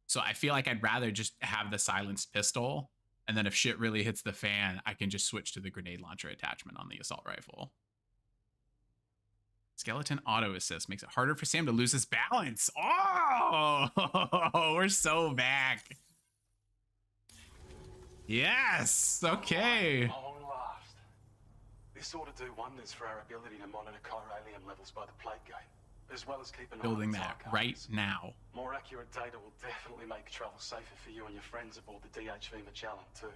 So I feel like I'd rather just have the silenced pistol, and then if shit really hits the fan, I can just switch to the grenade launcher attachment on the assault rifle. Skeleton auto assist makes it harder for Sam to lose his balance. Oh, we're so back. Yes. Okay. Long last. This ought to do wonders for our ability to monitor chiralium levels by the plague gate, as well as keep an eye Building on that target right cards. now. More accurate data will definitely make travel safer for you and your friends aboard the DHV Magellan too.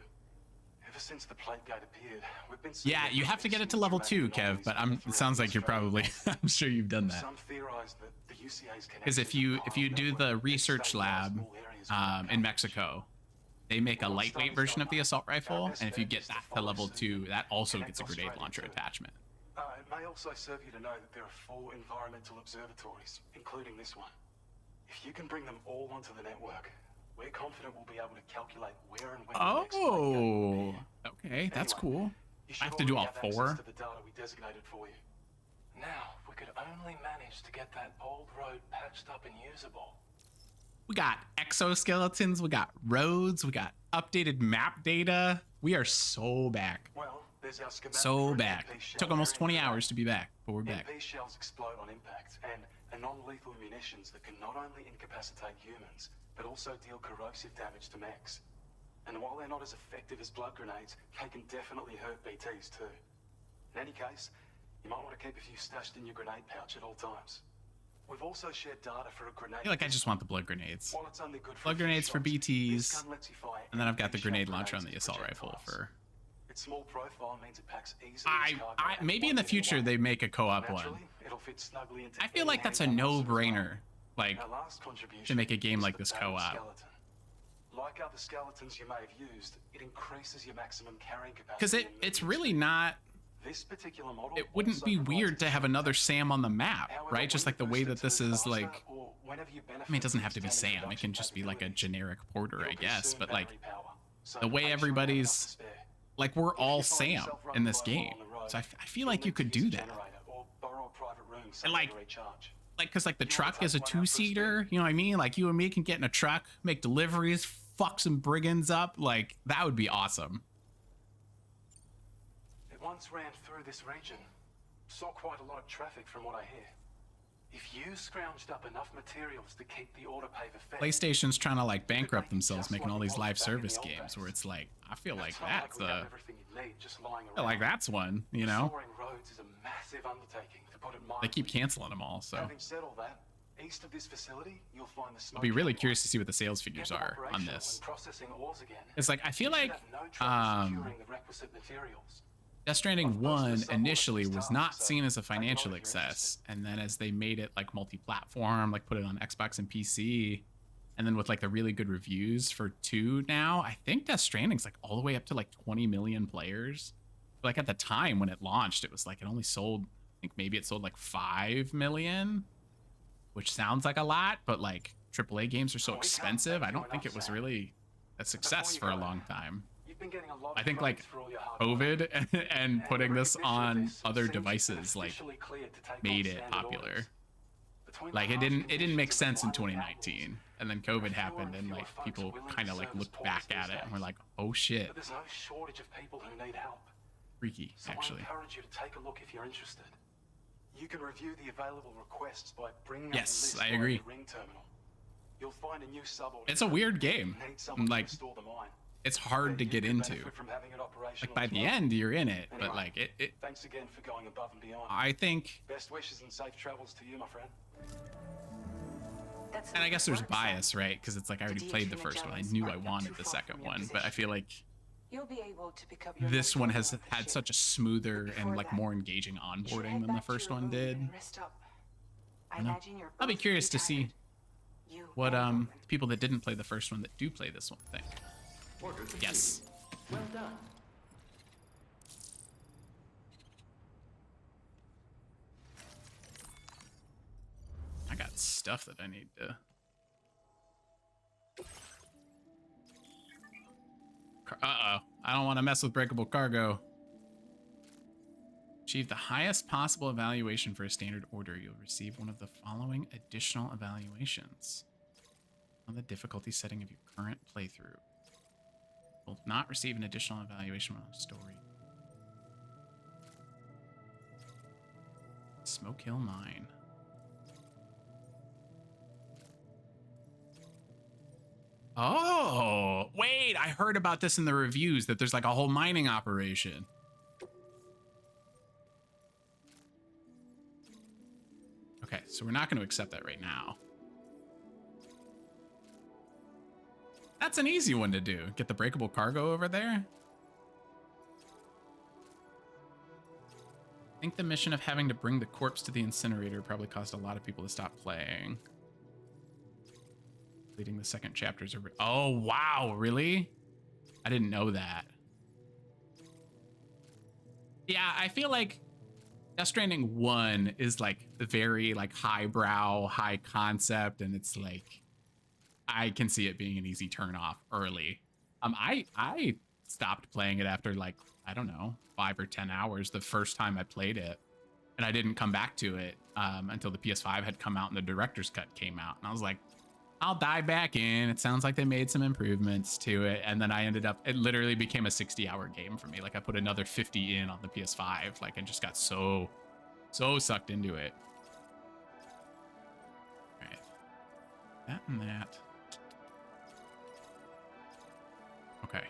Ever since the plague gate appeared, we've been seeing Yeah, you have to get it to level 2, Kev, but it sounds like you're probably, I'm sure you've done that. Some theorize that the UCA's Because if you do the research lab in Mexico, they make a lightweight version of the assault rifle, and if you get that to level 2, that also gets a grenade launcher attachment. It may also serve you to know that there are 4 environmental observatories, including this one. If you can bring them all onto the network, we're confident we'll be able to calculate where and when the next plague gate will be. Okay, that's Anyway, cool. you I should have to do all already have 4. access to the data we designated for you. Now, if we could only manage to get that old road patched up and usable. We got exoskeletons, we got roads, we got updated map data. We are so back. Well, there's our schematic So for an back. MP shell Took almost carrying 20 grenade. hours to be back, but we're back. MP shells explode on impact and are non-lethal munitions that can not only incapacitate humans, but also deal corrosive damage to mechs. And while they're not as effective as blood grenades, they can definitely hurt BTs too. In any case, you might want to keep a few stashed in your grenade pouch at all times. We've also shared data for a grenade. I feel like I just want the blood grenades. While it's only good for Blood a few grenades for shots, this BTs, gun lets you fire and then I've got the MP grenade shell launcher on the grenades assault as rifle projectiles. for. Its small profile means it packs easily as cargo and Maybe in the won't get future away. they make a co-op one. Naturally, it'll fit snugly into I feel any like that's a handgun muscle as well. no-brainer, like Our last contribution to make a game is like the this barrel co-op. skeleton. Like other skeletons you may have used, it increases your maximum carrying capacity. Because in it's movement really speed. not. This particular model It wouldn't also be provides weird to have extra another protection. Sam on the map, However, right? Just when like the you way boost that it this too is faster, like. or whenever you I mean, it benefit doesn't from have to be its Sam. damage It can just be like a reduction generic porter, I capability, guess. it'll But consume like battery power. So the way make sure you have enough to everybody's spare. like we're If all you find Sam yourself in running this by a hole game, on the road, so I feel you'll like you need to could use do a that. generator or borrow a private room And somewhere like, to recharge. because like the You wanna truck is a take one out for a spin? two-seater, you know what I mean? Like you and me can get in a truck, make deliveries, fuck some brigands up. Like that would be awesome. It once ran through this region. Saw quite a lot of traffic from what I hear. If you scrounged up enough materials to keep the autopave effect, PlayStation's trying to like bankrupt make it themselves, just making like all it these was live back in the service old games days. where it's like, I feel like it's not that's like we have a, everything you need just lying I feel around. like that's one, you know? Restoring roads is a massive undertaking, to put it They mildly. keep canceling them all, so Having said all that, east of this facility, you'll find the I'll be really Smoke curious to see what the sales Get figures them are on operational this. and processing ores again. It's like I feel You should like have no trouble securing the requisite materials. Death Stranding Of course, 1 there's some initially more was stuff, not so seen as a take note financial if you're success, and then as they made it like multi-platform, like put it on Xbox and PC, and then with like the really good reviews for 2 now, I think Death Stranding's like all the way up to like 20 million players. Like at the time when it launched, it was like it only sold, I think maybe it sold like 5 million, which sounds like a lot, but like AAA games are so Oh, we can't expensive. thank I you don't think enough, it was Sam. really a success you for a go, long time. You've been getting a lot I of think like praise for all your hard work. COVID and putting this recognition of on this other seems devices like officially cleared to take made on it standard popular. orders. Between the Like it harsh didn't conditions make of the sense in violent 2019, and then COVID happened, and like people kind of like looked back at it and were like, oh shit, But there's no shortage of people who need help. freaky So I actually. encourage you to take a look if you're interested. You can review the available requests by bringing Yes, up the list I via agree. the ring terminal. You'll find a new sub-order. It's a weird game. Need someone Like to restore the mine. it's hard to You get could into. benefit from having it operational Like by as the well. end you're in it, but Anyway, like it Thanks again for going above and beyond. I think, Best wishes and safe travels to you, my friend. and I guess there's bias, right? Because it's like I already played the first one. I knew I wanted the second one, but I feel like You'll be able to pick up your this one has leftover off the had ship. such a smoother But and before like that, more engaging You should onboarding head than the back to first your one room did. and rest up. I know. imagine you're I'll be both curious to see tired. You what and Roman. people that didn't play the first one that do play this one think. Yes. Well done. I got stuff that I need to. Uh-oh. I don't want to mess with breakable cargo. Achieve the highest possible evaluation for a standard order. You'll receive one of the following additional evaluations on the difficulty setting of your current playthrough. Will not receive an additional evaluation on a story. Smoke Hill Mine. Oh, wait, I heard about this in the reviews that there's like a whole mining operation. Okay, so we're not going to accept that right now. That's an easy one to do. Get the breakable cargo over there. I think the mission of having to bring the corpse to the incinerator probably caused a lot of people to stop playing. Leading the second chapters over. Oh, wow, really? I didn't know that. Yeah, I feel like Death Stranding 1 is like very like highbrow, high concept, and it's like I can see it being an easy turn off early. I stopped playing it after like, I don't know, 5 or 10 hours the first time I played it. And I didn't come back to it until the PS5 had come out and the director's cut came out. And I was like, I'll dive back in. It sounds like they made some improvements to it. And then I ended up, it literally became a 60-hour game for me. Like I put another 50 in on the PS5. Like I just got so sucked into it. All right. That and that. Okay.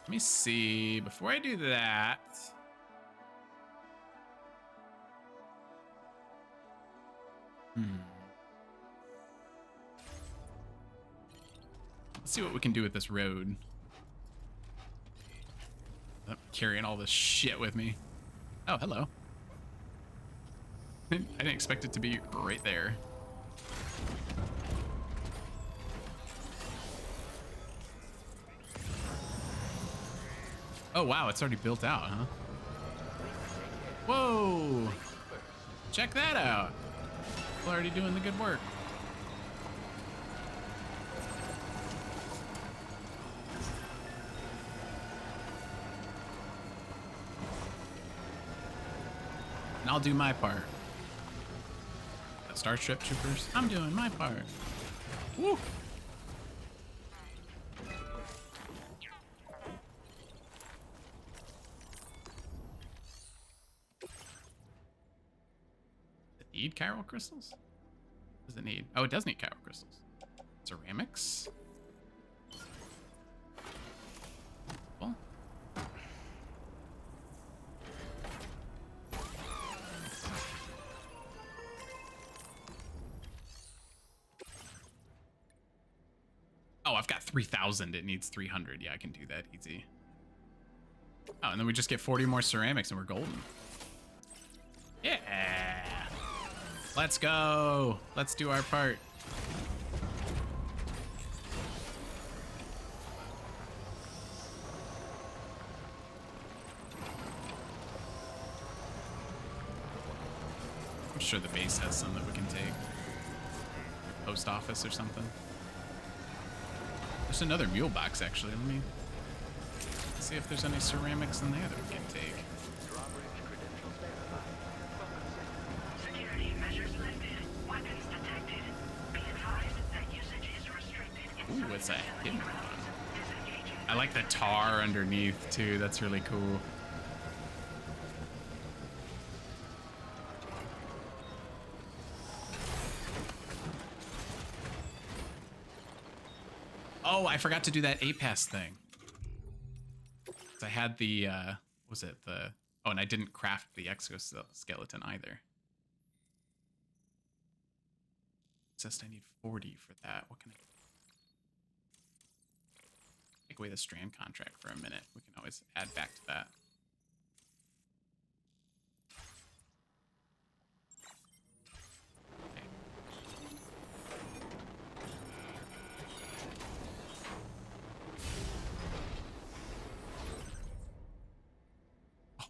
Let me see. Before I do that. Let's see what we can do with this road. I'm carrying all this shit with me. Oh, hello. I didn't expect it to be right there. Oh, wow, it's already built out, huh? Whoa! Check that out. We're already doing the good work. And I'll do my part. Starship Troopers, I'm doing my part. Woo! Does it need chiral crystals? What does it need? Oh, it does need chiral crystals. Ceramics. Well. Oh, I've got 3,000. It needs 300. Yeah, I can do that easy. Oh, and then we just get 40 more ceramics and we're golden. Yeah. Let's go. Let's do our part. I'm sure the base has some that we can take. Post office or something. There's another mule box, actually. Let me see if there's any ceramics in there that we can take. Security measures lifted. Weapons detected. Be advised that usage is restricted. Ooh, it's a hidden one. I like the tar underneath, too. That's really cool. Oh, I forgot to do that APAS thing. I had the, what was it? Oh, and I didn't craft the exoskeleton either. It says I need 40 for that. What can I take away the strand contract for a minute? We can always add back to that.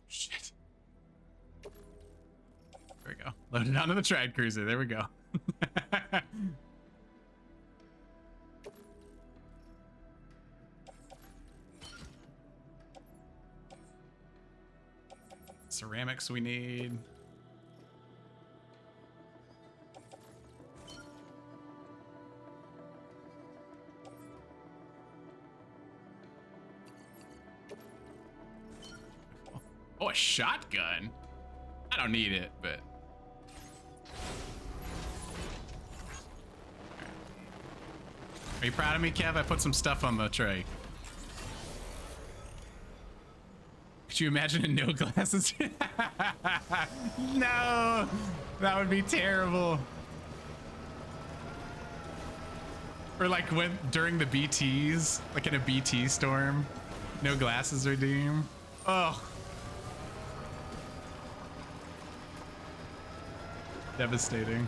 Shit. There we go. Loaded onto the Trad Cruiser. There we go. Ceramics we need. Oh, a shotgun? I don't need it, but... Are you proud of me, Kev? I put some stuff on the tray. Could you imagine a no glasses? No! That would be terrible. Or like when during the BTs, like in a BT storm, no glasses are doomed. Oh. Devastating.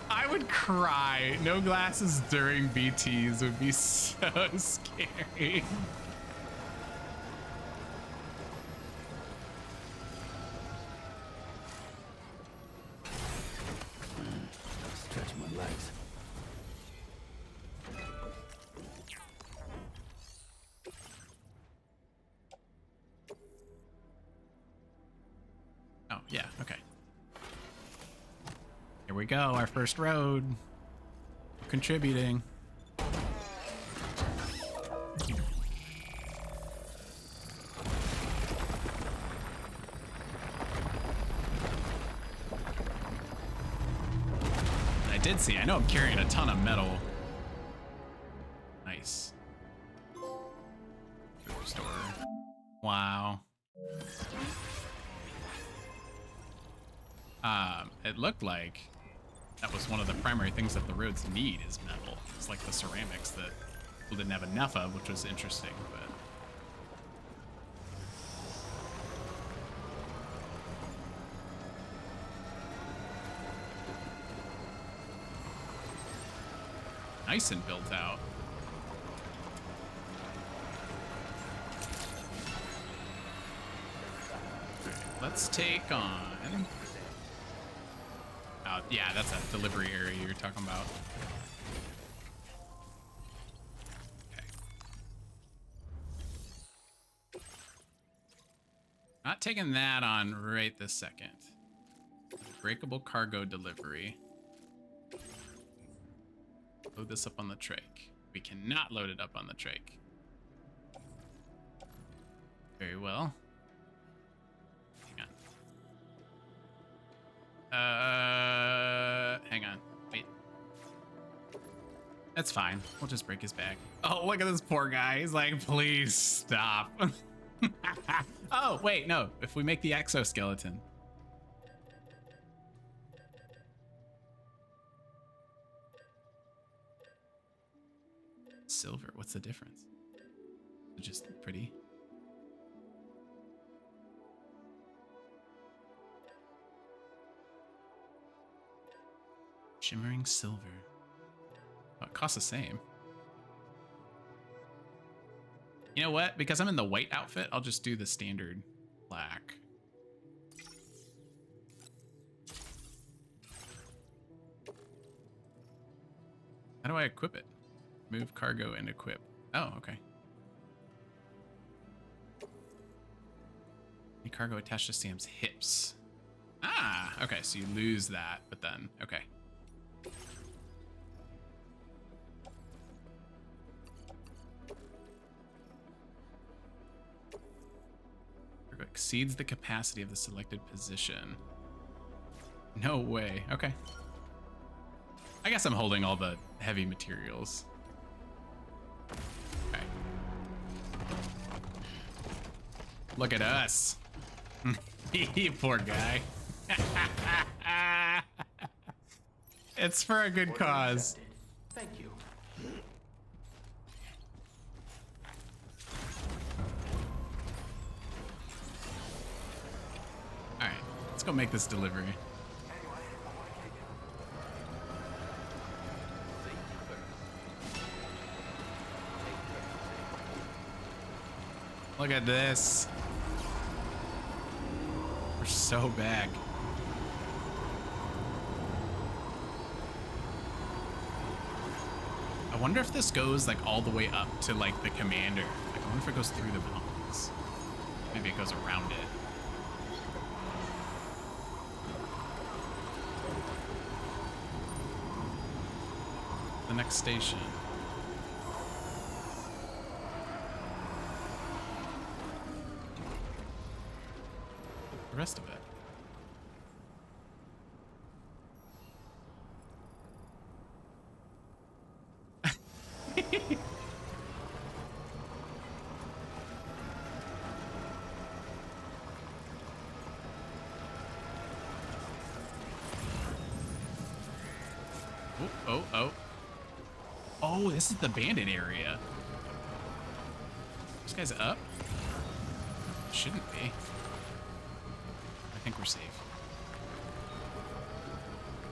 I would cry. No glasses during BTs would be so scary. Stretch my legs. Yeah, okay. Here we go, our first road. We're contributing. I did see, I know I'm carrying a ton of metal. Nice. Food store. Wow. It looked like that was one of the primary things that the roads need is metal. It's like the ceramics that people didn't have enough of, which was interesting, but nice and built out. Let's take on... Oh, yeah, that's a delivery area you're talking about. Okay. Not taking that on right this second. Breakable cargo delivery. Load this up on the trach. We cannot load it up on the trach. Very well. Hang on. Wait. That's fine. We'll just break his back. Oh, look at this poor guy. He's like, please stop. Oh, wait, no. If we make the exoskeleton. Silver, what's the difference? Just pretty. Shimmering silver. Oh, it costs the same. You know what? Because I'm in the white outfit, I'll just do the standard black. How do I equip it? Move cargo and equip. Oh, okay. The cargo attached to Sam's hips. Ah, okay, so you lose that, but then, okay. Cargo exceeds the capacity of the selected position. No way, okay. I guess I'm holding all the heavy materials. Okay. Look at us. Poor guy. It's for a good cause. Thank you. All right, let's go make this delivery. Look at this. We're so back. I wonder if this goes like all the way up to like the commander. Like, I wonder if it goes through the mountains. Maybe it goes around it. The next station. The rest of it. Oh, this is the bandit area. This guy's up? Shouldn't be. I think we're safe.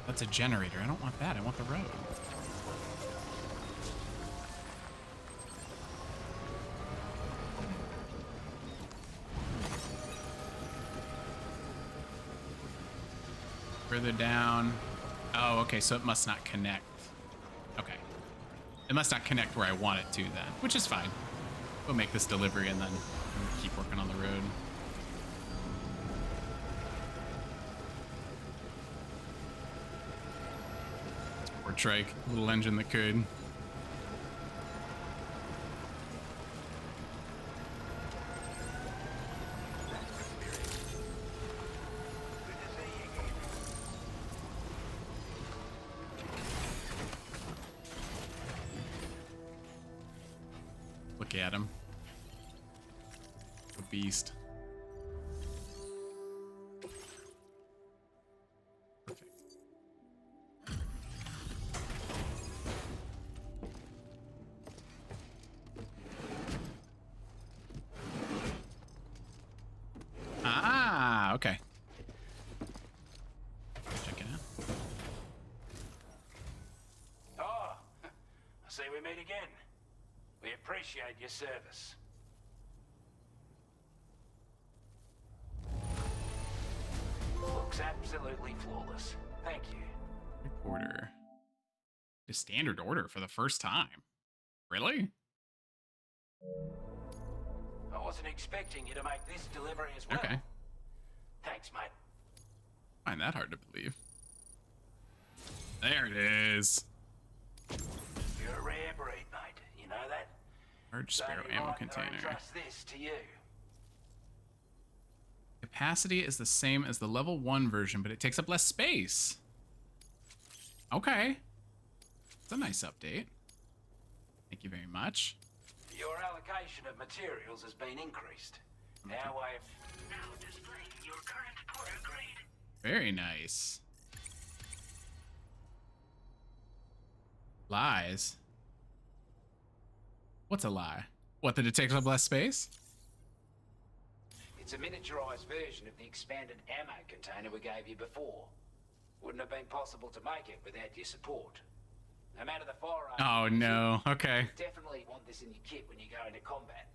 That's a generator. I don't want that. I want the road. Further down. Oh, okay, so it must not connect. Okay. It must not connect where I want it to then, which is fine. We'll make this delivery and then keep working on the road. Or trike, little engine that could. Look at him. A beast. Perfect. Ah, okay. Check it out. Oh, I see we meet again. We appreciate your service. Looks absolutely flawless. Thank you. Reporter. The standard order for the first time. Really? I wasn't expecting you to make this delivery as well. Okay. Thanks, mate. Find that hard to believe. There it is. You're a rare breed, mate. You know that? Large So Sparrow you ammo might container. entrust this to you. Capacity is the same as the level 1 version, but it takes up less space. Okay. It's a nice update. Thank you very much. Your allocation of materials has been increased. Our way of... Now displaying your current porter grade. Very nice. Lies. What's a lie? What, that it takes up less space? It's a miniaturized version of the expanded ammo container we gave you before. Wouldn't have been possible to make it without your support. No matter the firearm. Oh no, okay. You definitely want this in your kit when you go into combat.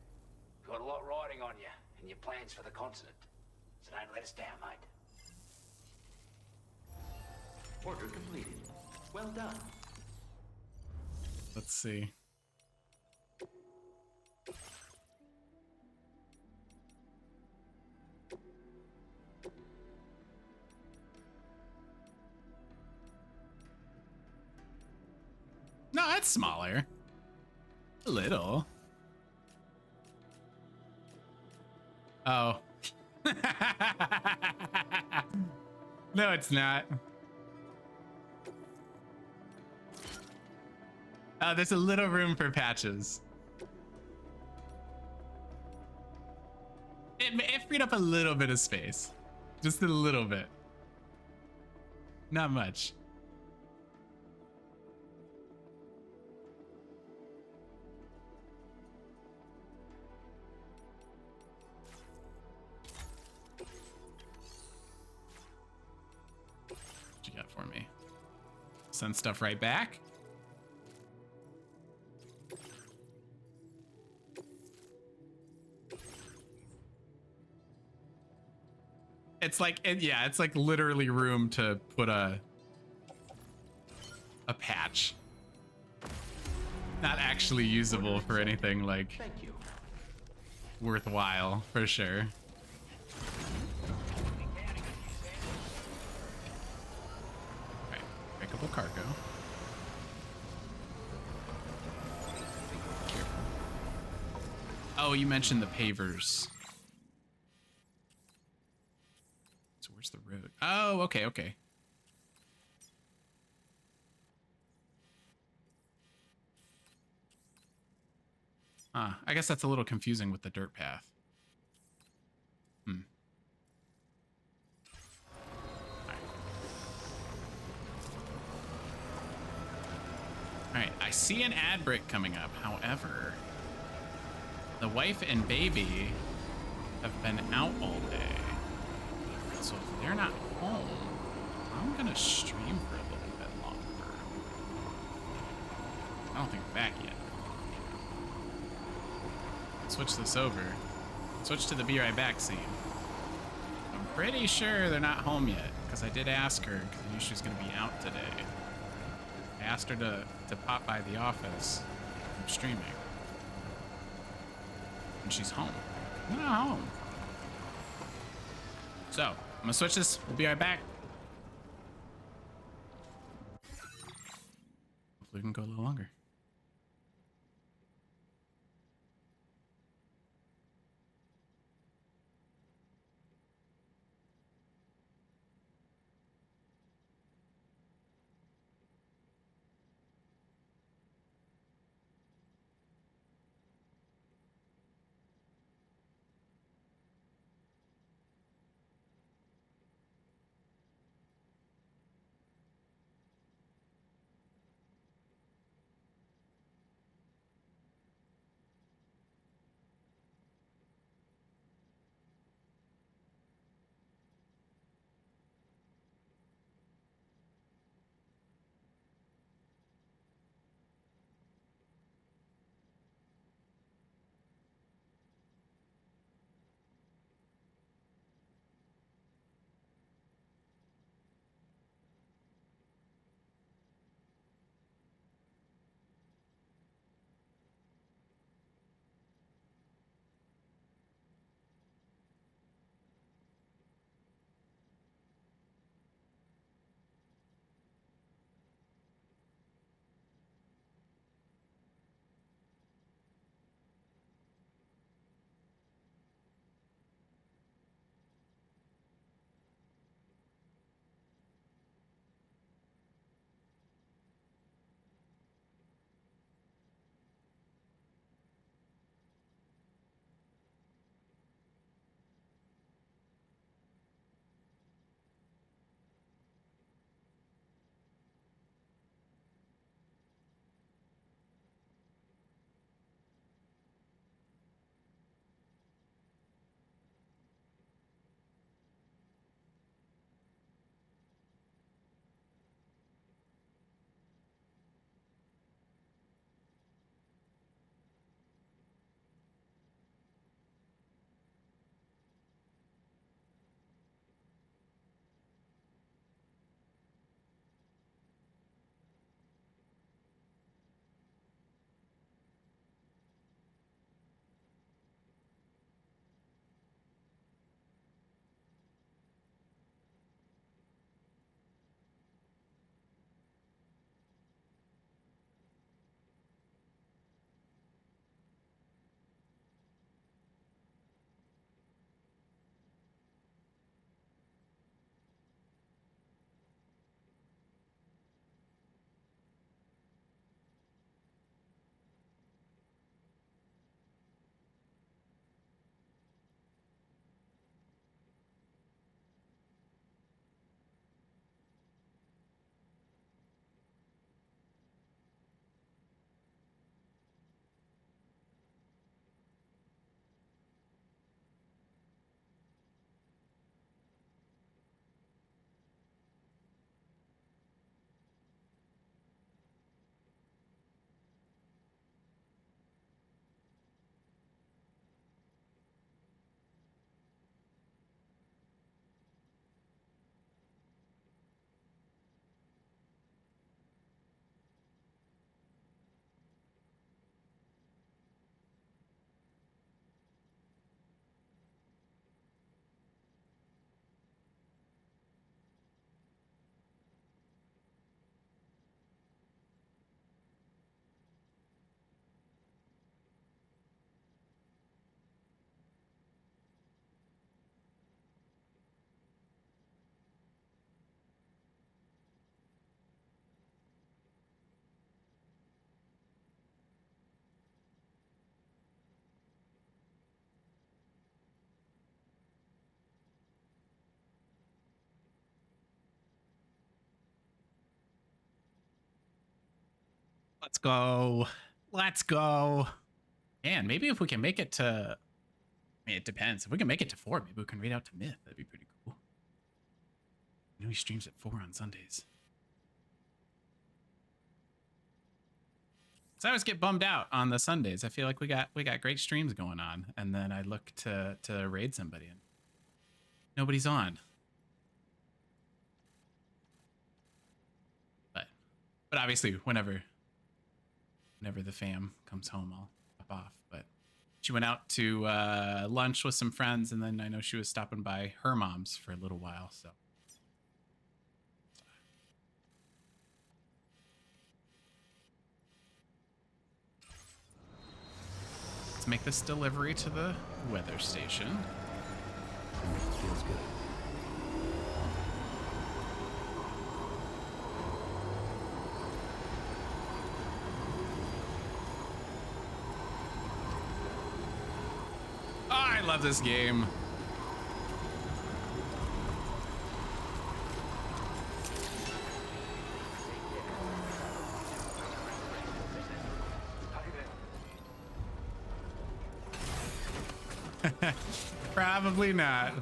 You've got a lot riding on you and your plans for the continent. So don't let us down, mate. Order completed. Well done. Let's see. No, it's smaller. A little. Oh. No, it's not. Oh, there's a little room for patches. It freed up a little bit of space. Just a little bit. Not much. What you got for me? Send stuff right back? It's like, yeah, it's like literally room to put a patch. Not actually usable for anything like Thank you. worthwhile, for sure. Okay, breakable cargo. Careful. Oh, you mentioned the pavers. So where's the road? Oh, okay, okay. I guess that's a little confusing with the dirt path. Alright, I see an ad break coming up. However, the wife and baby have been out all day. So if they're not home, I'm gonna stream for a little bit longer. I don't think we're back yet. Switch this over. Switch to the be right back scene. I'm pretty sure they're not home yet, because I did ask her, because I knew she was going to be out today. I asked her to pop by the office. I'm streaming. And she's home. They're not home. So, I'm going to switch this. We'll be right back. hopefully we can go a little longer. Let's go. Let's go. And maybe if we can make it to, I mean, it depends. If we can make it to 4, maybe we can read out to Myth. That'd be pretty cool. I know he streams at 4 on Sundays. So I always get bummed out on the Sundays. I feel like we got great streams going on, and then I look to raid somebody and nobody's on. But obviously, whenever the fam comes home, I'll hop off. But she went out to lunch with some friends, and then I know she was stopping by her mom's for a little while. So Let's make this delivery to the weather station. Feels good. Oh, I love this game. Probably not.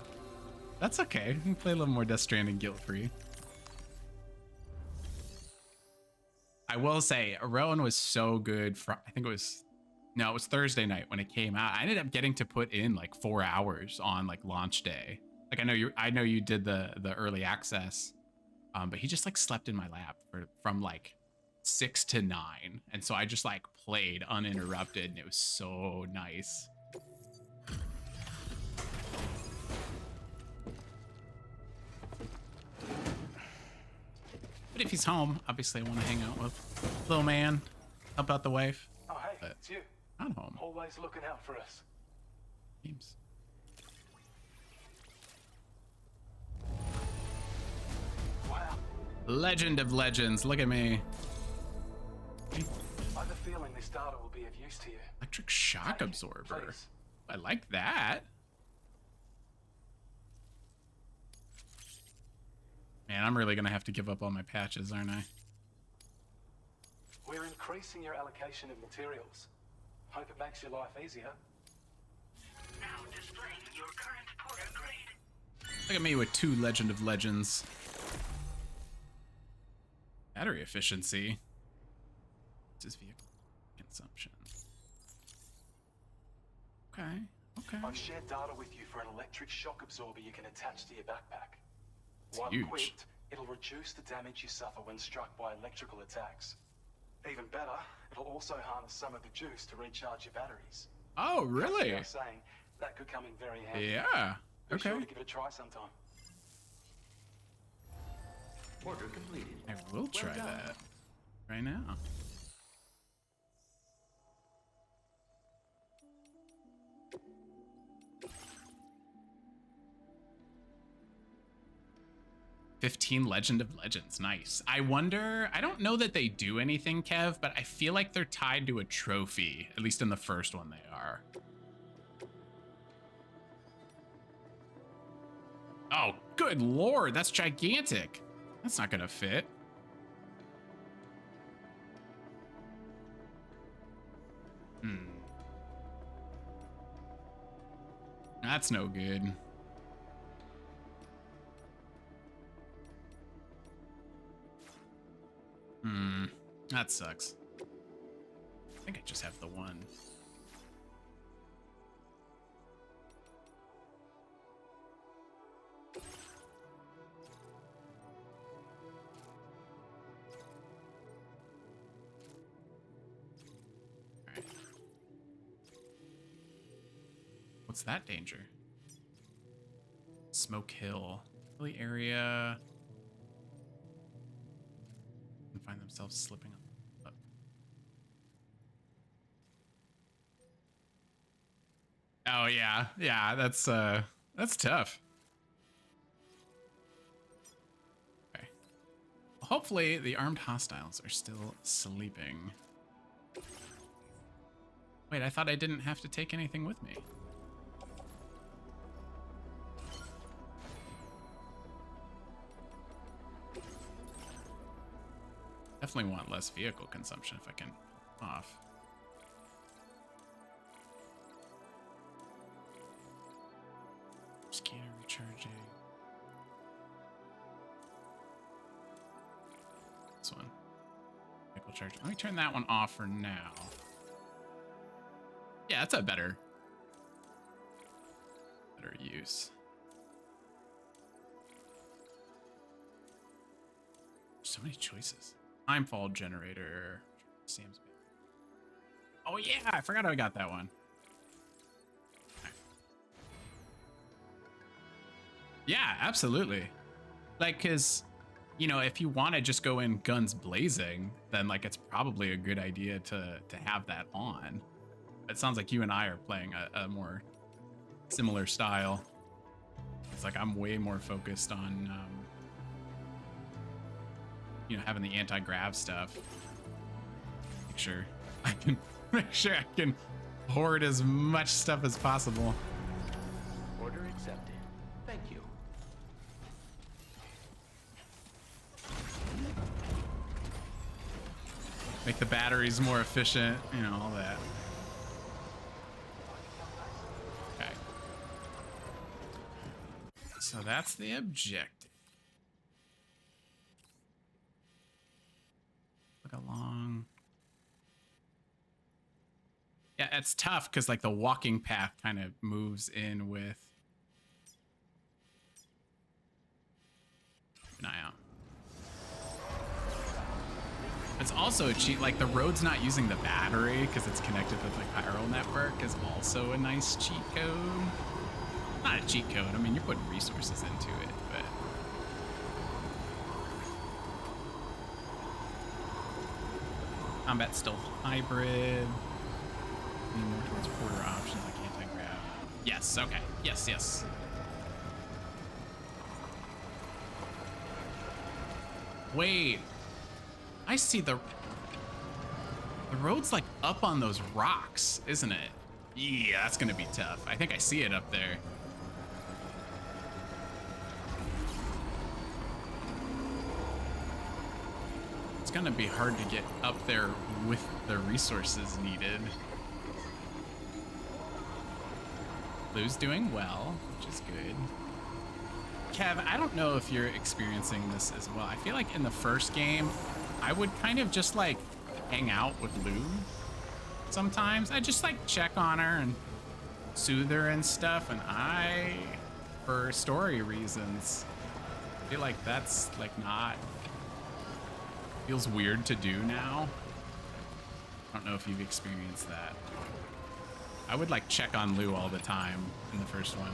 That's okay. We can play a little more Death Stranding guilt-free. I will say, Rowan was so good. I think it was Thursday night when it came out. I ended up getting to put in like 4 hours on like launch day. Like I know you did the early access, but he just like slept in my lap from like 6 to 9, and so I just like played uninterrupted, and it was so nice. But if he's home, obviously I want to hang out with little man, help out the wife. Oh, hey, But it's you. not home. Always looking out for us. Games. Wow. Legend of Legends. Look at me. I have a feeling this data will be of use to you. Electric shock Take it, absorber. please. I like that. Man, I'm really gonna have to give up all my patches, aren't I? We're increasing your allocation of materials. Hope it makes your life easier. Now displaying your current portal grade. Look at me with 2 Legend of Legends. Battery efficiency. This is vehicle consumption. Okay, okay. I've shared data with you for an electric shock absorber you can attach to your backpack. While huge. equipped, it'll reduce the damage you suffer when struck by electrical attacks. Even better, it'll also harness some of the juice to recharge your batteries. Oh, really? I was saying, that could come in very handy. Yeah. Be Okay. sure to give it a try sometime. Order completed. I will try Well done. that right now. "15 Legend of Legends." Nice. I wonder, I don't know that they do anything, Kev, but I feel like they're tied to a trophy. At least in the first one they are. Oh, good lord, that's gigantic. That's not gonna fit. That's no good. That sucks. I think I just have the one. All right. What's that danger? Smoke Hill. Hilly area. And find themselves slipping up. Oh yeah, yeah, that's tough. Okay. Hopefully the armed hostiles are still sleeping. Wait, I thought I didn't have to take anything with me. Definitely want less vehicle consumption if I can off. Scanner recharging. This one. Vehicle charge. Let me turn that one off for now. Yeah, that's a better use. So many choices. Timefall generator. Sam's. Oh yeah, I forgot I got that one. Yeah, absolutely. Like, cause, you know, if you want to just go in guns blazing, then like it's probably a good idea to have that on. It sounds like you and I are playing a more similar style. It's like I'm way more focused on, you know, having the anti-grav stuff. Make sure I can hoard as much stuff as possible. Order accepted. Thank you. Make the batteries more efficient, you know, all that. Okay. So that's the objective. Look along. Yeah, it's tough because like the walking path kind of moves in with. Keep an eye out. It's also a cheat, like the road's not using the battery because it's connected with the chiral network is also a nice cheat code. Not a cheat code, I mean, you're putting resources into it, but. Combat stealth hybrid. Lean more towards quarter options like anti-grav. Yes, okay, yes. Wait. I see the road's like up on those rocks, isn't it? Yeah, that's gonna be tough. I think I see it up there. It's gonna be hard to get up there with the resources needed. Lou's doing well, which is good. Kev, I don't know if you're experiencing this as well. I feel like in the first game, I would kind of just like hang out with Lou sometimes. I just like check on her and soothe her and stuff. And for story reasons, feel like that's like not, feels weird to do now. I don't know if you've experienced that. I would like check on Lou all the time in the first one.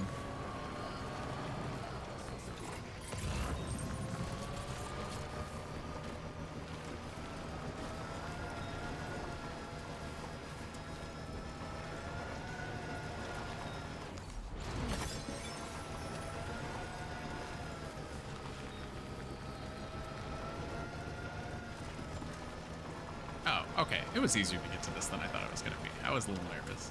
Oh, okay. It was easier to get to this than I thought it was going to be. I was a little nervous.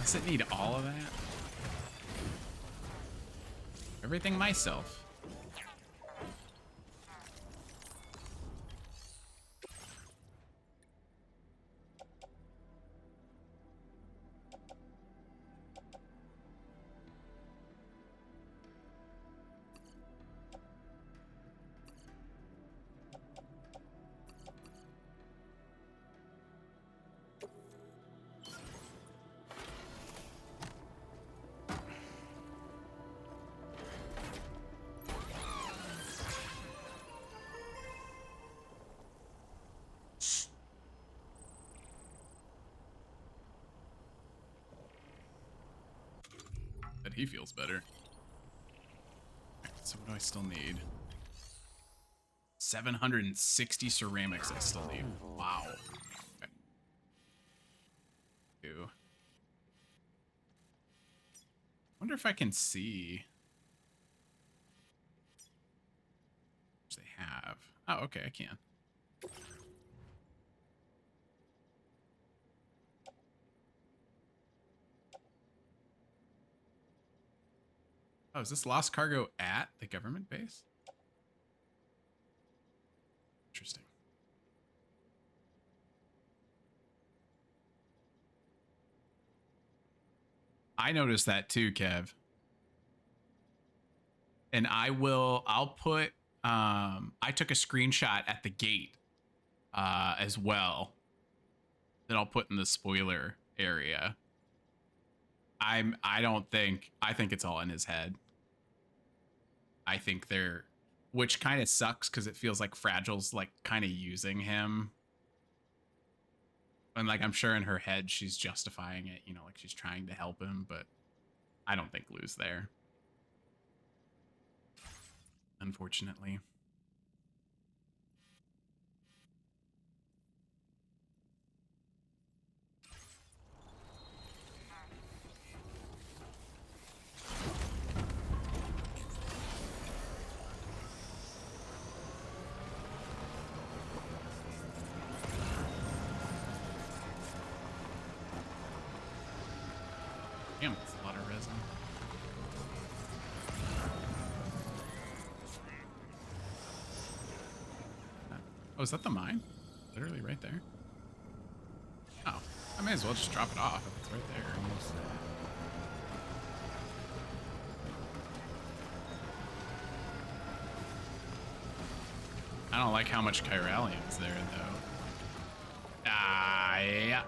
Does it need all of that? Everything myself. But he feels better. So what do I still need? 760 ceramics I still need. Wow. Okay. Two. Wonder if I can see. Which they have. Oh, okay, I can. Oh, is this lost cargo at the government base? Interesting. I noticed that too, Kev. And I'll put, I took a screenshot at the gate as well that I'll put in the spoiler area. I think it's all in his head. I think which kind of sucks because it feels like Fragile's like kind of using him. And like, I'm sure in her head, she's justifying it, you know, like she's trying to help him, but I don't think Lou's there. unfortunately. Damn, it's a lot of resin. Oh, is that the mine? Literally right there? Oh, I may as well just drop it off if it's right there. I don't like how much chiralium's there, though. Ah, yeah.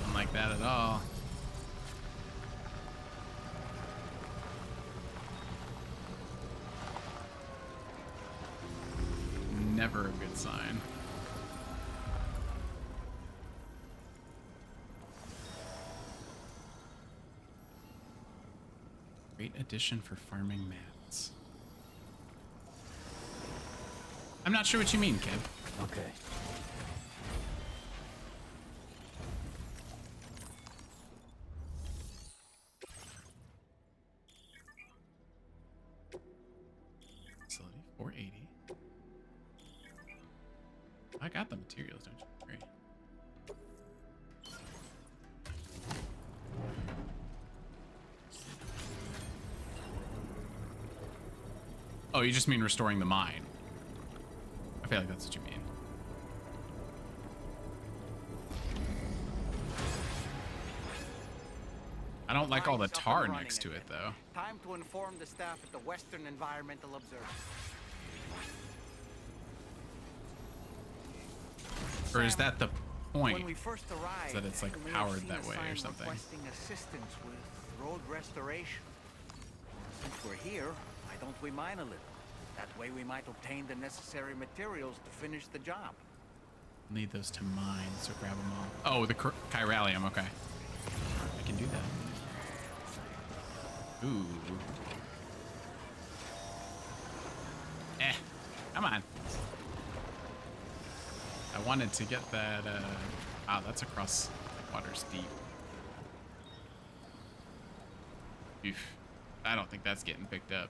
Don't like that at all. Never a good sign. Great addition for farming mats. I'm not sure what you mean, Kev. Okay. Facility 480. I got the materials, don't you? Great. Oh, you just mean restoring the mine. I feel like that's what you mean. I don't like all the Mine's up tar and running next to it, again. though. Time to inform the staff at the Western Environmental Observatory. Or is that the point? When we first arrived, that it's like we may have powered seen that a way or sign something. requesting assistance with road restoration. Since we're here, why don't we mine a little? That way we might obtain the necessary materials to finish the job. Need those to mine, so grab them all. Oh, the chiralium, okay. I can do that. Ooh. Come on. I wanted to get that, that's across water's deep. Oof. I don't think that's getting picked up.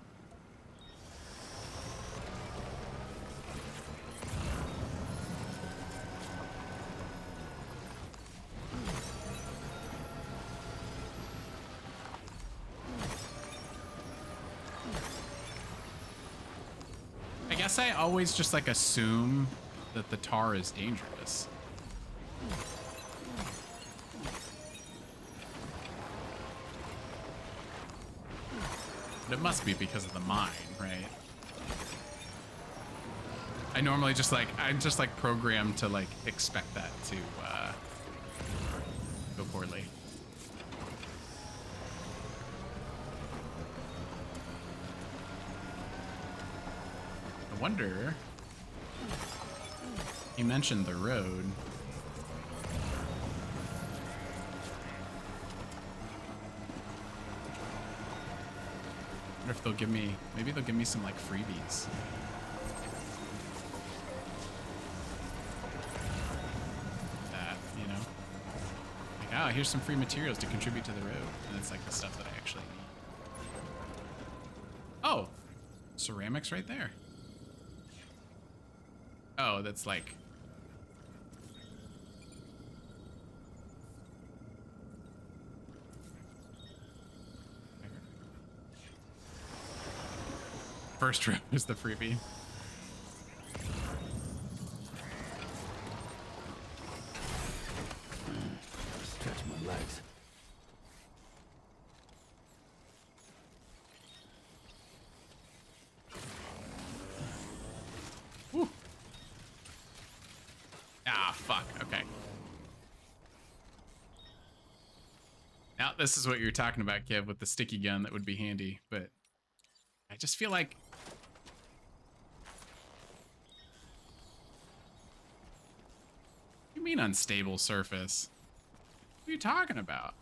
I guess I always just like assume that the tar is dangerous. But it must be because of the mine, right? I normally just like, I'm just like programmed to like expect that to go poorly. I wonder, you mentioned the road. I wonder if they'll give me, maybe they'll give me some like freebies. That, you know? Like, oh, here's some free materials to contribute to the road. And it's like the stuff that I actually need. Oh, ceramics right there. Oh, that's like... First row is the freebie. Stretch my legs. Whew. Ah, fuck. Okay. Now, this is what you're talking about, Kev, with the sticky gun that would be handy, but I just feel like... What do you mean unstable surface? What are you talking about?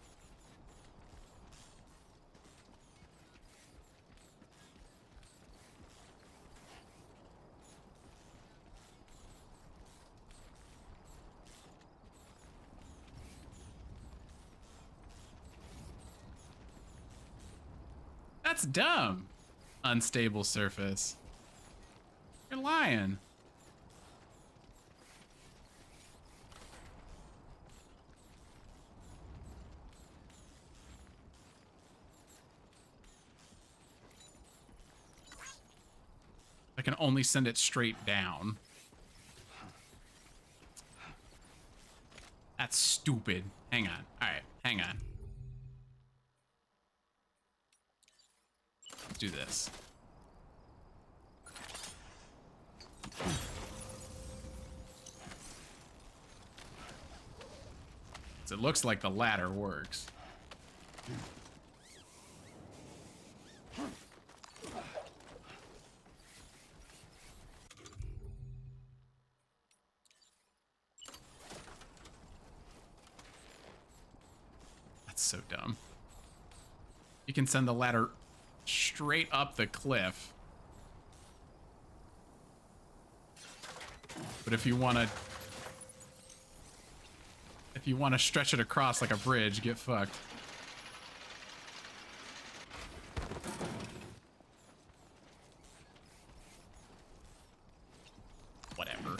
That's dumb. Unstable surface. You're lying. I can only send it straight down. That's stupid. Hang on. All right, hang on. Let's do this. So it looks like the ladder works. That's so dumb. You can send the ladder straight up the cliff. But if you want to stretch it across like a bridge, get fucked. Whatever.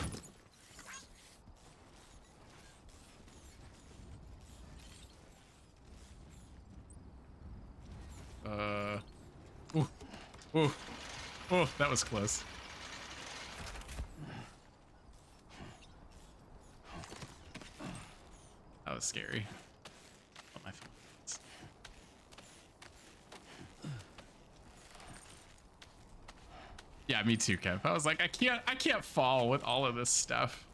Ooh, that was close. That was scary. Oh, my phone. Yeah, me too, Kev. I was like, I can't fall with all of this stuff.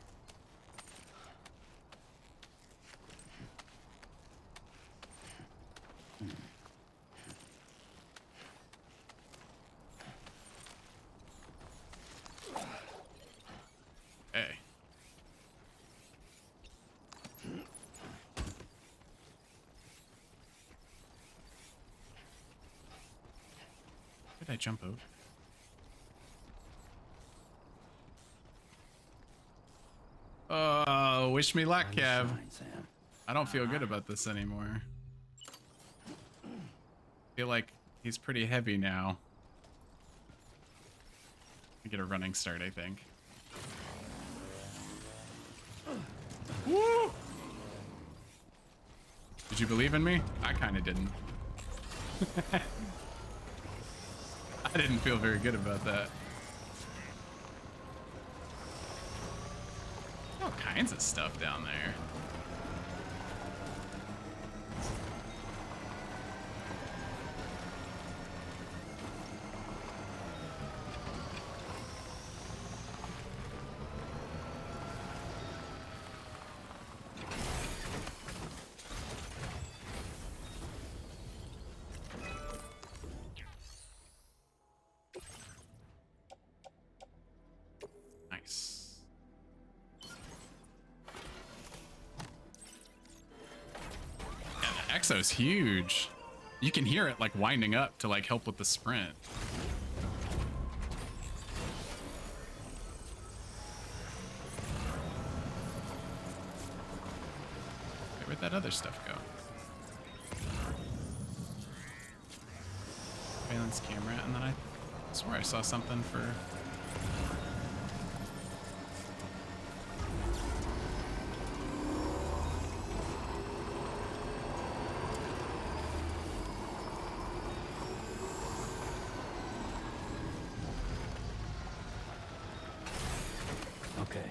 Hey. Did I jump over? Oh, wish me luck, Kev. I don't feel good about this anymore. I feel like he's pretty heavy now. I get a running start, I think. Woo! Did you believe in me? I kind of didn't. I didn't feel very good about that. All kinds of stuff down there. Nice. Yeah, the Exo's huge. You can hear it like winding up to like help with the sprint. Wait, where'd that other stuff go? Surveillance camera, and then I swear I saw something for... Okay.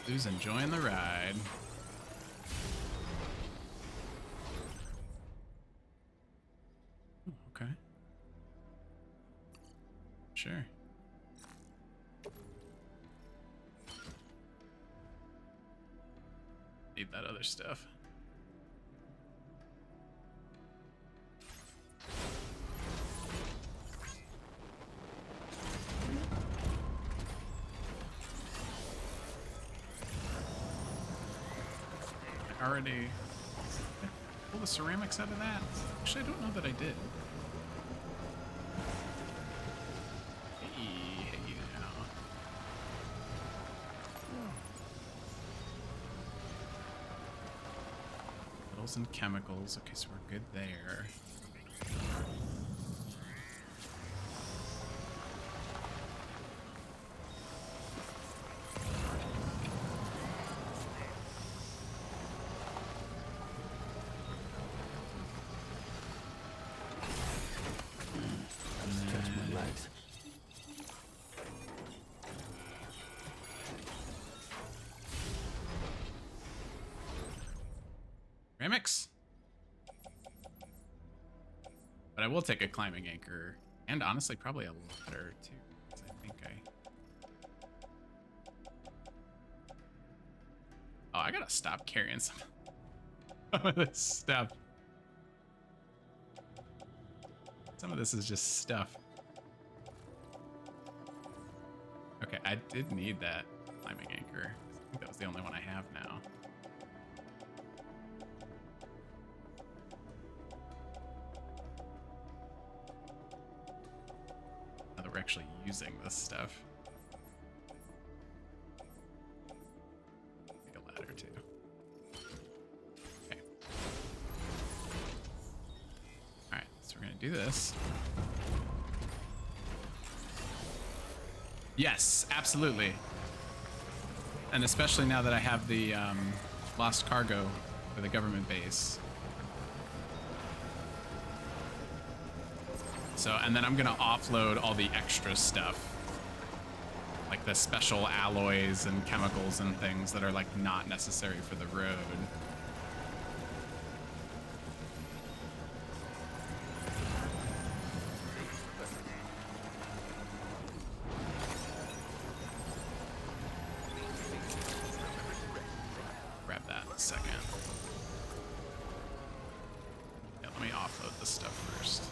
Who's enjoying the ride? Okay. Sure. Need that other stuff. I already pull the ceramics out of that. Actually, I don't know that I did. Hey now. Little Materials and chemicals. Okay, so we're good there. Stretch my legs. Remix. But I will take a climbing anchor, and honestly, probably a ladder too. 'Cause I think oh, I gotta stop carrying some of this stuff. Some of this is just stuff. Okay, I did need that climbing anchor. I think that was the only one I have now. Now that we're actually using this stuff. Take a ladder too. Okay. Alright, so we're gonna do this. Yes, absolutely. And especially now that I have the lost cargo for the government base. So, and then I'm gonna offload all the extra stuff. Like the special alloys and chemicals and things that are like not necessary for the road. Grab that in a second. Yeah, let me offload this stuff first.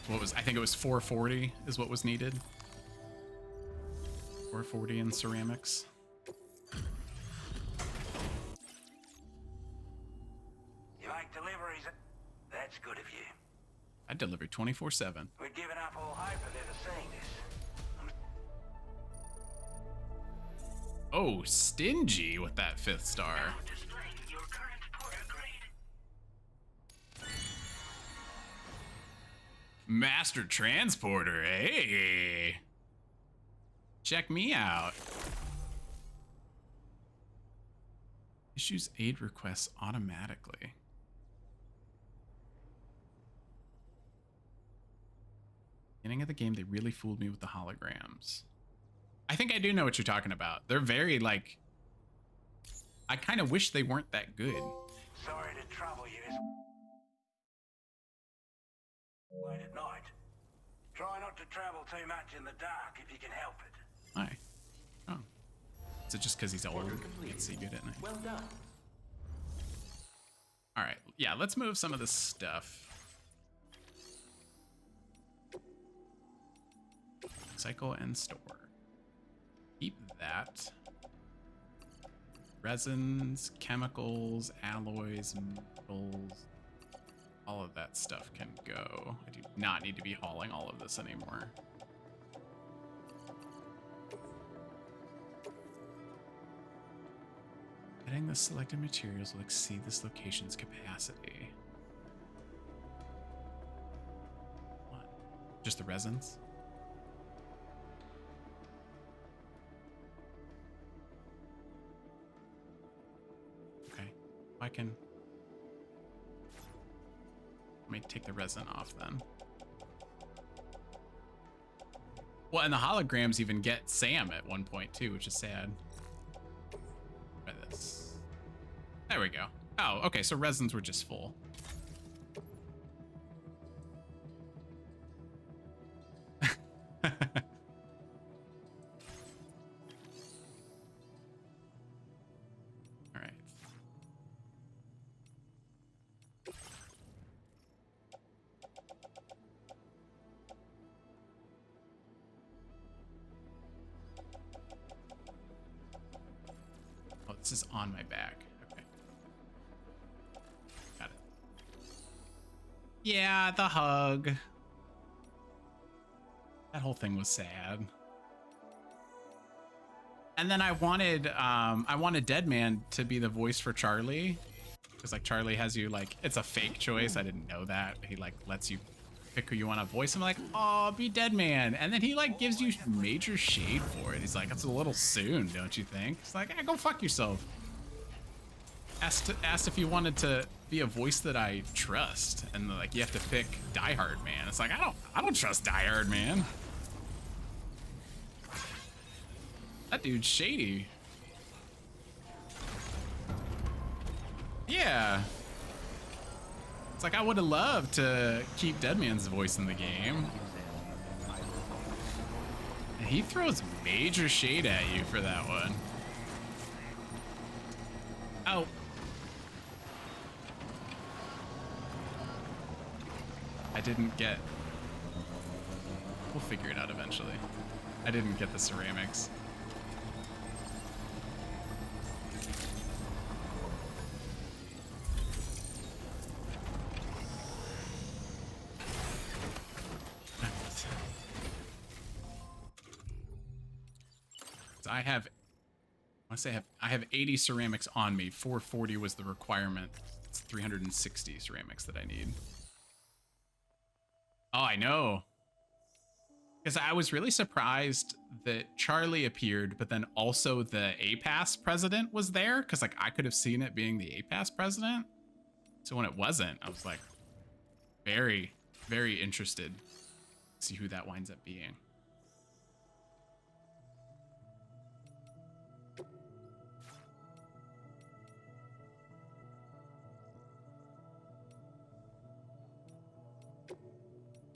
What was, I think it was 440 is what was needed. 440 in ceramics. You make deliveries. That's good of you. I deliver 24/7. We'd given up all hope of ever seeing this. Oh, stingy with that 5th star. Now displaying your current porter grade. Master Transporter, hey. Check me out. Issues aid requests automatically. Beginning of the game, they really fooled me with the holograms. I think I do know what you're talking about. They're very, like... I kind of wish they weren't that good. Sorry to trouble you. Late at night. Try not to travel too much in the dark if you can help it. Hi. Oh. Is it just because he's old? Can't see good at night. Well done. All right. Yeah, let's move some of this stuff. Cycle and store. Keep that. Resins, chemicals, alloys, metals. All of that stuff can go. I do not need to be hauling all of this anymore. Adding the selected materials will exceed this location's capacity. What? Just the resins? Okay. I can... Let me take the resin off then. Well, and the holograms even get Sam at one point too, which is sad. Try this. There we go. Oh, okay, so resins were just full. All right. Oh, this is on my back. Okay. Got it. Yeah, the hug. That whole thing was sad. And then I wanted Deadman to be the voice for Charlie. Because like Charlie has you like, it's a fake choice. I didn't know that. He like lets you pick who you want to voice. I'm like, oh, be Deadman. And then he like gives you major shade for it. He's like, it's a little soon, don't you think? It's like, go fuck yourself. Asked if you wanted to be a voice that I trust. And like, you have to pick Die Hard Man. It's like, I don't trust Die Hard Man. That dude's shady. Yeah. It's like I would have loved to keep Deadman's voice in the game. And he throws major shade at you for that one. Oh. I didn't get... We'll figure it out eventually. I didn't get the ceramics. I have 80 ceramics on me. 440 was the requirement. It's 360 ceramics that I need. Oh, I know. Because I was really surprised that Charlie appeared, but then also the APAS president was there. Because like I could have seen it being the APAS president. So when it wasn't, I was like very, very interested to see who that winds up being.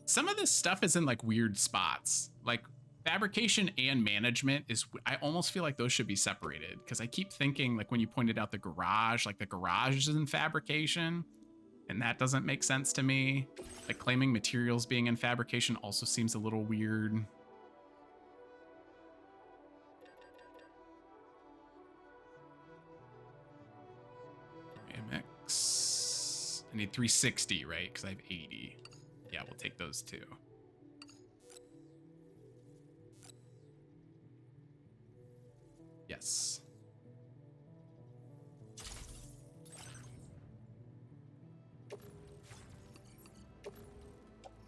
Some of this stuff is in like weird spots. Like fabrication and management is, I almost feel like those should be separated because I keep thinking like when you pointed out the garage, like the garage is in fabrication and that doesn't make sense to me. Like claiming materials being in fabrication also seems a little weird. AMX. I need 360, right? Because I have 80. Yeah, we'll take those two. Yes.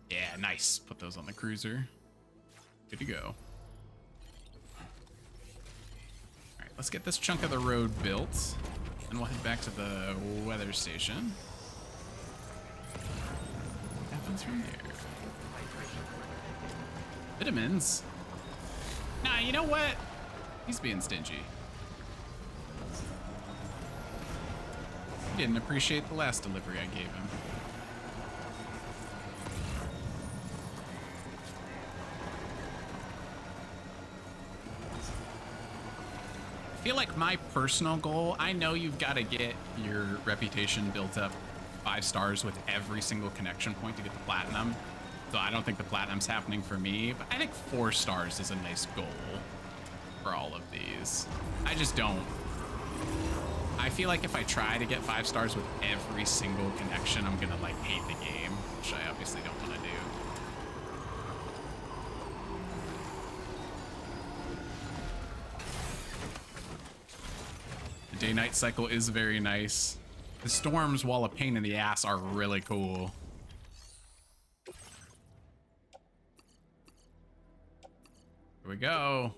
Yeah, nice. Put those on the cruiser. Good to go. All right, let's get this chunk of the road built. And we'll head back to the weather station. From there. Vitamins? Nah, you know what? He's being stingy. He didn't appreciate the last delivery I gave him. I feel like my personal goal, I know you've got to get your reputation built up 5 stars with every single connection point to get the platinum. So I don't think the platinum's happening for me, but I think 4 stars is a nice goal for all of these. I just don't. I feel like if I try to get 5 stars with every single connection, I'm gonna like hate the game, which I obviously don't want to do. The day-night cycle is very nice. The storms, while a pain in the ass, are really cool. Here we go.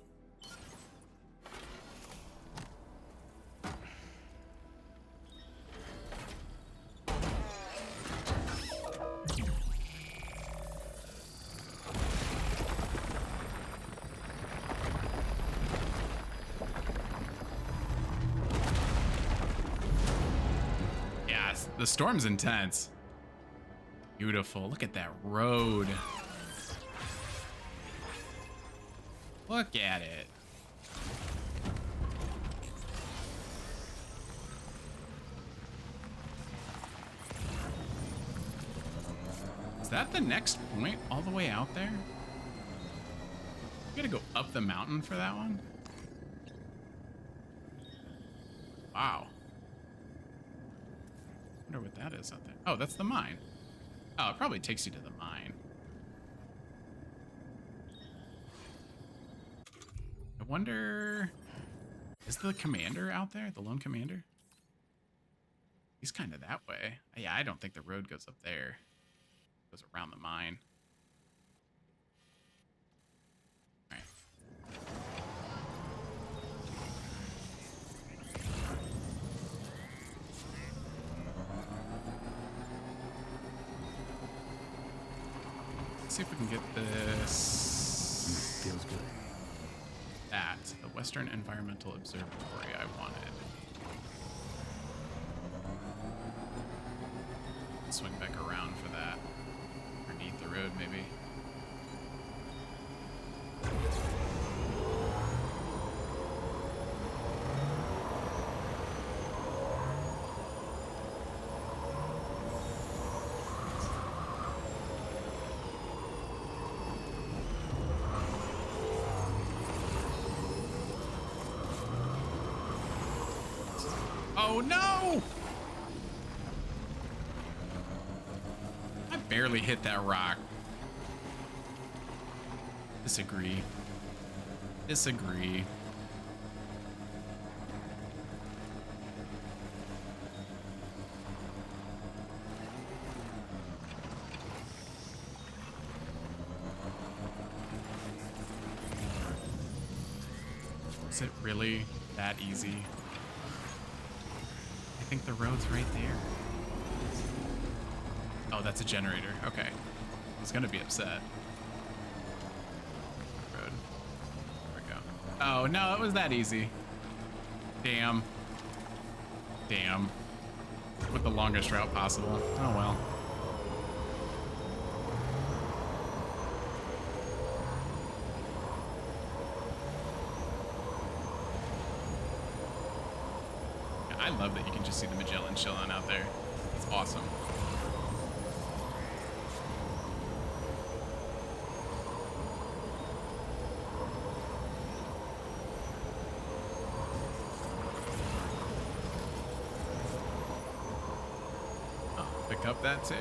The storm's intense. Beautiful. Look at that road. Look at it. Is that the next point all the way out there? You gotta go up the mountain for that one? Wow. I wonder what that is out there. Oh, that's the mine. Oh, it probably takes you to the mine. I wonder... Is the commander out there? The lone commander? He's kind of that way. Yeah, I don't think the road goes up there. It goes around the mine. All right. Let's see if we can get this. Feels good. That, the Western Environmental Observatory I wanted. Swing back around for that. Underneath the road, maybe. Oh no! I barely hit that rock. Disagree. Disagree. Is it really that easy? I think the road's right there. Oh, that's a generator. Okay. He's gonna be upset. Road. There we go. Oh, no, it was that easy. Damn. Damn. With the longest route possible. Oh, well. I love that you can just see the Magellan chilling out there. It's awesome. Oh, pick up that too.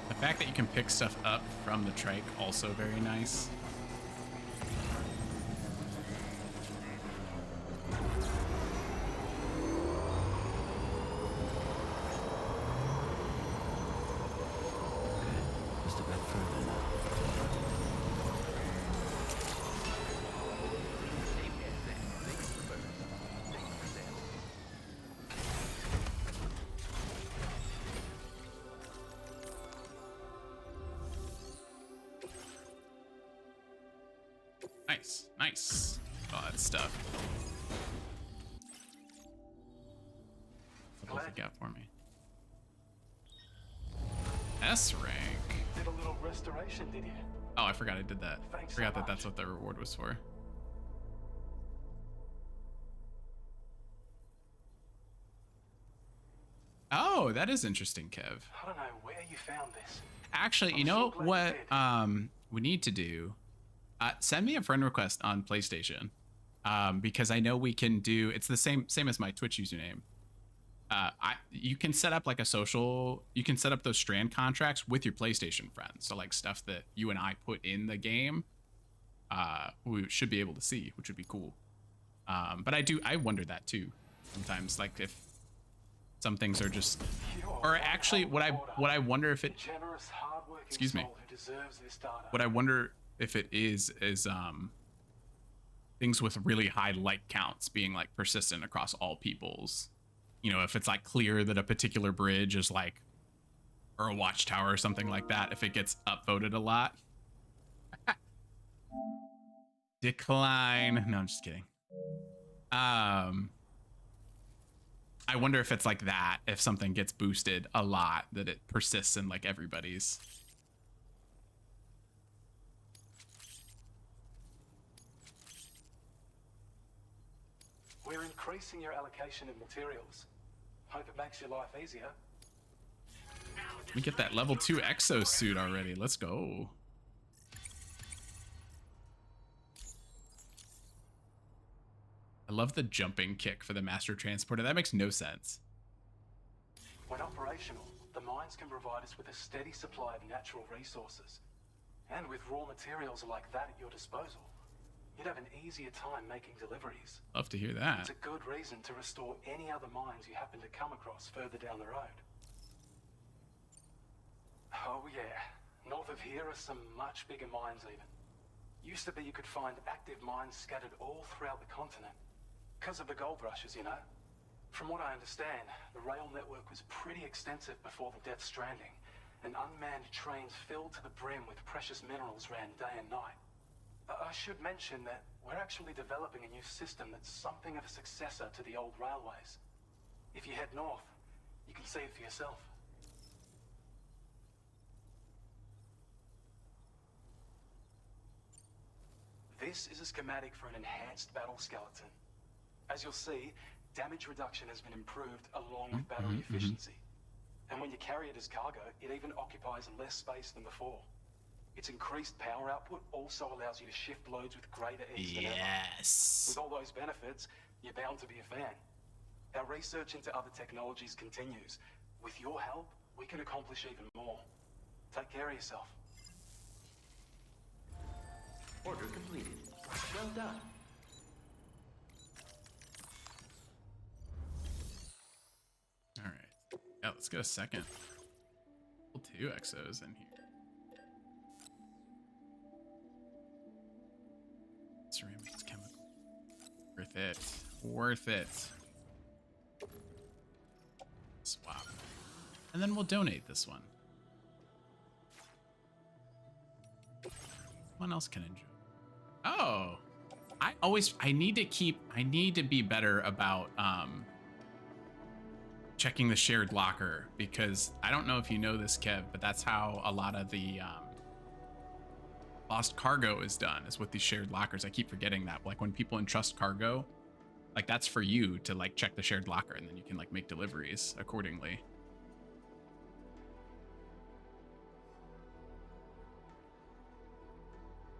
The fact that you can pick stuff up from the trike, also very nice. Just a bit further now. Nice, nice. All that stuff. What have you got for me? S rank. Did a little restoration, did you? Oh, I forgot I did that. Thanks Forgot so that that's much. what the reward was for. Oh, that is interesting, Kev. I don't know where you found this. Actually, you I'm know so glad what you did. we need to do? Send me a friend request on PlayStation. Because I know we can do it's the same as my Twitch username. You can set up like a social, you can set up those Strand contracts with your PlayStation friends. So like stuff that you and I put in the game, we should be able to see, which would be cool. But I wonder that too sometimes, like if some things are just, or actually what I wonder if it, Generous, hardworking excuse me, soul who deserves this data. what I wonder if it is things with really high like counts being like persistent across all peoples. You know, if it's like clear that a particular bridge is like, or a watchtower or something like that, if it gets upvoted a lot. Decline. No, I'm just kidding. I wonder if it's like that, if something gets boosted a lot, that it persists in like everybody's. We're increasing your allocation of materials. Hope it makes your life easier. Let me get that level 2 exosuit already. Let's go. I love the jumping kick for the Master Transporter. That makes no sense. When operational, the mines can provide us with a steady supply of natural resources. And with raw materials like that at your disposal, you'd have an easier time making deliveries. Love to hear that. It's a good reason to restore any other mines you happen to come across further down the road. Oh yeah, north of here are some much bigger mines even. Used to be you could find active mines scattered all throughout the continent. Because of the gold rushes, you know. From what I understand, the rail network was pretty extensive before the Death Stranding, and unmanned trains filled to the brim with precious minerals ran day and night. I should mention that we're actually developing a new system that's something of a successor to the old railways. If you head north, you can see it for yourself. This is a schematic for an enhanced battle skeleton. As you'll see, damage reduction has been improved along with battery efficiency. And when you carry it as cargo, it even occupies less space than before. Its increased power output also allows you to shift loads with greater ease than ever. Yes. With all those benefits, you're bound to be a fan. Our research into other technologies continues. With your help, we can accomplish even more. Take care of yourself. Order completed. Well done. All right. Yeah, let's get a second. 2 exos in here. Ceramics, chemical. Worth it. Worth it. Swap. And then we'll donate this one. Someone else can enjoy. Oh. I need to be better about checking the shared locker, because I don't know if you know this, Kev, but that's how a lot of the lost cargo is done, is with these shared lockers. I keep forgetting that. Like when people entrust cargo, like that's for you to like check the shared locker, and then you can like make deliveries accordingly.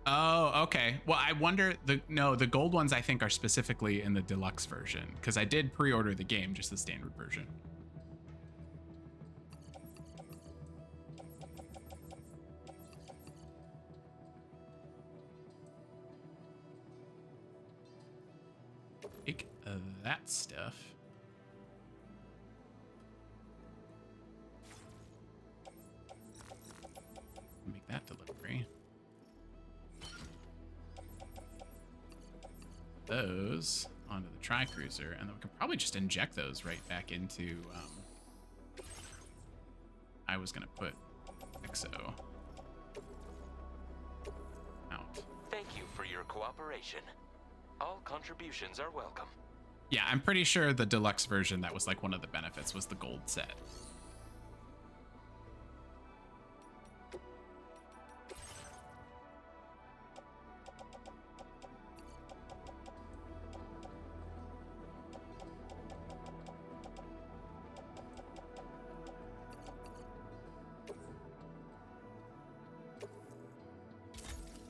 Oh, okay. Well, I wonder, the gold ones I think are specifically in the deluxe version, because I did pre-order the game, just the standard version. Take that stuff. Make that delivery. Those onto the tri-cruiser, and then we can probably just inject those right back into I was gonna put exo out. Thank you for your cooperation. All contributions are welcome. Yeah, I'm pretty sure the deluxe version, that was like one of the benefits, was the gold set.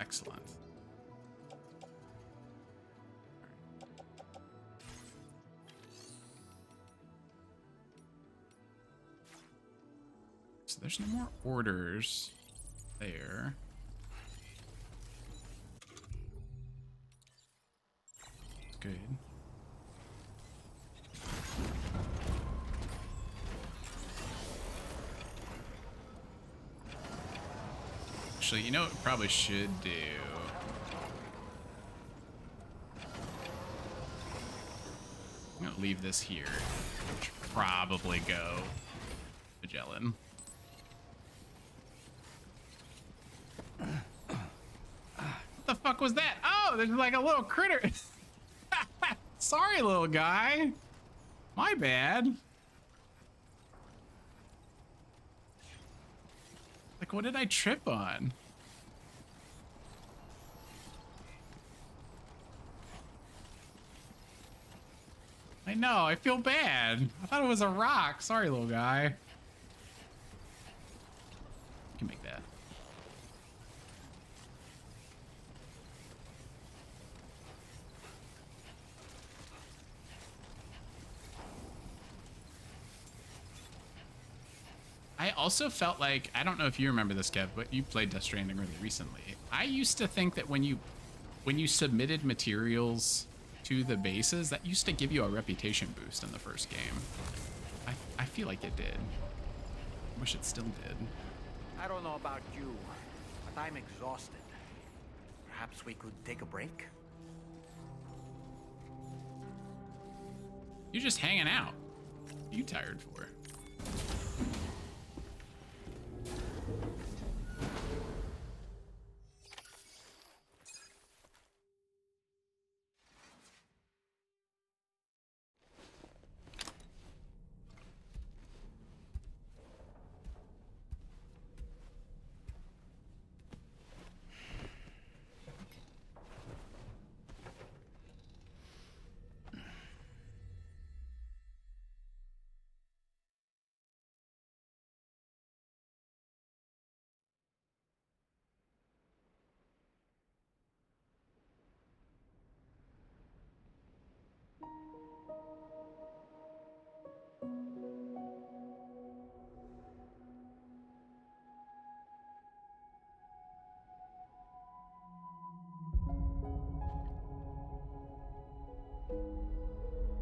Excellent. So there's no more orders there. Good. Actually, you know what we probably should do? I'm gonna leave this here. Should probably go Magellan. What the fuck was that? Oh, there's like a little critter. Sorry, little guy. My bad. Like, what did I trip on? I know, I feel bad. I thought it was a rock. Sorry, little guy. You can make that. also felt like, I don't know if you remember this, Kev, but you played Death Stranding really recently. I used to think that when you submitted materials to the bases, that used to give you a reputation boost in the first game. I feel like it did. Wish it still did. I don't know about you, but I'm exhausted. Perhaps we could take a break? You're just hanging out. What are you tired for?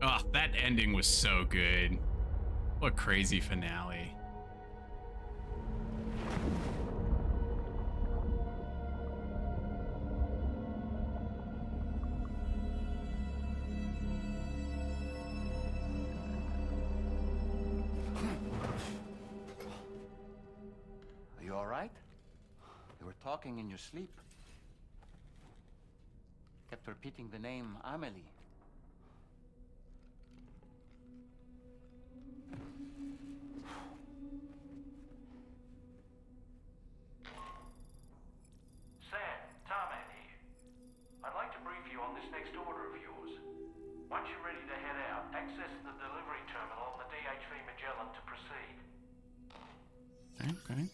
Oh, that ending was so good. What a crazy finale. Are you all right? You were talking in your sleep. Kept repeating the name Amelie. Sam, Tarman here. I'd like to brief you on this next order of yours. Once you're ready to head out, access the delivery terminal on the DHV Magellan to proceed. Okay.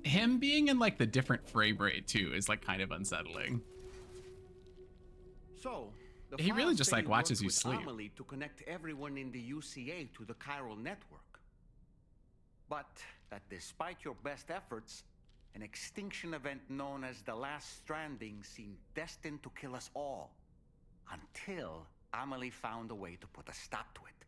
Him being in like the different frame rate too is like kind of unsettling. So, He really just like watches you sleep. Amelie to connect everyone in the UCA to the chiral network. But that despite your best efforts, an extinction event known as the Last Stranding seemed destined to kill us all. Until Amelie found a way to put a stop to it.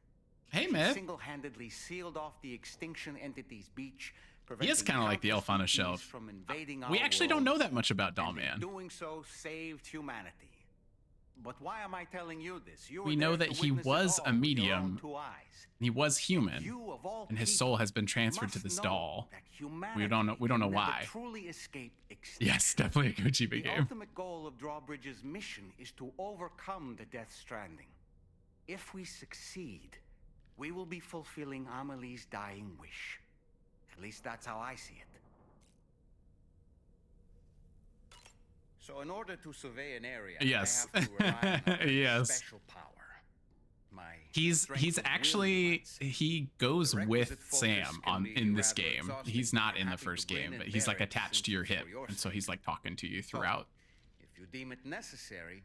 Hey, She man. single-handedly sealed off the extinction entity's beach. He is kind of like the elf on a shelf. From invading We our actually don't know world, that much about and in Dollman. doing so, saved humanity. But why am I telling you this? You We were know there that to he witness it was all a with your own medium. 2 eyes. He was human, You of all and his people soul has been transferred to must this know doll. that humanity We don't know can never why. Truly escape extinction. Yes, definitely a Kojima The game. ultimate goal of Drawbridge's mission is to overcome the Death Stranding. If we succeed, we will be fulfilling Amelie's dying wish. At least that's how I see it. So in order to survey an area, Yes. I have to rely on a Yes. special power. My He's strength of will, you actually might say. he goes The with requisite focus Sam can on be in this rather game. exhausting. He's not I'm in the happy to first grin game, and but he's like bear it attached to your since it's hip, for your and so sake. he's like talking to you So, throughout. if you deem it necessary,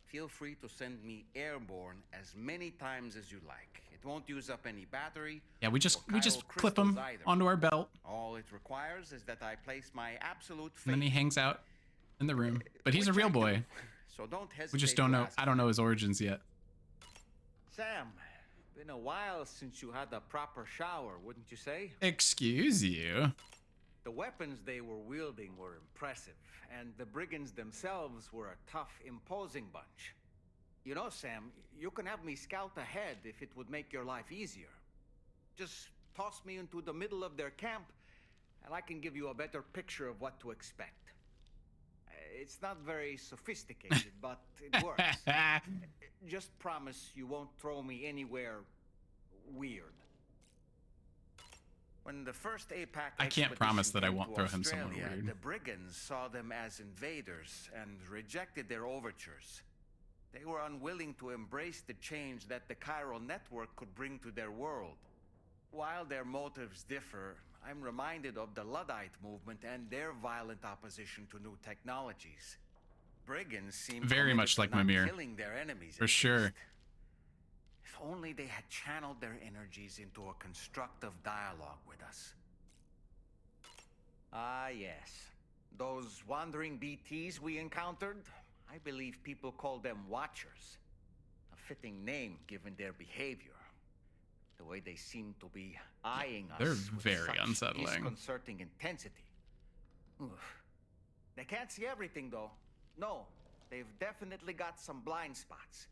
feel free to send me airborne as many times as you like. It won't use up any battery. Yeah, we just or chiral clip him crystals either. onto our belt, All it requires is that I place my absolute faith. and then he hangs out in the room. But he's a which real I do. boy. So don't hesitate. We just don't to know. ask I don't me. know his origins yet. Sam, been a while since you had a proper shower, wouldn't you say? Excuse you. The weapons they were wielding were impressive, and the brigands themselves were a tough, imposing bunch. You know, Sam, you can have me scout ahead if it would make your life easier. Just toss me into the middle of their camp, and I can give you a better picture of what to expect. It's not very sophisticated, but it works. Just promise you won't throw me anywhere weird. When the first APAC I can't promise that I won't throw him somewhere somewhere weird. The brigands saw them as invaders and rejected their overtures. They were unwilling to embrace the change that the chiral network could bring to their world. While their motives differ, I'm reminded of the Luddite movement and their violent opposition to new technologies. Brigands seem Very committed much to like not Mimir. killing their enemies, For at sure. least. If only they had channeled their energies into a constructive dialogue with us. Ah, yes. Those wandering BTs we encountered, I believe people call them Watchers. A fitting name given their behavior. The way they seem to be eyeing us They're with very such unsettling. disconcerting intensity. Oof. They can't see everything, though. No, they've definitely got some blind spots.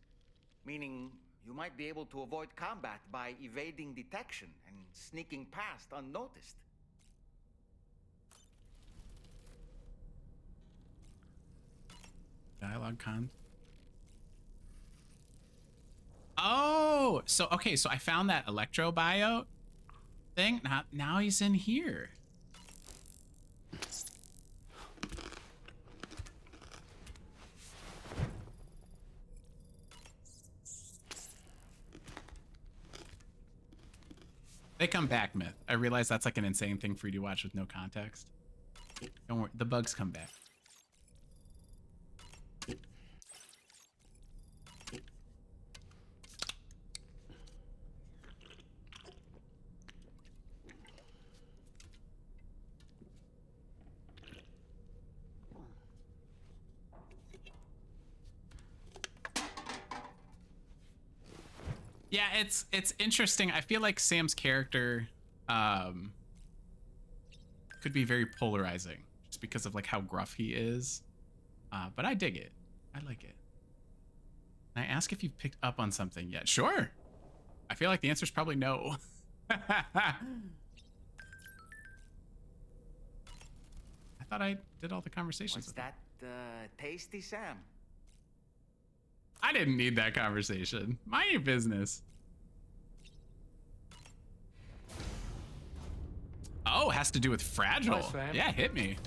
Meaning, you might be able to avoid combat by evading detection and sneaking past unnoticed. Dialogue con. Oh, so okay, so I found that electro bio thing. Now he's in here. They come back, Myth. I realize that's like an insane thing for you to watch with no context. Don't worry, the bugs come back. Yeah, it's interesting. I feel like Sam's character could be very polarizing just because of like how gruff he is. But I dig it. I like it. Can I ask if you've picked up on something yet? Sure. I feel like the answer is probably no. I thought I did all the conversations. What's that, tasty, Sam? I didn't need that conversation. Mind your business. Oh, has to do with fragile. Hi, Sam. Yeah, hit me.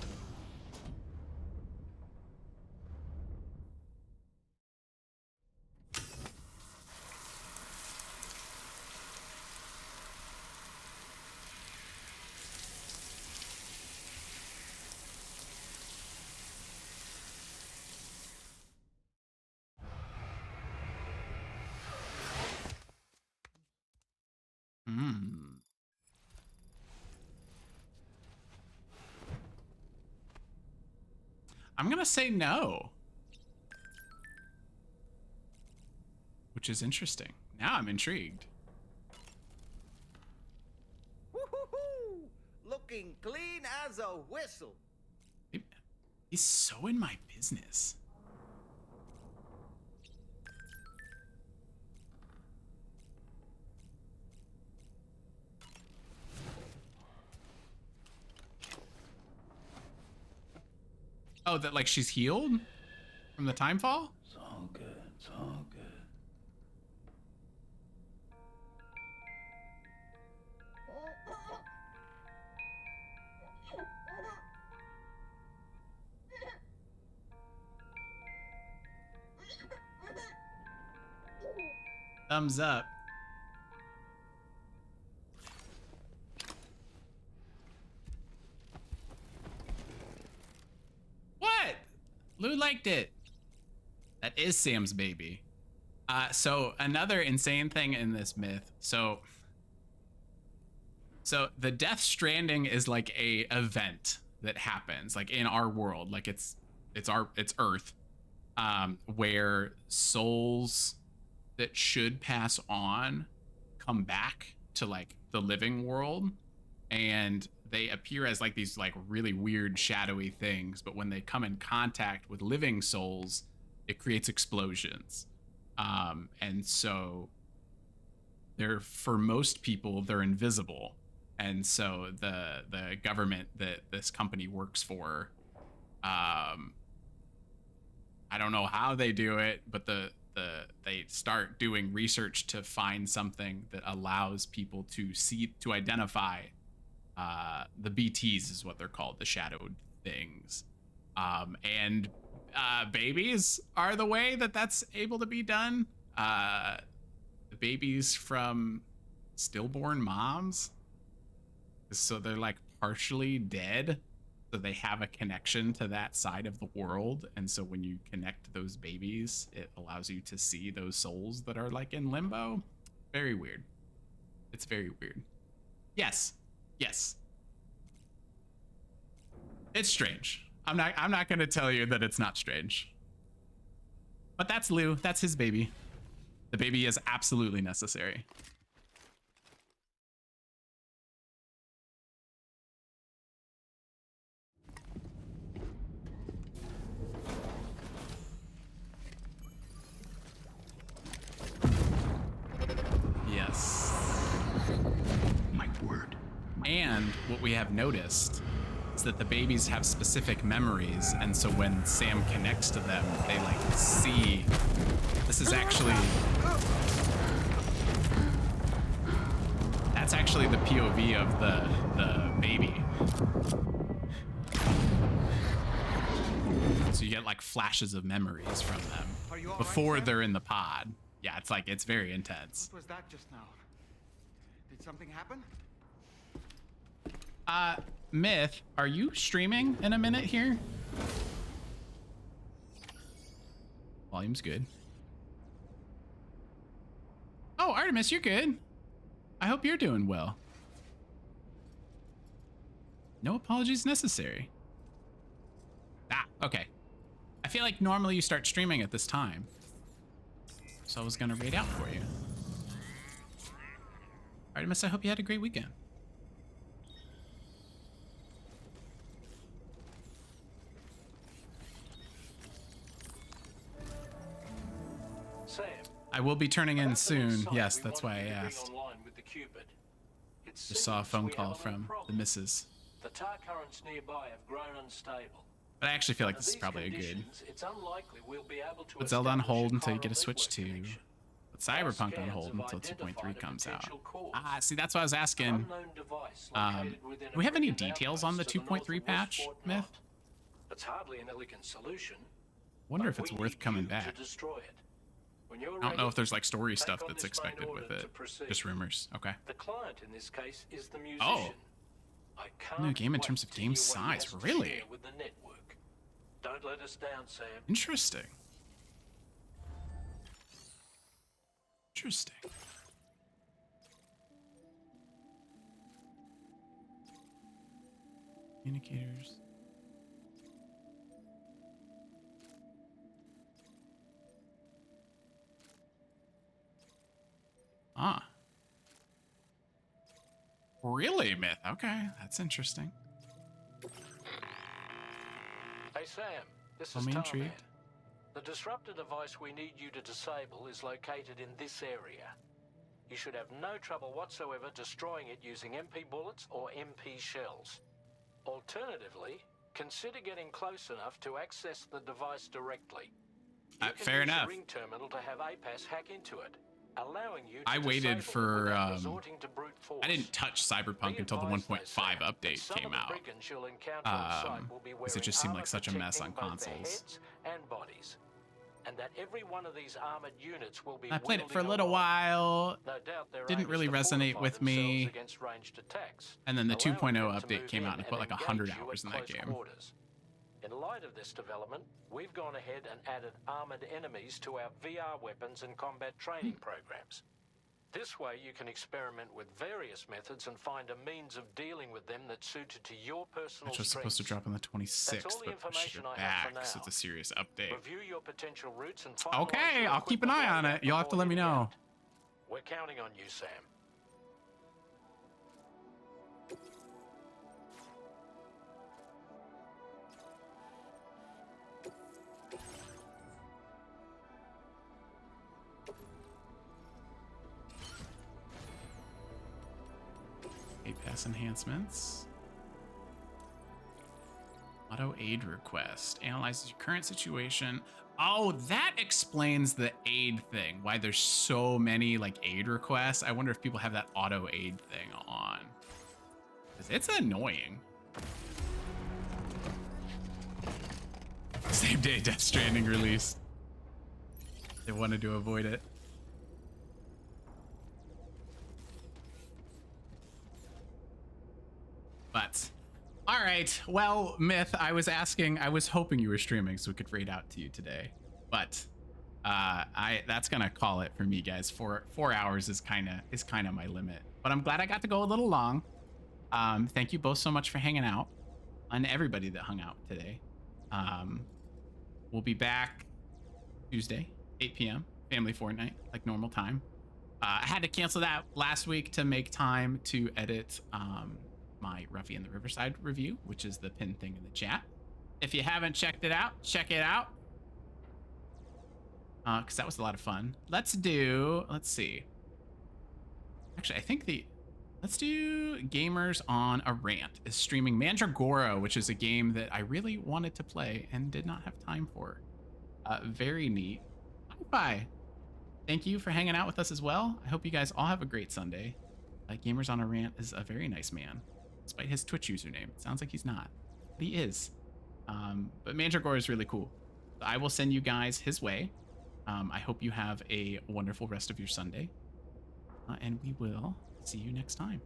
I'm gonna say no. Which is interesting. Now I'm intrigued. Woo-hoo-hoo! Looking clean as a whistle. He's so in my business. Oh, that like she's healed from the time fall? It's all good. It's all good. Thumbs up. What? Lou liked it. That is Sam's baby. So another insane thing in this myth. So the Death Stranding is like a event that happens like in our world, like it's Earth, where souls that should pass on come back to like the living world, and they appear as like these like really weird shadowy things, but when they come in contact with living souls, it creates explosions. And so they're, for most people, they're invisible. And so the government that this company works for, I don't know how they do it, but they start doing research to find something that allows people to identify the BTs is what they're called, the shadowed things. And babies are the way that that's able to be done. The babies from stillborn moms, so they're like partially dead, so they have a connection to that side of the world. And so when you connect those babies, it allows you to see those souls that are like in limbo. Very weird. It's very weird. Yes. Yes. It's strange. I'm not gonna tell you that it's not strange. But that's Lou. That's his baby. The baby is absolutely necessary. Yes. My word. And what we have noticed is that the babies have specific memories, and so when Sam connects to them, they like see. This is actually. That's actually the POV of the baby. So you get like flashes of memories from them before they're in the pod. Yeah, it's like, it's very intense. What was that just now? Did something happen? Myth, are you streaming in a minute here? Volume's good. Oh, Artemis, you're good. I hope you're doing well. No apologies necessary. Ah, okay. I feel like normally you start streaming at this time, so I was gonna raid out for you. Artemis, I hope you had a great weekend. Sam, I will be turning in about the soon. site Yes, we that's wanted why I you to bring asked. online with the Cupid. It Just saw a seems phone we have call a little from the problem. missus. The tar currents nearby have grown unstable. But I actually feel like Under this is these probably a good. conditions, it's unlikely we'll be able to Put Zelda on establish hold a until you get a chiral Switch network 2. connection. Put Our Cyberpunk on scans hold have until 2.3 identified a comes out. potential cause. Ah, see, that's why I was An asking. unknown device located within Do we have a any brigand details on the outpost to north 2.3 of patch, Westport Myth? Knot. It's hardly an elegant solution. Wonder but if it's we worth need coming you back. To destroy it. When you're I don't know ready, if there's like story take stuff on that's this main expected with order it. to proceed. Just rumors. Okay. The client in this case is the musician. Oh. I can't New game in wait terms of to game hear what he size. has to Really? share with the network. Don't let us down, Sam. Interesting. Interesting. Communicators. Ah. Really, Myth? Okay, that's interesting. Hey, Sam. This Got is me Tarman. intrigued. The disruptor device we need you to disable is located in this area. You should have no trouble whatsoever destroying it using MP bullets or MP shells. Alternatively, consider getting close enough to access the device directly. You can Fair use enough. the ring terminal to have APAS hack into it, allowing you to I waited disable it for, without resorting to brute force. I didn't touch Cyberpunk Be until the advised, 1.5 though, Sam, that update some of came the out. brigands you'll encounter on site will be Because it wearing just seemed like armor such a mess on protecting both their consoles. heads and bodies, and that every one of these armored units will be I played it for a wielding little rod. while. No doubt their Didn't aim is really to resonate fortify with me. themselves against ranged attacks, And then the allowing 2.0 them to update move came out in and put like engage 100 you hours at in that close game. quarters. In light of this development, we've gone ahead and added armored enemies to our VR weapons and combat training programs. This way you can experiment with various methods and find a means of dealing with them that's suited to your personal Which was supposed to strengths. drop on the 26th, That's all the but pushed information it I have for back, so now. it's a serious update. Review your potential routes and finalize Okay, your I'll keep an equipment eye on layout it. You'll have to before let me heading know. out. We're counting on you, Sam. APAS enhancements. Auto aid request. Analyzes your current situation. Oh, that explains the aid thing. Why there's so many like aid requests. I wonder if people have that auto aid thing on. 'Cause it's annoying. Same day Death Stranding released. They wanted to avoid it. But, all right. Well, Myth, I was hoping you were streaming so we could raid out to you today. But That's gonna call it for me, guys. 4 hours is kind of my limit. But I'm glad I got to go a little long. Thank you both so much for hanging out, and everybody that hung out today. We'll be back Tuesday, 8 p.m. Family Fortnite, like normal time. I had to cancel that last week to make time to edit my Ruffy and the Riverside review, which is the pinned thing in the chat. If you haven't checked it out, check it out. Because that was a lot of fun. Let's see. Actually, I think let's do Gamers on a Rant is streaming Mandragora, which is a game that I really wanted to play and did not have time for. Very neat. Bye. Thank you for hanging out with us as well. I hope you guys all have a great Sunday. Gamers on a Rant is a very nice man, despite his Twitch username. It sounds like he's not, but he is. But Mandragora is really cool. So I will send you guys his way. I hope you have a wonderful rest of your Sunday. And we will see you next time.